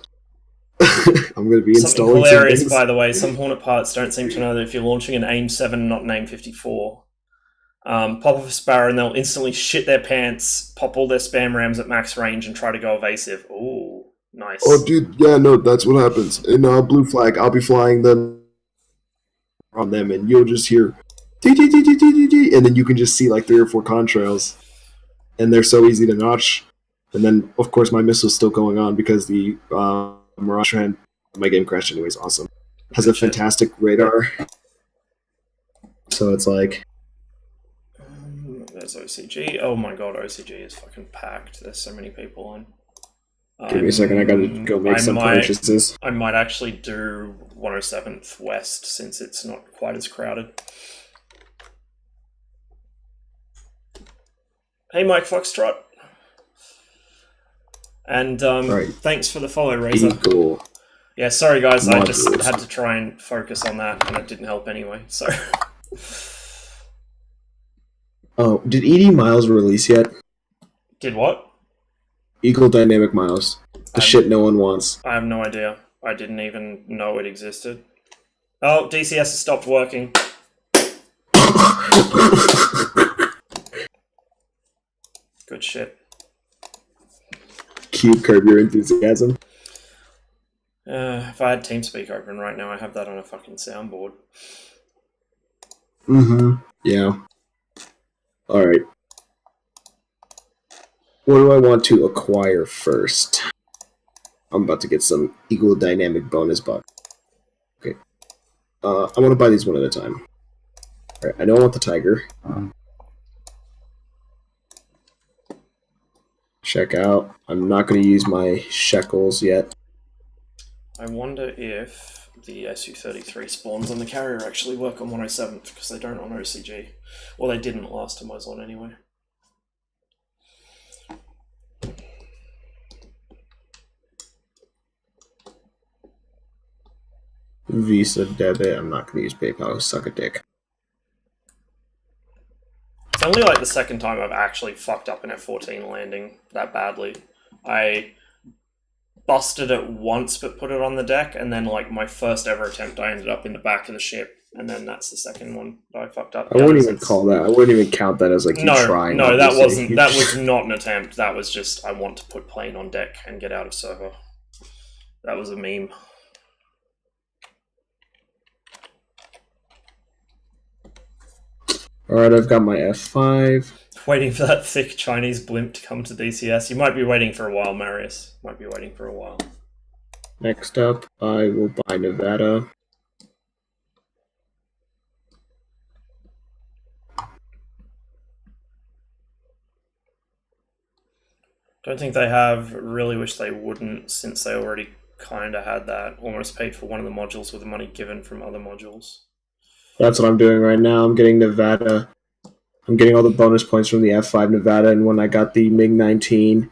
I'm going to be installing something hilarious, some by the way. Some Hornet parts don't seem to know that if you're launching an AIM-7, not an AIM-54, pop off a Sparrow and they'll instantly shit their pants, pop all their spam rams at max range, and try to go evasive. Ooh, nice. Oh, dude, yeah, no, that's what happens. In Blue Flag, I'll be flying them on them, and you'll just hear dee, dee, dee, dee, dee, dee, and then you can just see like 3 or 4 contrails, and they're so easy to notch. And then, of course, my missile's still going on because the Mirage Hand, my game crashed anyways, awesome. Has a fantastic radar. So it's like... There's OCG. Oh my god, OCG is fucking packed. There's so many people on. Give me a second, I gotta go make some purchases. I might actually do 107th West since it's not quite as crowded. Hey, Mike Foxtrot. And right. Thanks for the follow, Razor. Cool. Yeah, sorry guys, I just had to try and focus on that, and it didn't help anyway, so... Oh, did ED Miles release yet? Did what? Eagle Dynamic Miles. The shit no one wants. I have no idea. I didn't even know it existed. Oh, DCS has stopped working. Good shit. Cube, curb your enthusiasm. If I had TeamSpeak open right now, I have that on a fucking soundboard. Mm-hmm. Yeah. Alright. What do I want to acquire first? I'm about to get some Eagle Dynamic bonus buck. Okay. I want to buy these one at a time. Alright, I know I want the Tiger. Check out. I'm not going to use my shekels yet. I wonder if the SU-33 spawns on the carrier actually work on 107th, because they don't on OCG. Well, they didn't last time I was on anyway. Visa debit. I'm not going to use PayPal. Suck a dick. It's only like the second time I've actually fucked up an F-14 landing that badly. I busted it once but put it on the deck, and then like my first ever attempt I ended up in the back of the ship, and then that's the second one that I fucked up. I wouldn't even call that. I wouldn't even count that as like you trying. No, that wasn't. That was not an attempt. That was just I want to put plane on deck and get out of server. That was a meme. Alright, I've got my F5. Waiting for that thick Chinese blimp to come to DCS. You might be waiting for a while, Marius. Might be waiting for a while. Next up, I will buy Nevada. Don't think they have. Really wish they wouldn't, since they already kind of had that. Almost paid for one of the modules with the money given from other modules. That's what I'm doing right now. I'm getting Nevada. I'm getting all the bonus points from the F5 Nevada, and when I got the MiG-19,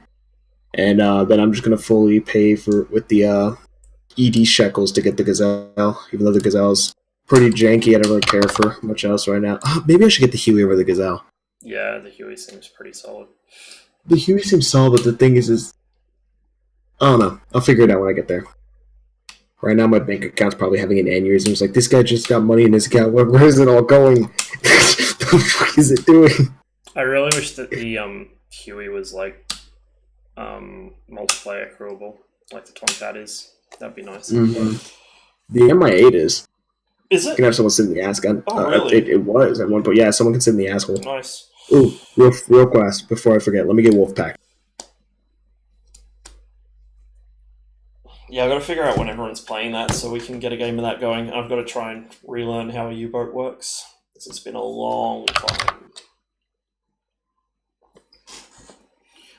and then I'm just gonna fully pay for with the ED shekels to get the Gazelle. Even though the Gazelle's pretty janky, I don't really care for much else right now. Maybe I should get the Huey over the Gazelle. Yeah, the Huey seems pretty solid. The Huey seems solid, but the thing is I don't know. I'll figure it out when I get there. Right now, my bank account's probably having an aneurysm. It's like, this guy just got money in his account. Where is it all going? The fuck is it doing? I really wish that the Huey was like multiplayer crewable, like the Tomcat is. That'd be nice. Mm-hmm. The MI8 is. Is it? You can have someone sit in the ass gun. Oh, really? It was at one point. Yeah, someone can sit in the asshole. Nice. Ooh, real fast, before I forget, let me get Wolfpack. Yeah, I've got to figure out when everyone's playing that so we can get a game of that going. I've got to try and relearn how a U-boat works, because it's been a long time.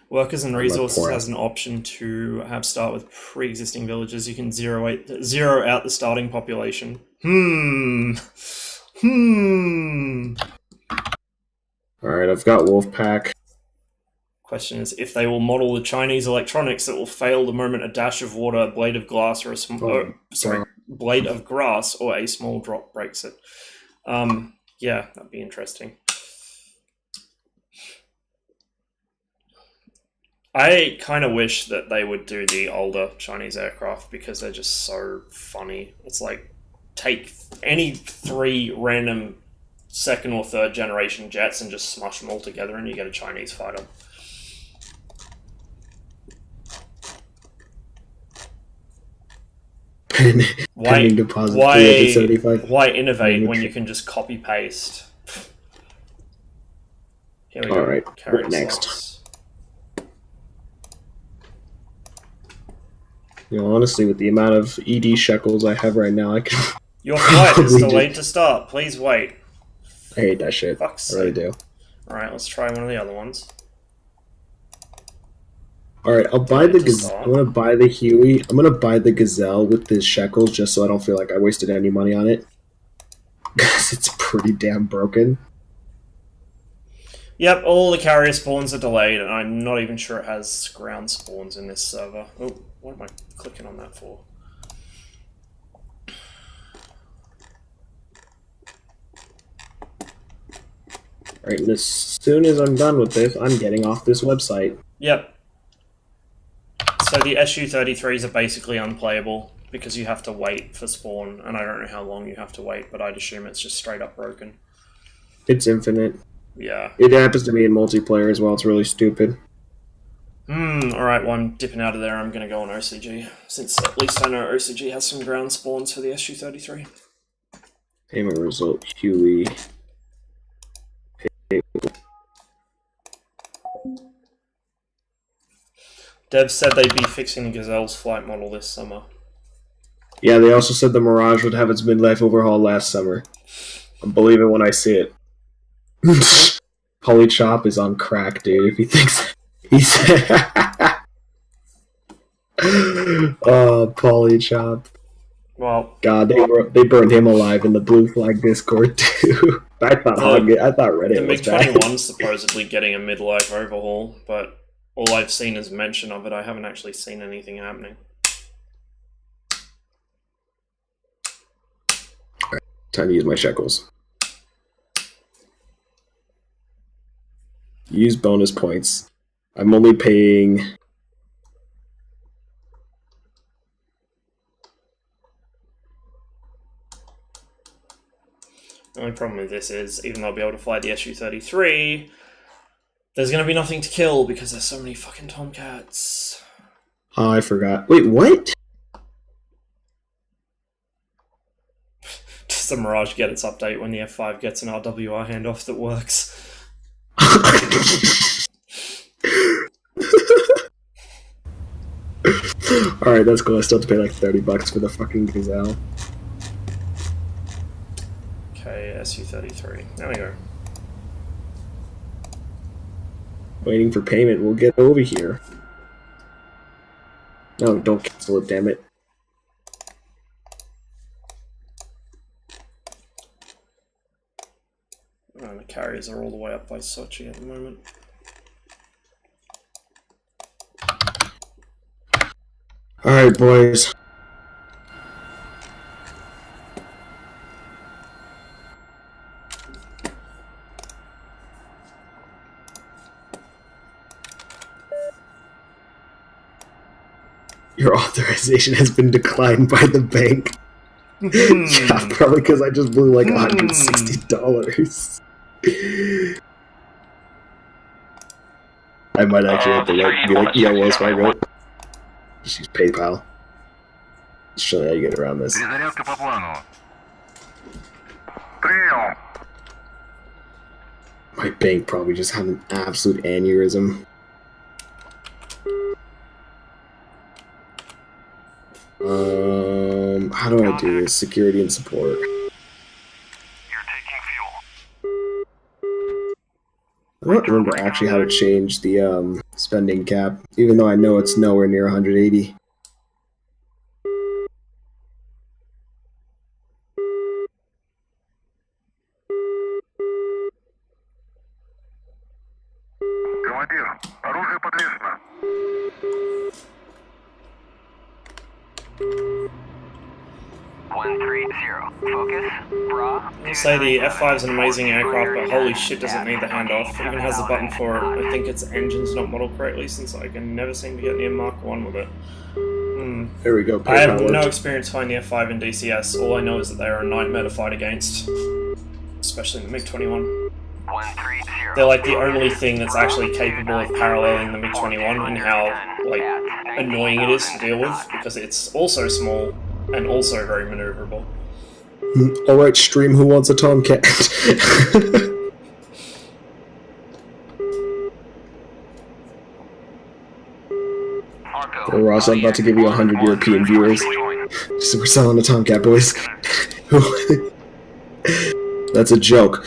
Workers and Resources has an option to have start with pre-existing villages. You can zero out the starting population. Alright, I've got Wolfpack. Question is, if they will model the Chinese electronics that will fail the moment a dash of water, a blade of glass, or blade of grass, or a small drop breaks it. Yeah, that'd be interesting. I kind of wish that they would do the older Chinese aircraft because they're just so funny. It's like, take any 3 random second or third generation jets and just smush them all together and you get a Chinese fighter. Why innovate when you can just copy paste? Here we go. Alright, Carrying next. slots. You know, honestly, with the amount of ED shekels I have right now, I can... Your flight is delayed to start. Please wait. I hate that shit. Fuck's I really sake. do. Alright, let's try one of the other ones. Alright, I'll buy the Gazelle. I'm gonna buy the Huey. I'm gonna buy the Gazelle with the shekels just so I don't feel like I wasted any money on it. Because it's pretty damn broken. Yep, all the carrier spawns are delayed, and I'm not even sure it has ground spawns in this server. Oh, what am I clicking on that for? Alright, and as soon as I'm done with this, I'm getting off this website. Yep. So the SU-33s are basically unplayable because you have to wait for spawn, and I don't know how long you have to wait, but I'd assume it's just straight up broken. It's infinite. Yeah. It happens to me in multiplayer as well, it's really stupid. Alright, well, I'm dipping out of there. I'm gonna go on OCG, since at least I know OCG has some ground spawns for the SU-33. Payment result, Huey. Dev said they'd be fixing Gazelle's flight model this summer. Yeah, they also said the Mirage would have its midlife overhaul last summer. I'll believe it when I see it. Polychop is on crack, dude. If he thinks he's oh, Polychop. Well, God, they burned him alive in the Blue Flag Discord too. I thought Reddit the was bad. MiG-21's supposedly getting a midlife overhaul, but all I've seen is mention of it. I haven't actually seen anything happening. Right, time to use my shekels. Use bonus points. I'm only paying... The only problem with this is, even though I'll be able to fly the SU-33, there's going to be nothing to kill because there's so many fucking Tomcats. Oh, I forgot. Wait, what? Does the Mirage get its update when the F5 gets an RWR handoff that works? Alright, that's cool. I still have to pay like $30 for the fucking Gazelle. Okay, SU-33. There we go. Waiting for payment. We'll get over here. No, don't cancel it, damn it. Oh, the carriers are all the way up by Sochi at the moment. Alright, boys. Your authorization has been declined by the bank. Yeah, probably because I just blew like $160. I might actually have to be like, yeah, well, that's why I wrote. Just use PayPal. Just show you how you get around this. Перезарядка по плану. Принял. My bank probably just had an absolute aneurysm. How do I do this? Security and support. You're taking fuel. I don't remember actually how to change the spending cap, even though I know it's nowhere near 180. Командир, оружие уже подвешена. Focus. Bra. Say the F5 is an amazing aircraft, but holy shit does it need the handoff. It even has the button for it. I think its engine's not modeled correctly since I can never seem to get near Mark 1 with it. There we go. I have no experience flying the F5 in DCS. All I know is that they are a nightmare to fight against. Especially in the MiG-21. They're like the only thing that's actually capable of paralleling the MiG-21 and how like annoying it is to deal with, because it's also small and also very maneuverable. Alright, stream, who wants a Tomcat? Well, Ross, I'm about to give you 100 European viewers. So we're selling a Tomcat, boys. That's a joke.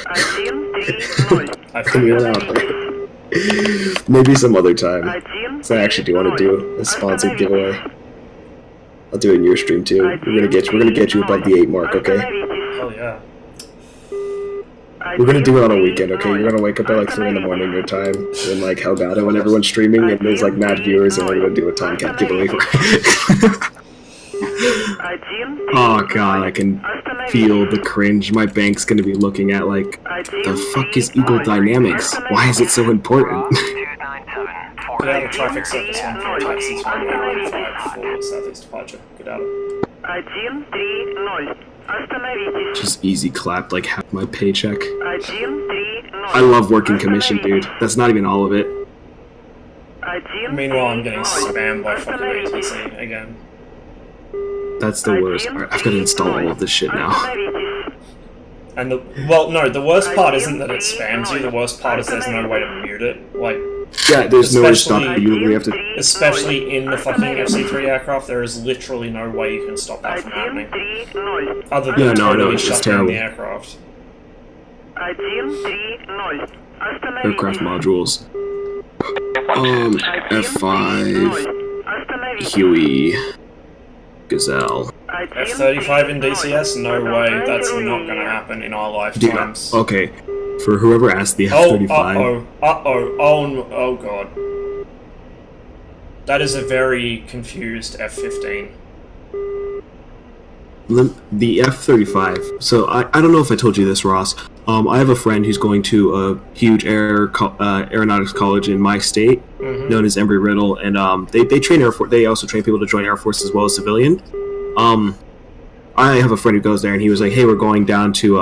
Maybe some other time. So I actually do want to do a sponsored giveaway. I'll do it in your stream too. We're gonna get you above the 8 mark, okay? Hell yeah. We're gonna do it on a weekend, okay? You're gonna wake up at like 3 in the morning your time, and like Helgado when everyone's streaming, and there's like mad viewers, and we're gonna do a Tomcat giveaway. Oh god, I can feel the cringe. My bank's gonna be looking at like, the fuck is Eagle Dynamics? Why is it so important? Get out of traffic circus 1 for taxis 115 for southeast departure. Get out of it. Just easy clapped like half my paycheck. I love working commission, dude. That's not even all of it. Meanwhile, I'm getting spammed by fucking ATC again. That's the worst part. I've got to install all of this shit now. And the worst part isn't that it spams you. The worst part is there's no way to mute it. Like, yeah, there's no way to stop it. You literally have to. Especially in the fucking FC3 aircraft, there is literally no way you can stop that from happening. Other than totally it's just shut down terrible. the aircraft. Aircraft modules. F5, Huey, Gazelle. F-35 in DCS? No way. That's not gonna happen in our lifetimes. Okay, for whoever asked the F-35. Oh god. That is a very confused F-15. The F-35. So I don't know if I told you this, Ross. I have a friend who's going to a huge aeronautics college in my state, known as Embry-Riddle, and they train Air Force. They also train people to join Air Force as well as civilian. I have a friend who goes there, and he was like, "Hey, we're going down to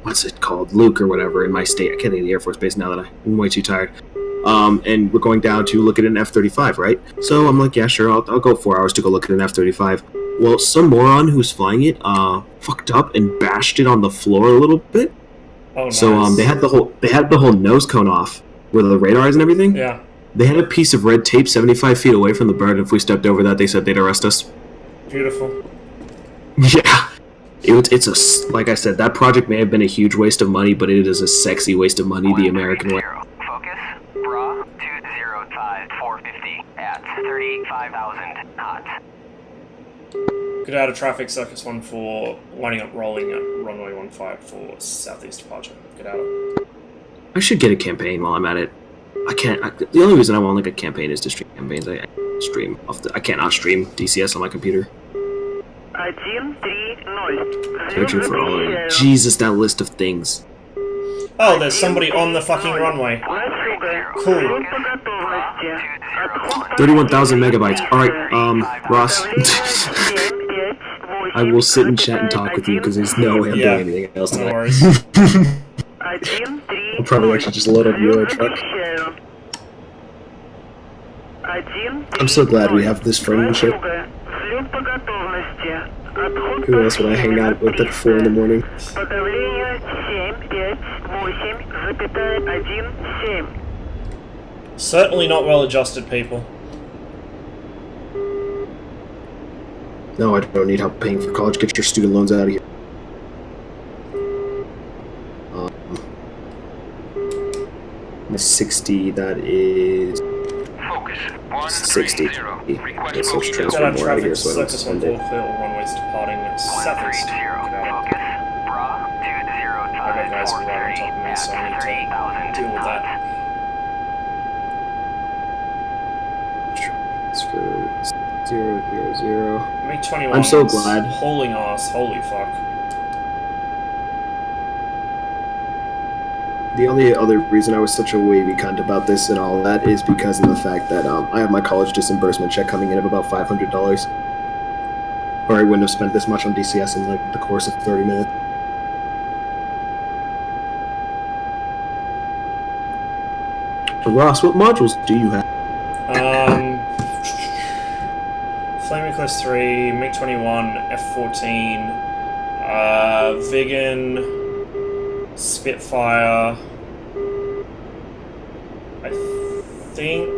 what's it called, Luke or whatever, in my state. I can't think of the Air Force Base now that I'm way too tired. And we're going down to look at an F-35, right? So I'm like, yeah, sure, I'll go 4 hours to go look at an F-35. Well, some moron who's flying it fucked up and bashed it on the floor a little bit. Oh, nice. So they had the whole nose cone off where the radar is and everything. Yeah. They had a piece of red tape 75 feet away from the bird. If we stepped over that, they said they'd arrest us. Beautiful. Yeah. It's a, like I said, that project may have been a huge waste of money, but it is a sexy waste of money the American way. Focus. Bra 205 450 at 35,000 knots. Get out of traffic circus 1 for lining up rolling at runway 15 for southeast departure. Get out of it. I should get a campaign while I'm at it. The only reason I want like a campaign is to stream campaigns. I cannot stream DCS on my computer. Searching for all of them. Jesus, that list of things. Oh, there's somebody on the fucking runway. Cool. 31,000 megabytes. Alright, Ross. I will sit and chat and talk with you because there's no way I'm doing anything else tonight. No worries. I'll probably actually just load up your truck. I'm so glad we have this friendship. Who else would I hang out with at 4 in the morning? Certainly not well-adjusted people. No, I don't need help paying for college. Get your student loans out of here. The 60, that is... 60. Let's transfer Get out of more out of here traffic so I don't circus 1 spend for it. clear all runways departing at southeast. Get out of it. I got guys right on top of me, so I need to deal with that. 000. MiG-21. I'm so glad. Hauling ass. Holy fuck. The only other reason I was such a wavy cunt about this and all that is because of the fact that I have my college disbursement check coming in of about $500. Or I wouldn't have spent this much on DCS in like the course of 30 minutes. Ross, what modules do you have? Flaming Eclipse 3, MiG-21, F-14, Vigan, Spitfire, I think...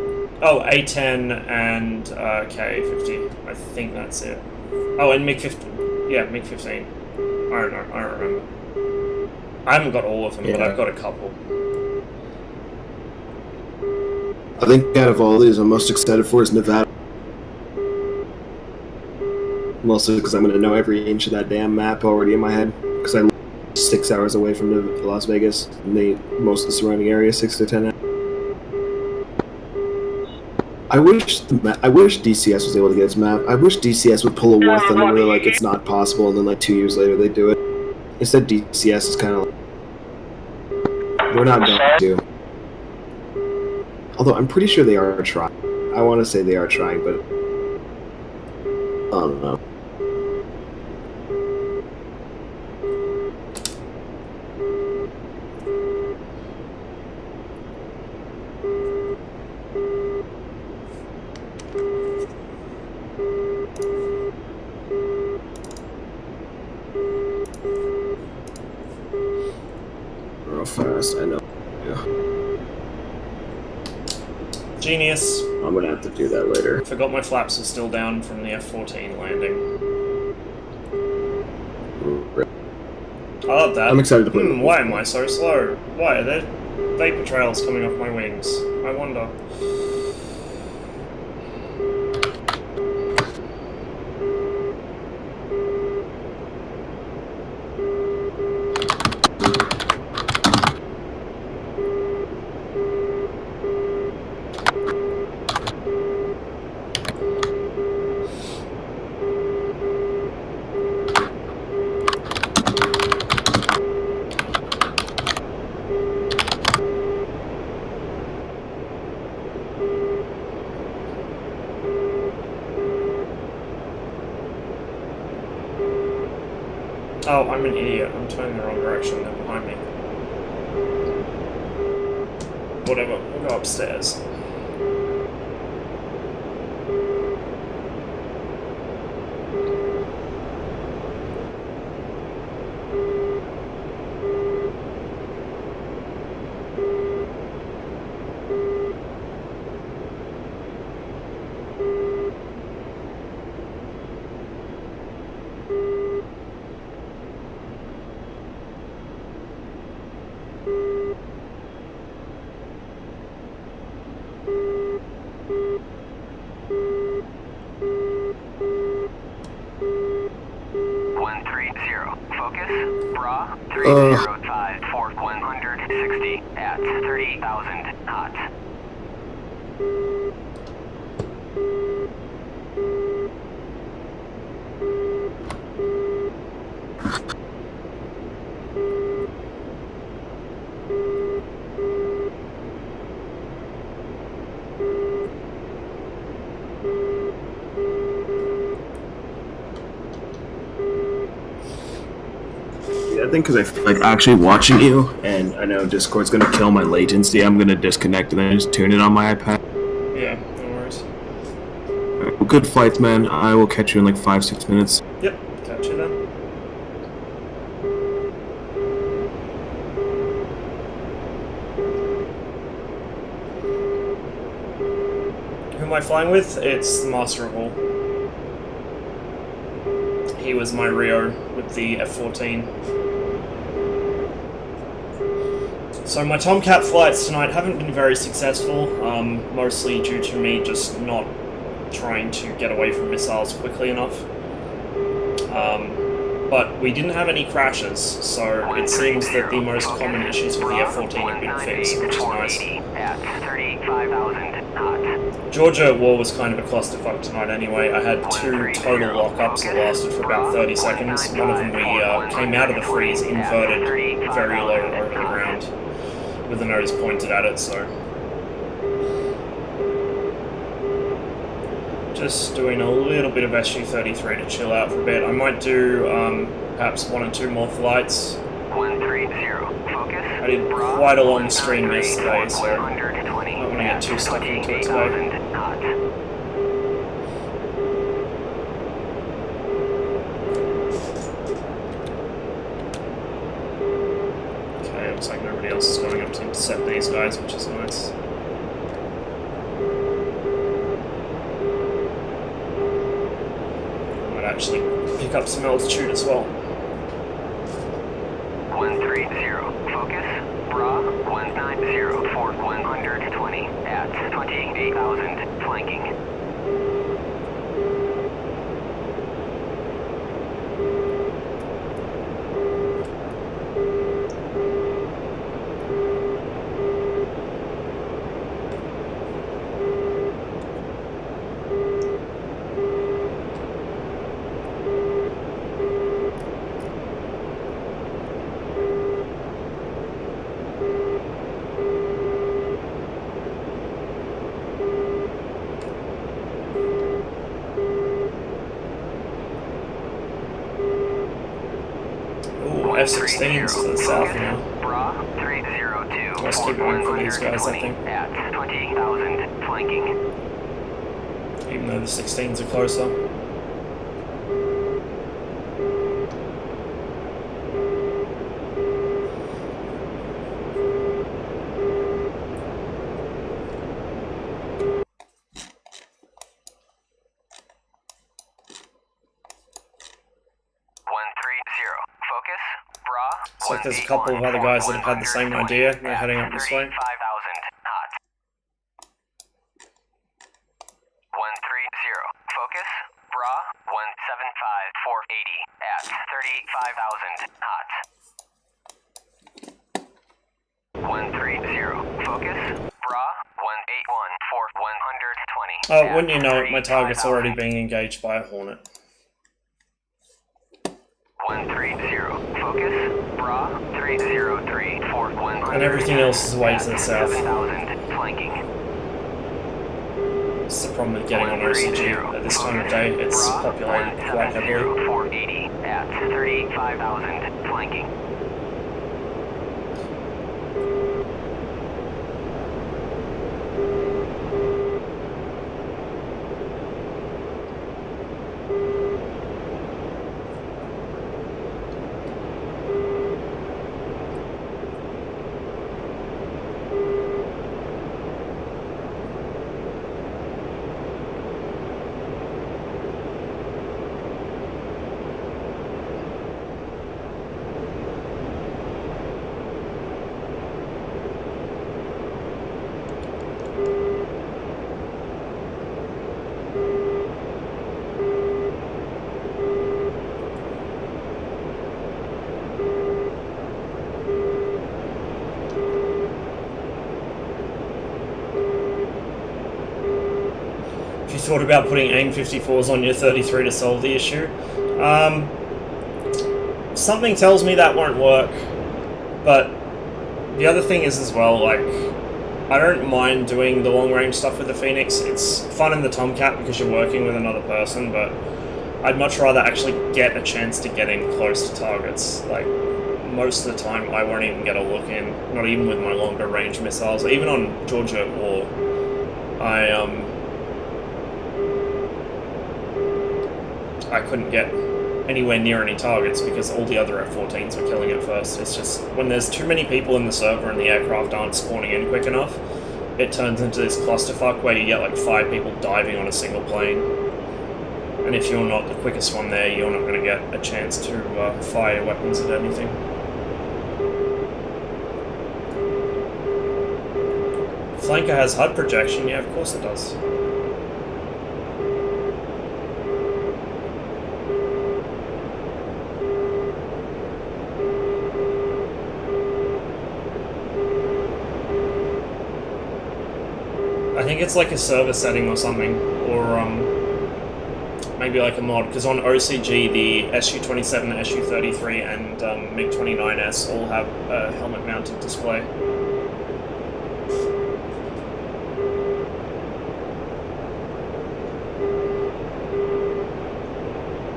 Oh, A-10 and Ka-50. I think that's it. Oh, and MiG-15. Yeah, MiG-15. I don't know, I don't remember. I haven't got all of them, but I've got a couple. I think out of all these, I'm most excited for is Nevada. Mostly because I'm going to know every inch of that damn map already in my head. Because I live 6 hours away from Las Vegas, and most of the surrounding area, 6 to 10 hours. I wish DCS was able to get its map. I wish DCS would pull a War Thunder where like it's not possible, and then like 2 years later they do it. Instead, DCS is kind of like, we're not going to. Although I'm pretty sure they are trying. I want to say they are trying, but I don't know. Real fast, I know. Yeah. Genius. I'm gonna have to do that later. Forgot my flaps were still down from the F-14 landing. I love that. I'm excited to play. Why am I so slow? Why are there vapor trails coming off my wings? I wonder. Oh, I'm an idiot. I'm turning the wrong direction. They're behind me. Whatever. We'll go upstairs. Focus, bra, 305, for 160 at 30,000 knots. I think because I feel like actually watching you, and I know Discord's gonna kill my latency, I'm gonna disconnect and then just tune it on my iPad. Yeah, no worries. Alright, well, good flights, man. I will catch you in like 5-6 minutes. Yep, catch you then. Who am I flying with? It's the Master of All. He was my Rio with the F-14. So my Tomcat flights tonight haven't been very successful, mostly due to me just not trying to get away from missiles quickly enough. But but we didn't have any crashes, so it seems that the most common issues with the F-14 have been fixed, which is nice. At 35,000 knots. Georgia War was kind of a clusterfuck tonight anyway. I had 2 total lockups that lasted for about 30 seconds. One of them we came out of the freeze inverted very low over the ground with the nose pointed at it, so... Just doing a little bit of SU-33 to chill out for a bit. I might do perhaps 1 or 2 more flights. 130, focus. I did quite a long stream yesterday, so I don't want to get too stuck into it today. Okay, looks like nobody else is going up to intercept these guys, which is nice. Might actually pick up some altitude as well. 130, focus. Bra, 190 for 120 at 28,000, flanking. F-16s to the south now. Bra, 302 Let's keep going for these guys, I think. At 20,000, flanking. Even though the 16s are closer. Looks like there's a couple of other guys that have had the same idea, and they're heading up this way. 5,000 knots. 130, focus. Bra, 175, 480 at 35,000 knots. 130, focus. Bra, 181 for 120. Oh, wouldn't you know it, my target's already being engaged by a Hornet. 130, focus. Bra, 303 for 100. And everything else is way to the south. 7,000, flanking. It's the problem with getting on OCG at this time of day. It's populated quite heavily. 480 at 35,000, flanking. You thought about putting AIM 54s on your 33 to solve the issue? Something tells me that won't work, but the other thing is as well, like, I don't mind doing the long range stuff with the Phoenix. It's fun in the Tomcat because you're working with another person, but I'd much rather actually get a chance to get in close to targets. Like, most of the time I won't even get a look in, not even with my longer range missiles. Even on Georgia War, I couldn't get anywhere near any targets because all the other F-14s were killing it first. It's just, when there's too many people in the server and the aircraft aren't spawning in quick enough, it turns into this clusterfuck where you get like 5 people diving on a single plane. And if you're not the quickest one there, you're not going to get a chance to fire weapons at anything. Flanker has HUD projection, yeah, of course it does. think it's like a server setting or something, or maybe like a mod, because on OCG the SU-27, SU-33 and MiG-29S all have a helmet mounted display.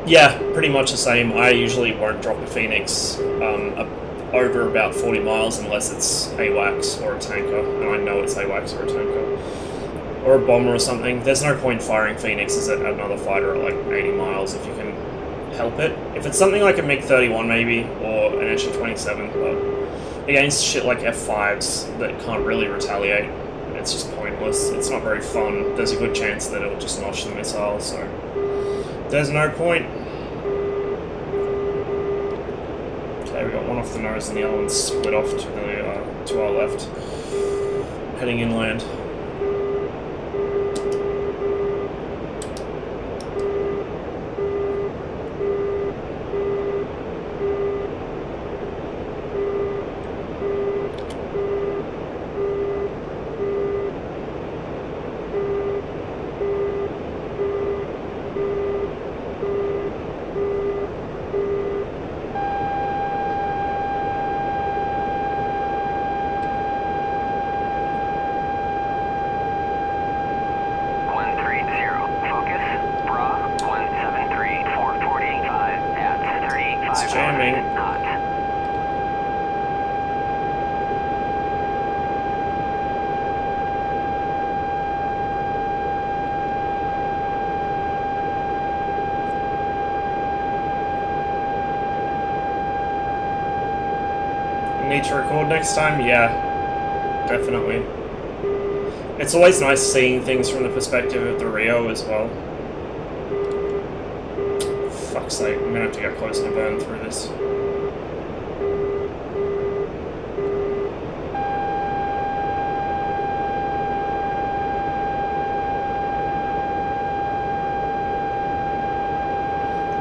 Yeah, pretty much the same. I usually won't drop a Phoenix over about 40 miles unless it's AWACS or a tanker, and I know it's AWACS or a tanker. Or a bomber or something. There's no point firing Phoenixes at another fighter at like 80 miles if you can help it. If it's something like a MiG-31 maybe, or an SU-27, but against shit like F-5s that can't really retaliate, it's just pointless. It's not very fun. There's a good chance that it'll just notch the missile, so there's no point. Okay, we got one off the nose and the other one's split off to our left. Heading inland. Need to record next time? Yeah, definitely. It's always nice seeing things from the perspective of the Rio as well. Fuck's sake, I'm gonna have to get close and burn through this.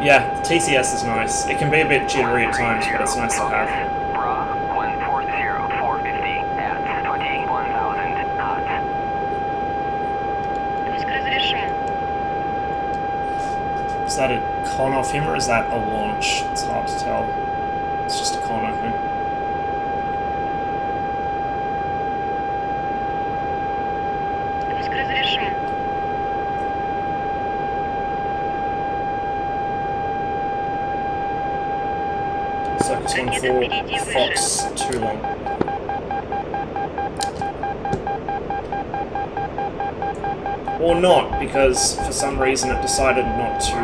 Yeah, TCS is nice. It can be a bit jittery at times, but it's nice to have. Is that a con off him or is that a launch? It's hard to tell. It's just a con, I think. Circus 1-4, Fox, too long. Or not, because for some reason it decided not to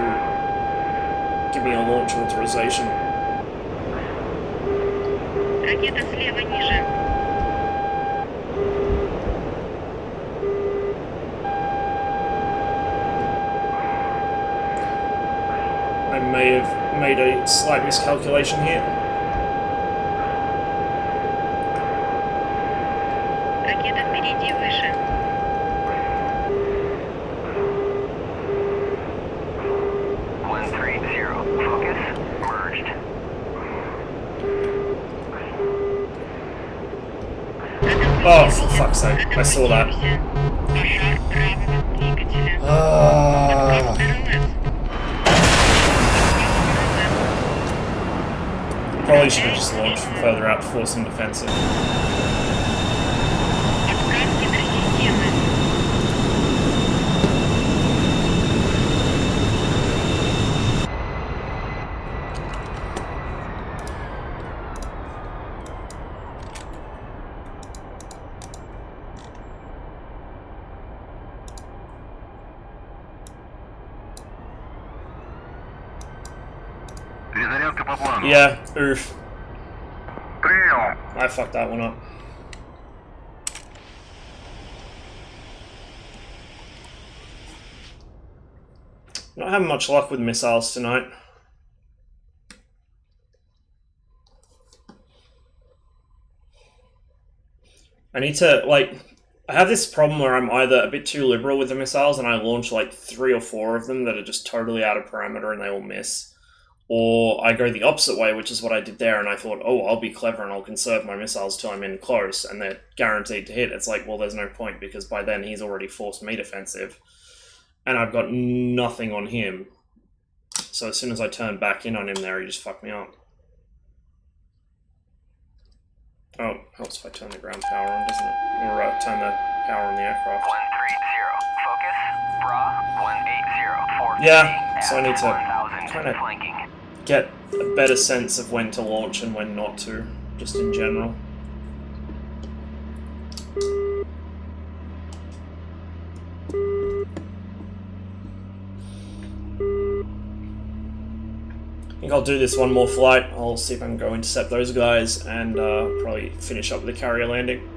give me a launch authorization. Ракета слева ниже. I may have made a slight miscalculation here. Ракета впереди выше. Oh, for fuck's sake, I saw that. Probably should have just launched from further out to force him defensive. Yeah, oof. I fucked that one up. Not having much luck with missiles tonight. I need to, like, I have this problem where I'm either a bit too liberal with the missiles and I launch like 3 or 4 of them that are just totally out of parameter and they all miss. or I go the opposite way, which is what I did there, and I thought, oh, I'll be clever and I'll conserve my missiles till I'm in close, and they're guaranteed to hit. It's like, well, there's no point, because by then he's already forced me defensive, and I've got nothing on him. So as soon as I turn back in on him there, he just fucked me up. Oh, helps if I turn the ground power on, doesn't it? Or turn the power on the aircraft. 130, focus, bra, 180, Yeah, so I need to kind of get a better sense of when to launch and when not to, just in general. I think I'll do this one more flight. I'll see if I can go intercept those guys and probably finish up with the carrier landing.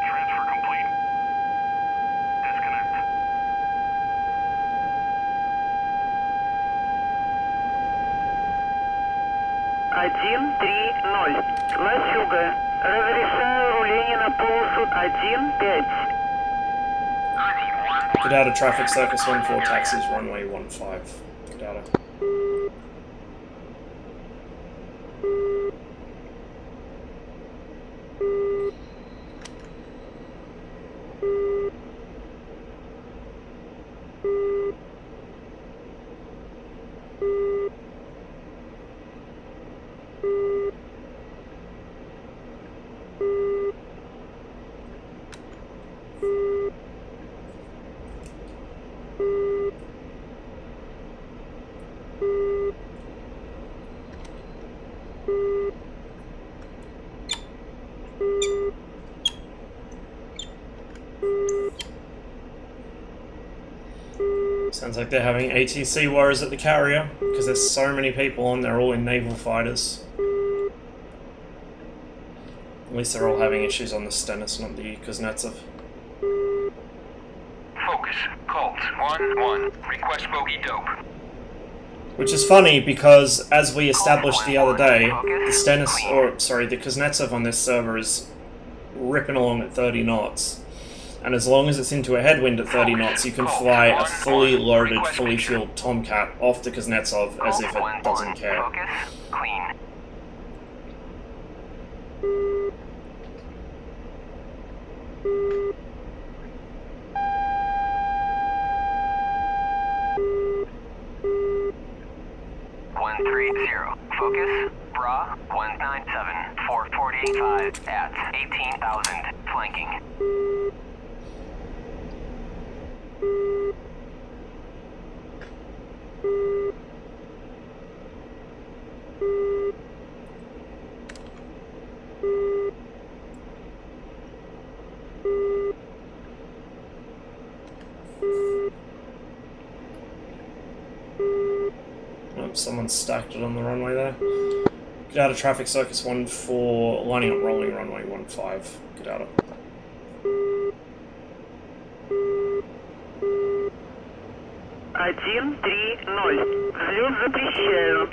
Transfer complete. Disconnect. Один, три, ноль. Ласюга. Разрешаю руление на полосу 1-5. Get out of traffic circus 14 taxis, runway 15. Get out of. Sounds like they're having ATC wars at the carrier, because there's so many people on there, all in naval fighters. At least they're all having issues on the Stennis, not the Kuznetsov. Focus. Colt. 1-1. Request bogey dope. Which is funny, because as we established the other day, the Stennis, or sorry, the Kuznetsov on this server is ripping along at 30 knots. And as long as it's into a headwind at 30 knots, you can fly a fully loaded, fully fueled Tomcat off the Kuznetsov as if it doesn't care. Focus, clean. Focus, bra, 197, 448.5 at 18,000, flanking. Oh, someone stacked it on the runway there. Get out of traffic circus 14, lining up rolling runway 15. Get out of. Один, три, ноль. Взлет запрещаю.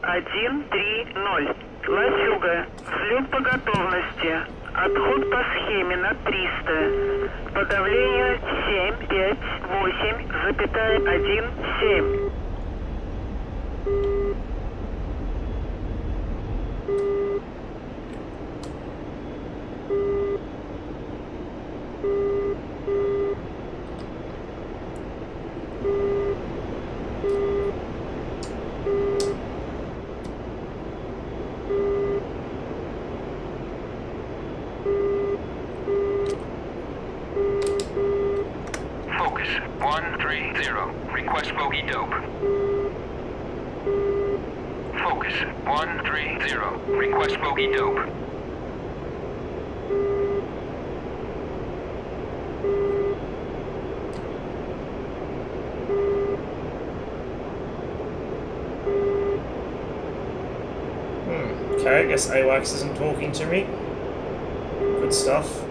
1, 3, 0. Ласюга. Взлет по готовности. Отход по схеме на 300. По давлению 7, 5, 8,1, 7. Focus. 130. Request bogey dope. Focus. 130. Request bogey dope. Okay, I guess AWACS isn't talking to me. Good stuff.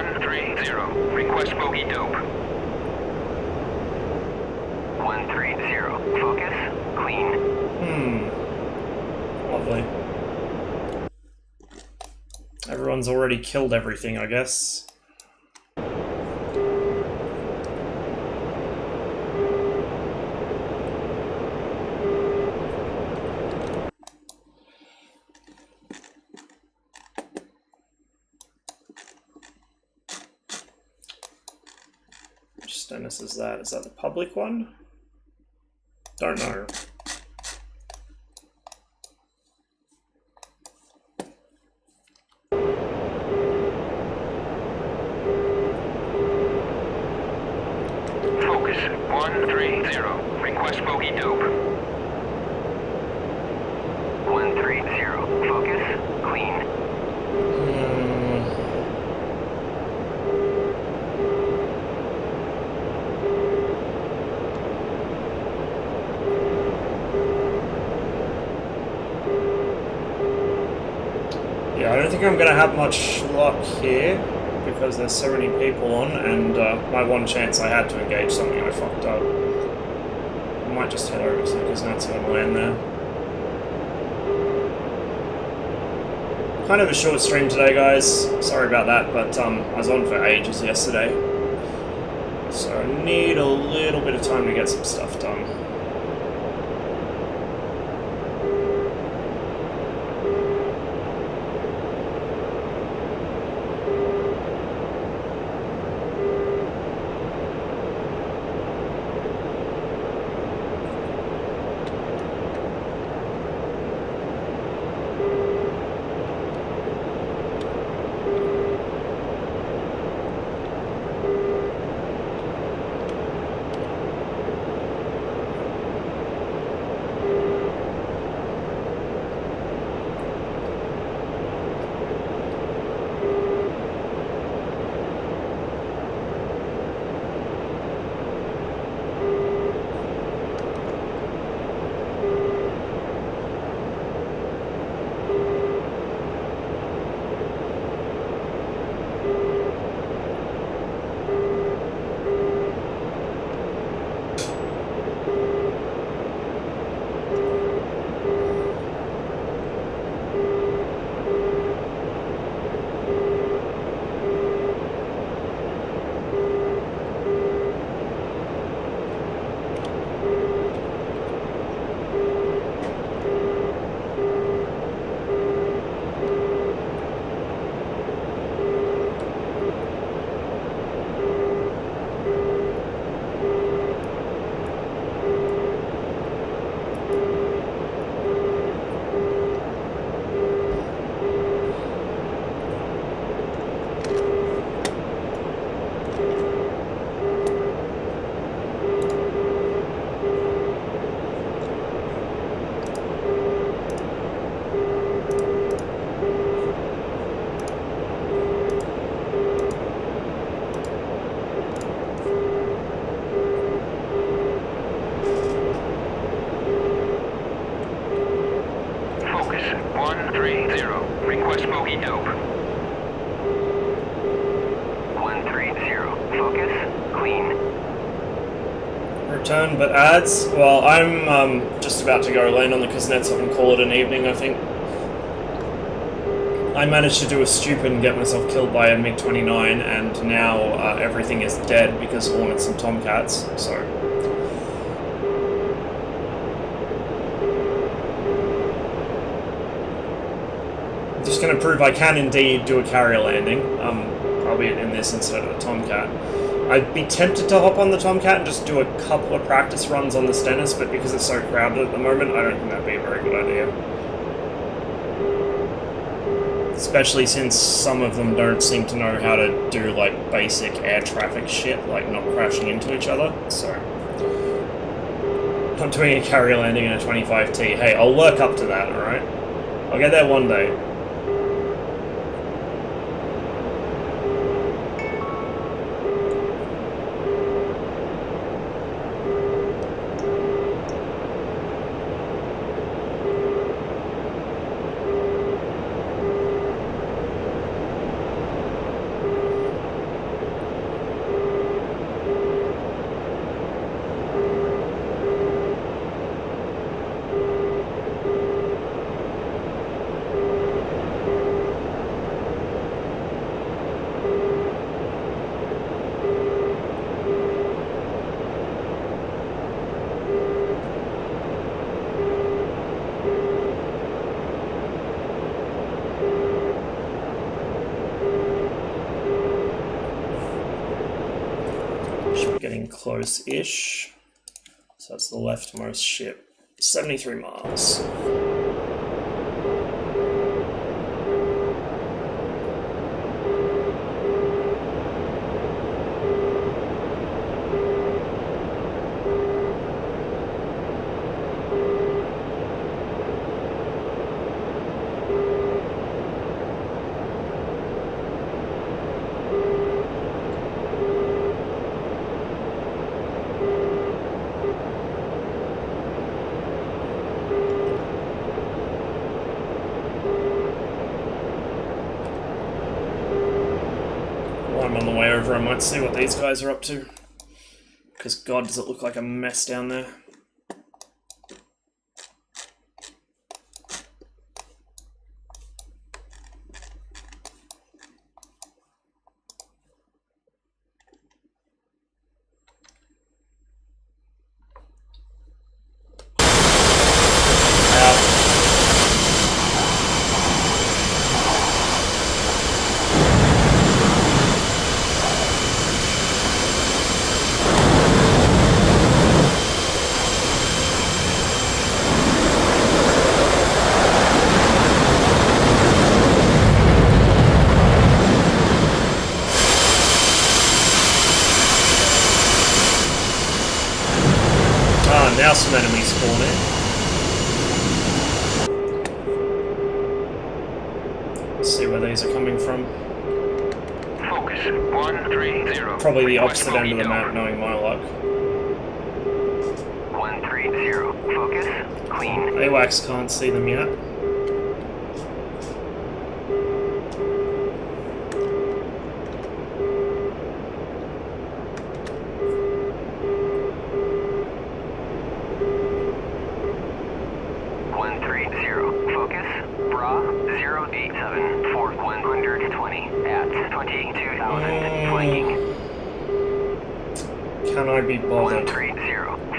130. Request bogey dope. 130. Focus. Clean. Lovely. Everyone's already killed everything, I guess. Which Stennis is that? Is that the public one? Don't know. Focus. 130. Request bogey dope. 130. Focus. Clean. Yeah, I don't think I'm going to have much luck here because there's so many people on, and my one chance I had to engage something I fucked up. I might just head over to Kuznetsov and land there. Kind of a short stream today, guys. Sorry about that, but I was on for ages yesterday. So I need a little bit of time to get some stuff done. Request bogey dope. 130. Focus. Clean. Return, but ads? Well, I'm just about to go land on the Kuznetsov and call it an evening, I think. I managed to do a stupid and get myself killed by a MiG-29, and now everything is dead because of Hornets and Tomcats, so... Just going to prove I can indeed do a carrier landing, albeit in this instead of the Tomcat. I'd be tempted to hop on the Tomcat and just do a couple of practice runs on the Stennis, but because it's so crowded at the moment, I don't think that'd be a very good idea. Especially since some of them don't seem to know how to do, like, basic air traffic shit, like not crashing into each other, so... I'm doing a carrier landing in a 25T. Hey, I'll work up to that, alright? I'll get there one day. Getting close-ish. So that's the leftmost ship. 73 miles. I'm on the way over, I might see what these guys are up to. Because God, does it look like a mess down there. Now some enemies spawn in. Let's see where these are coming from. Focus 130. Probably the opposite end of the map, knowing my luck. 130. Focus. Clean. AWACS can't see them yet. Can I be bothered? 130.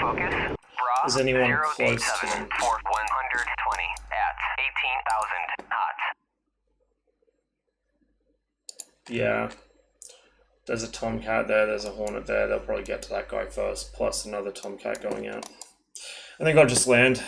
Focus. Bra. Is anyone close to them? 120 at 18,000 knots. Yeah. There's a Tomcat there, there's a Hornet there. They'll probably get to that guy first, plus another Tomcat going out. I think I'll just land.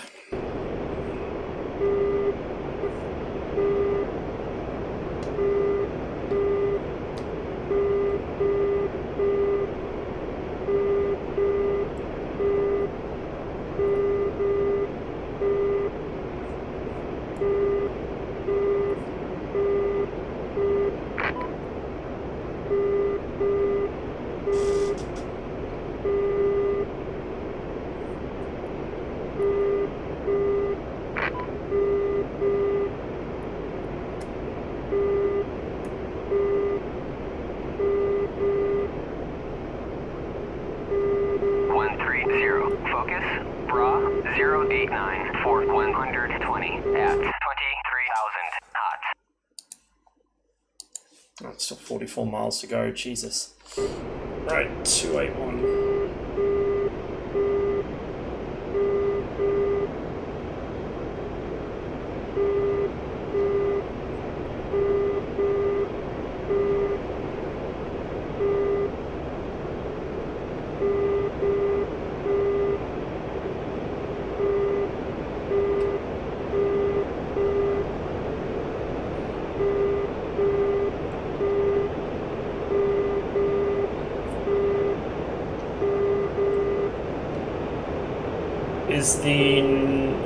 Oh, it's still 44 miles to go, Jesus. Right, 281. Is the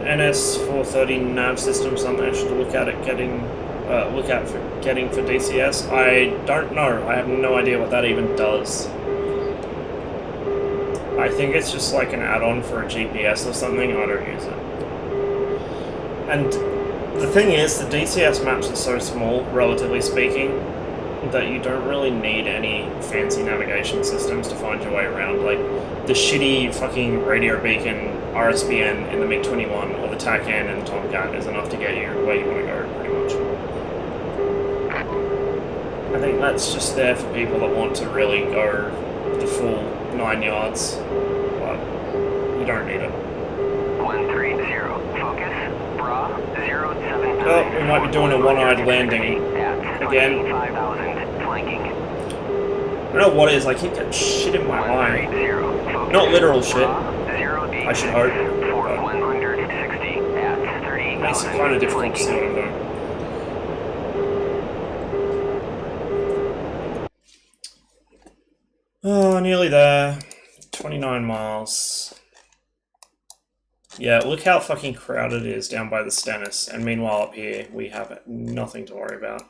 NS430 nav system something I should look at getting for DCS? I don't know. I have no idea what that even does. I think it's just like an add-on for a GPS or something. I don't use it. And the thing is, the DCS maps are so small, relatively speaking, that you don't really need any fancy navigation systems to find your way around. Like, the shitty fucking radio beacon RSBN in the MiG-21 or the TACAN in the Tomcat is enough to get you where you want to go, pretty much. I think that's just there for people that want to really go the full 9 yards, but you don't need it. 130, focus, bra, 079. Oh, we might be doing a one-eyed landing again. 5,000, flanking. I don't know what it is, I keep getting shit in my eye. Not literal shit, I should hope. It makes it kind of difficult to see what I'm doing. Oh, nearly there. 29 miles. Yeah, look how fucking crowded it is down by the Stennis, and meanwhile up here we have nothing to worry about.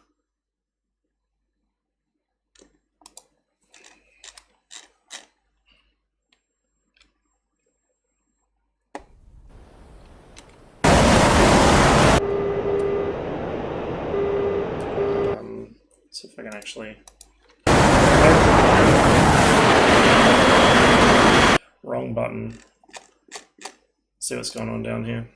See if I can actually... Wrong button. See what's going on down here.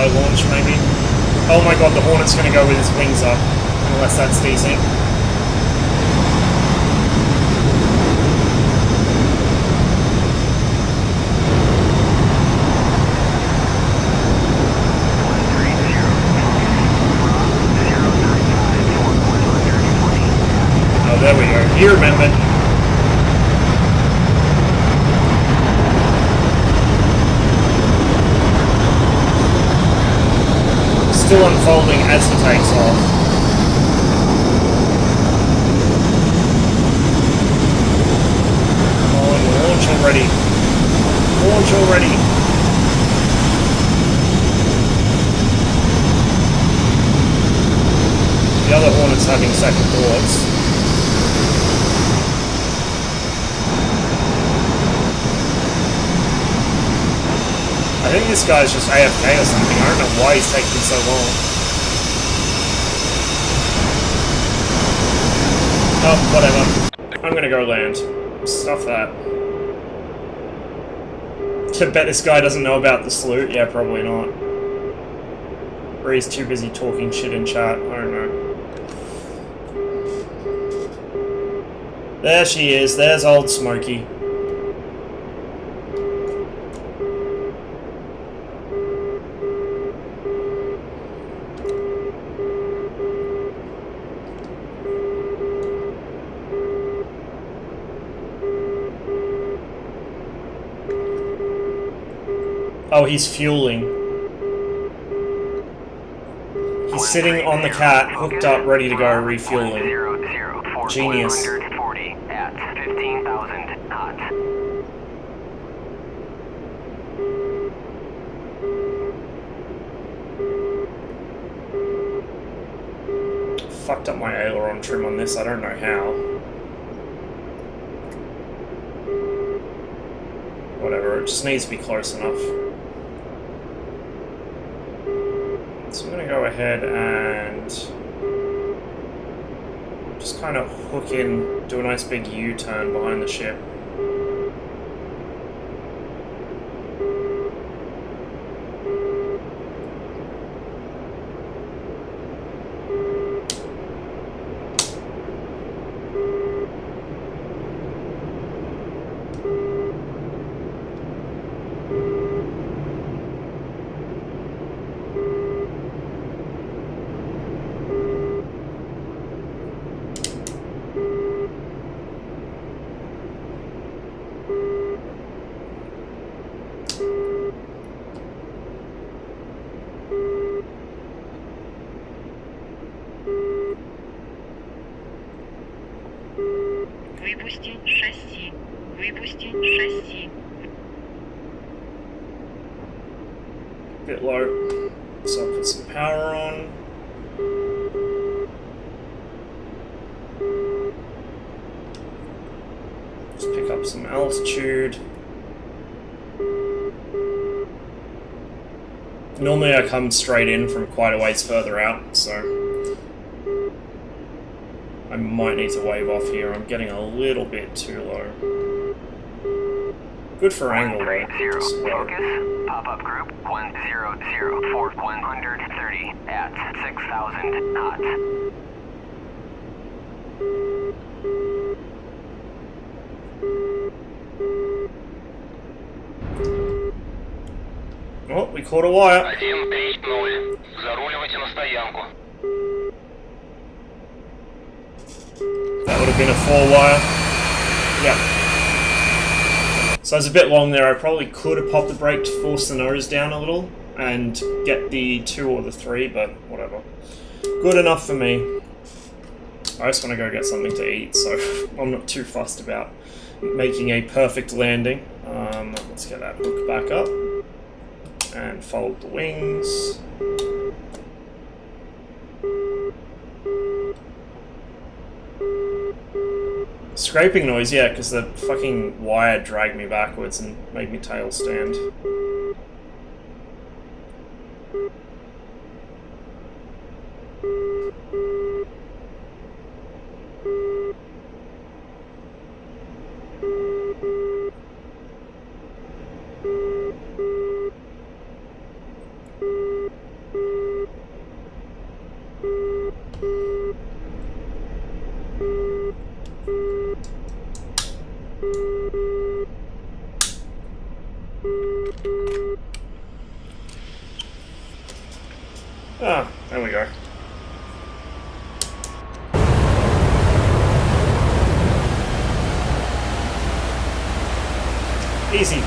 Launch maybe. Oh my god, the Hornet's gonna go with his wings up, unless that's decent. Oh, there we go. He remembered. Still unfolding as he takes off. Oh, launch already. Launch already. The other Hornet's having second thoughts. I think this guy's just AFK or something. I don't know why he's taking so long. Oh, whatever. I'm gonna go land. Stuff that. To bet this guy doesn't know about the salute? Yeah, probably not. Or he's too busy talking shit in chat. I don't know. There she is. There's old Smokey. Oh, he's fueling. He's sitting on the cat, hooked up, ready to go, refueling. Genius. At 15,000 knots. Fucked up my aileron trim on this, I don't know how. Whatever, it just needs to be close enough. So I'm going to go ahead and just kind of hook in, do a nice big U-turn behind the ship. Выпусти шасси. Выпусти шасси. Bit low, so I'll put some power on. Just pick up some altitude. Normally I come straight in from quite a ways further out, so I might need to wave off here. I'm getting a little bit too low. Good for angle though. 130, focus, pop-up group 100 for 130 at 6,000 knots. Oh, we caught a wire. 130, заруливайте на стоянку. That would have been a 4-wire. Yeah. So it's a bit long there. I probably could have popped the brake to force the nose down a little and get the 2 or the 3, but whatever. Good enough for me. I just want to go get something to eat, so I'm not too fussed about making a perfect landing. Let's get that hook back up and fold the wings. Scraping noise, yeah, because the fucking wire dragged me backwards and made me tail stand. Ah, there we go. Easy.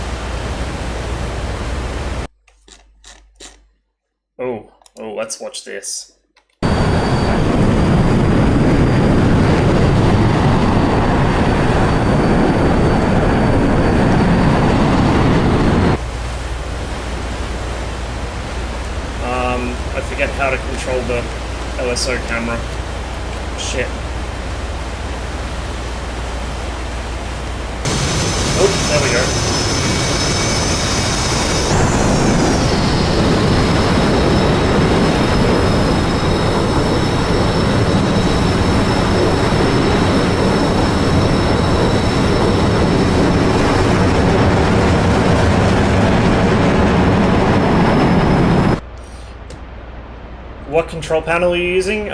Oh, let's watch this. I forget how to control the LSO camera. Shit. Oh, there we go. What control panel are you using?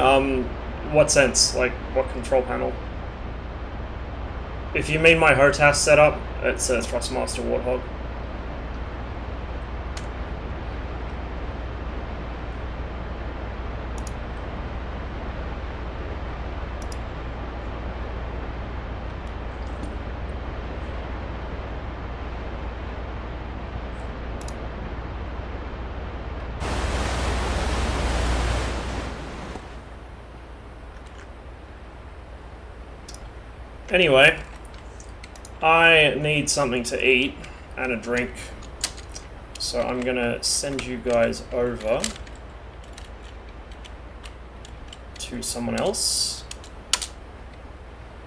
What sense? Like, what control panel? If you mean my HOTAS setup, it says Thrustmaster Warthog. Anyway, I need something to eat and a drink, so I'm gonna send you guys over to someone else.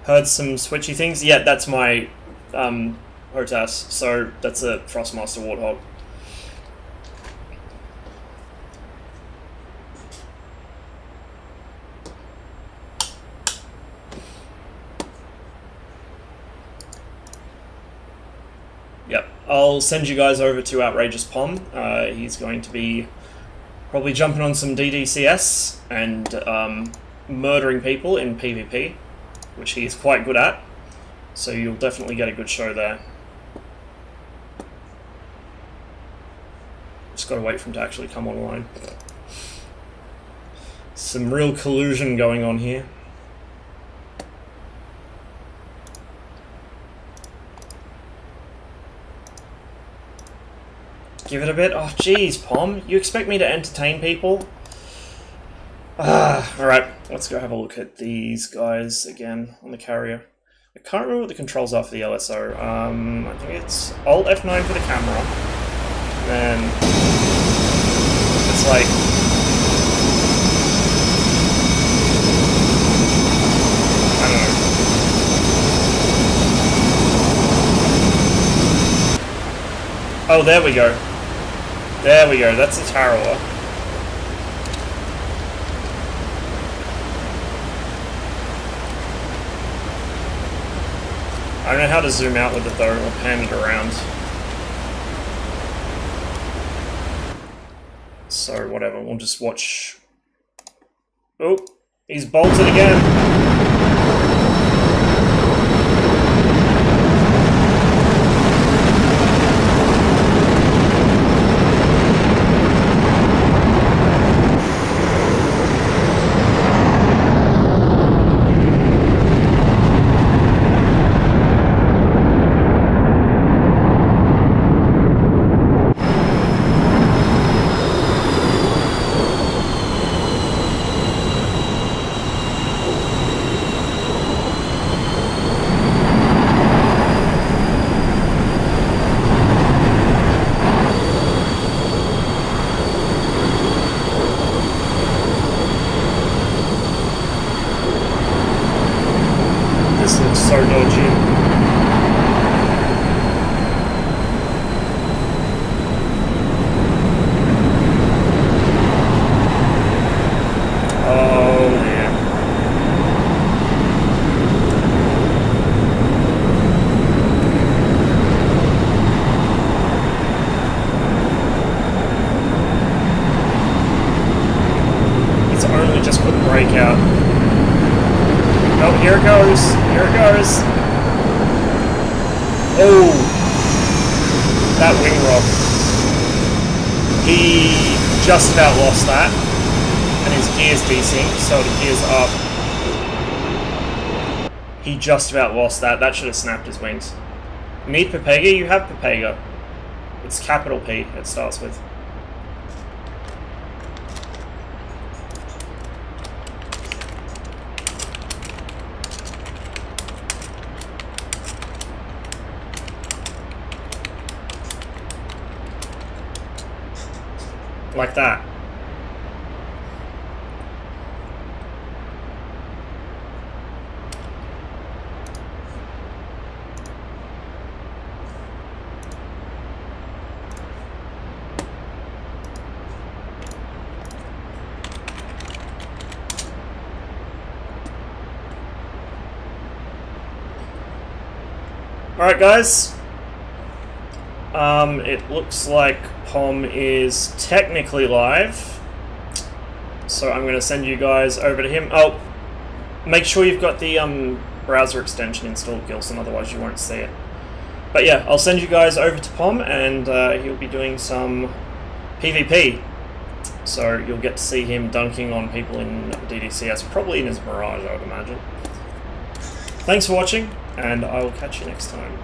Heard some switchy things? Yeah, that's my HOTAS, so that's a Thrustmaster Warthog. Yep, I'll send you guys over to Outrageous Pom. He's going to be probably jumping on some DDCS and murdering people in PvP, which he is quite good at. So you'll definitely get a good show there. Just gotta wait for him to actually come online. Some real collusion going on here. Give it a bit. Oh, jeez, Pom. You expect me to entertain people? Alright, let's go have a look at these guys again on the carrier. I can't remember what the controls are for the LSO. I think it's Alt F9 for the camera. And then it's like... I don't know. Oh, there we go. There we go, that's a Tarawa. I don't know how to zoom out with it though, or pan it around. So whatever, we'll just watch. Oh, he's bolted again. So dodgy. Oh yeah. It's only just put the brake out. Oh, here it goes. Here it goes. Oh, that wing rock. He just about lost that. And his gear's desynced, so the gear's up. He just about lost that. That should have snapped his wings. Need Pepega? You have Pepega. It's capital P it starts with. Like that. Alright guys, it looks like POM is technically live, so I'm going to send you guys over to him. Oh, make sure you've got the browser extension installed, Gilson, otherwise you won't see it. But yeah, I'll send you guys over to POM, and he'll be doing some PvP, so you'll get to see him dunking on people in DDCS, probably in his Mirage, I would imagine. Thanks for watching, and I will catch you next time.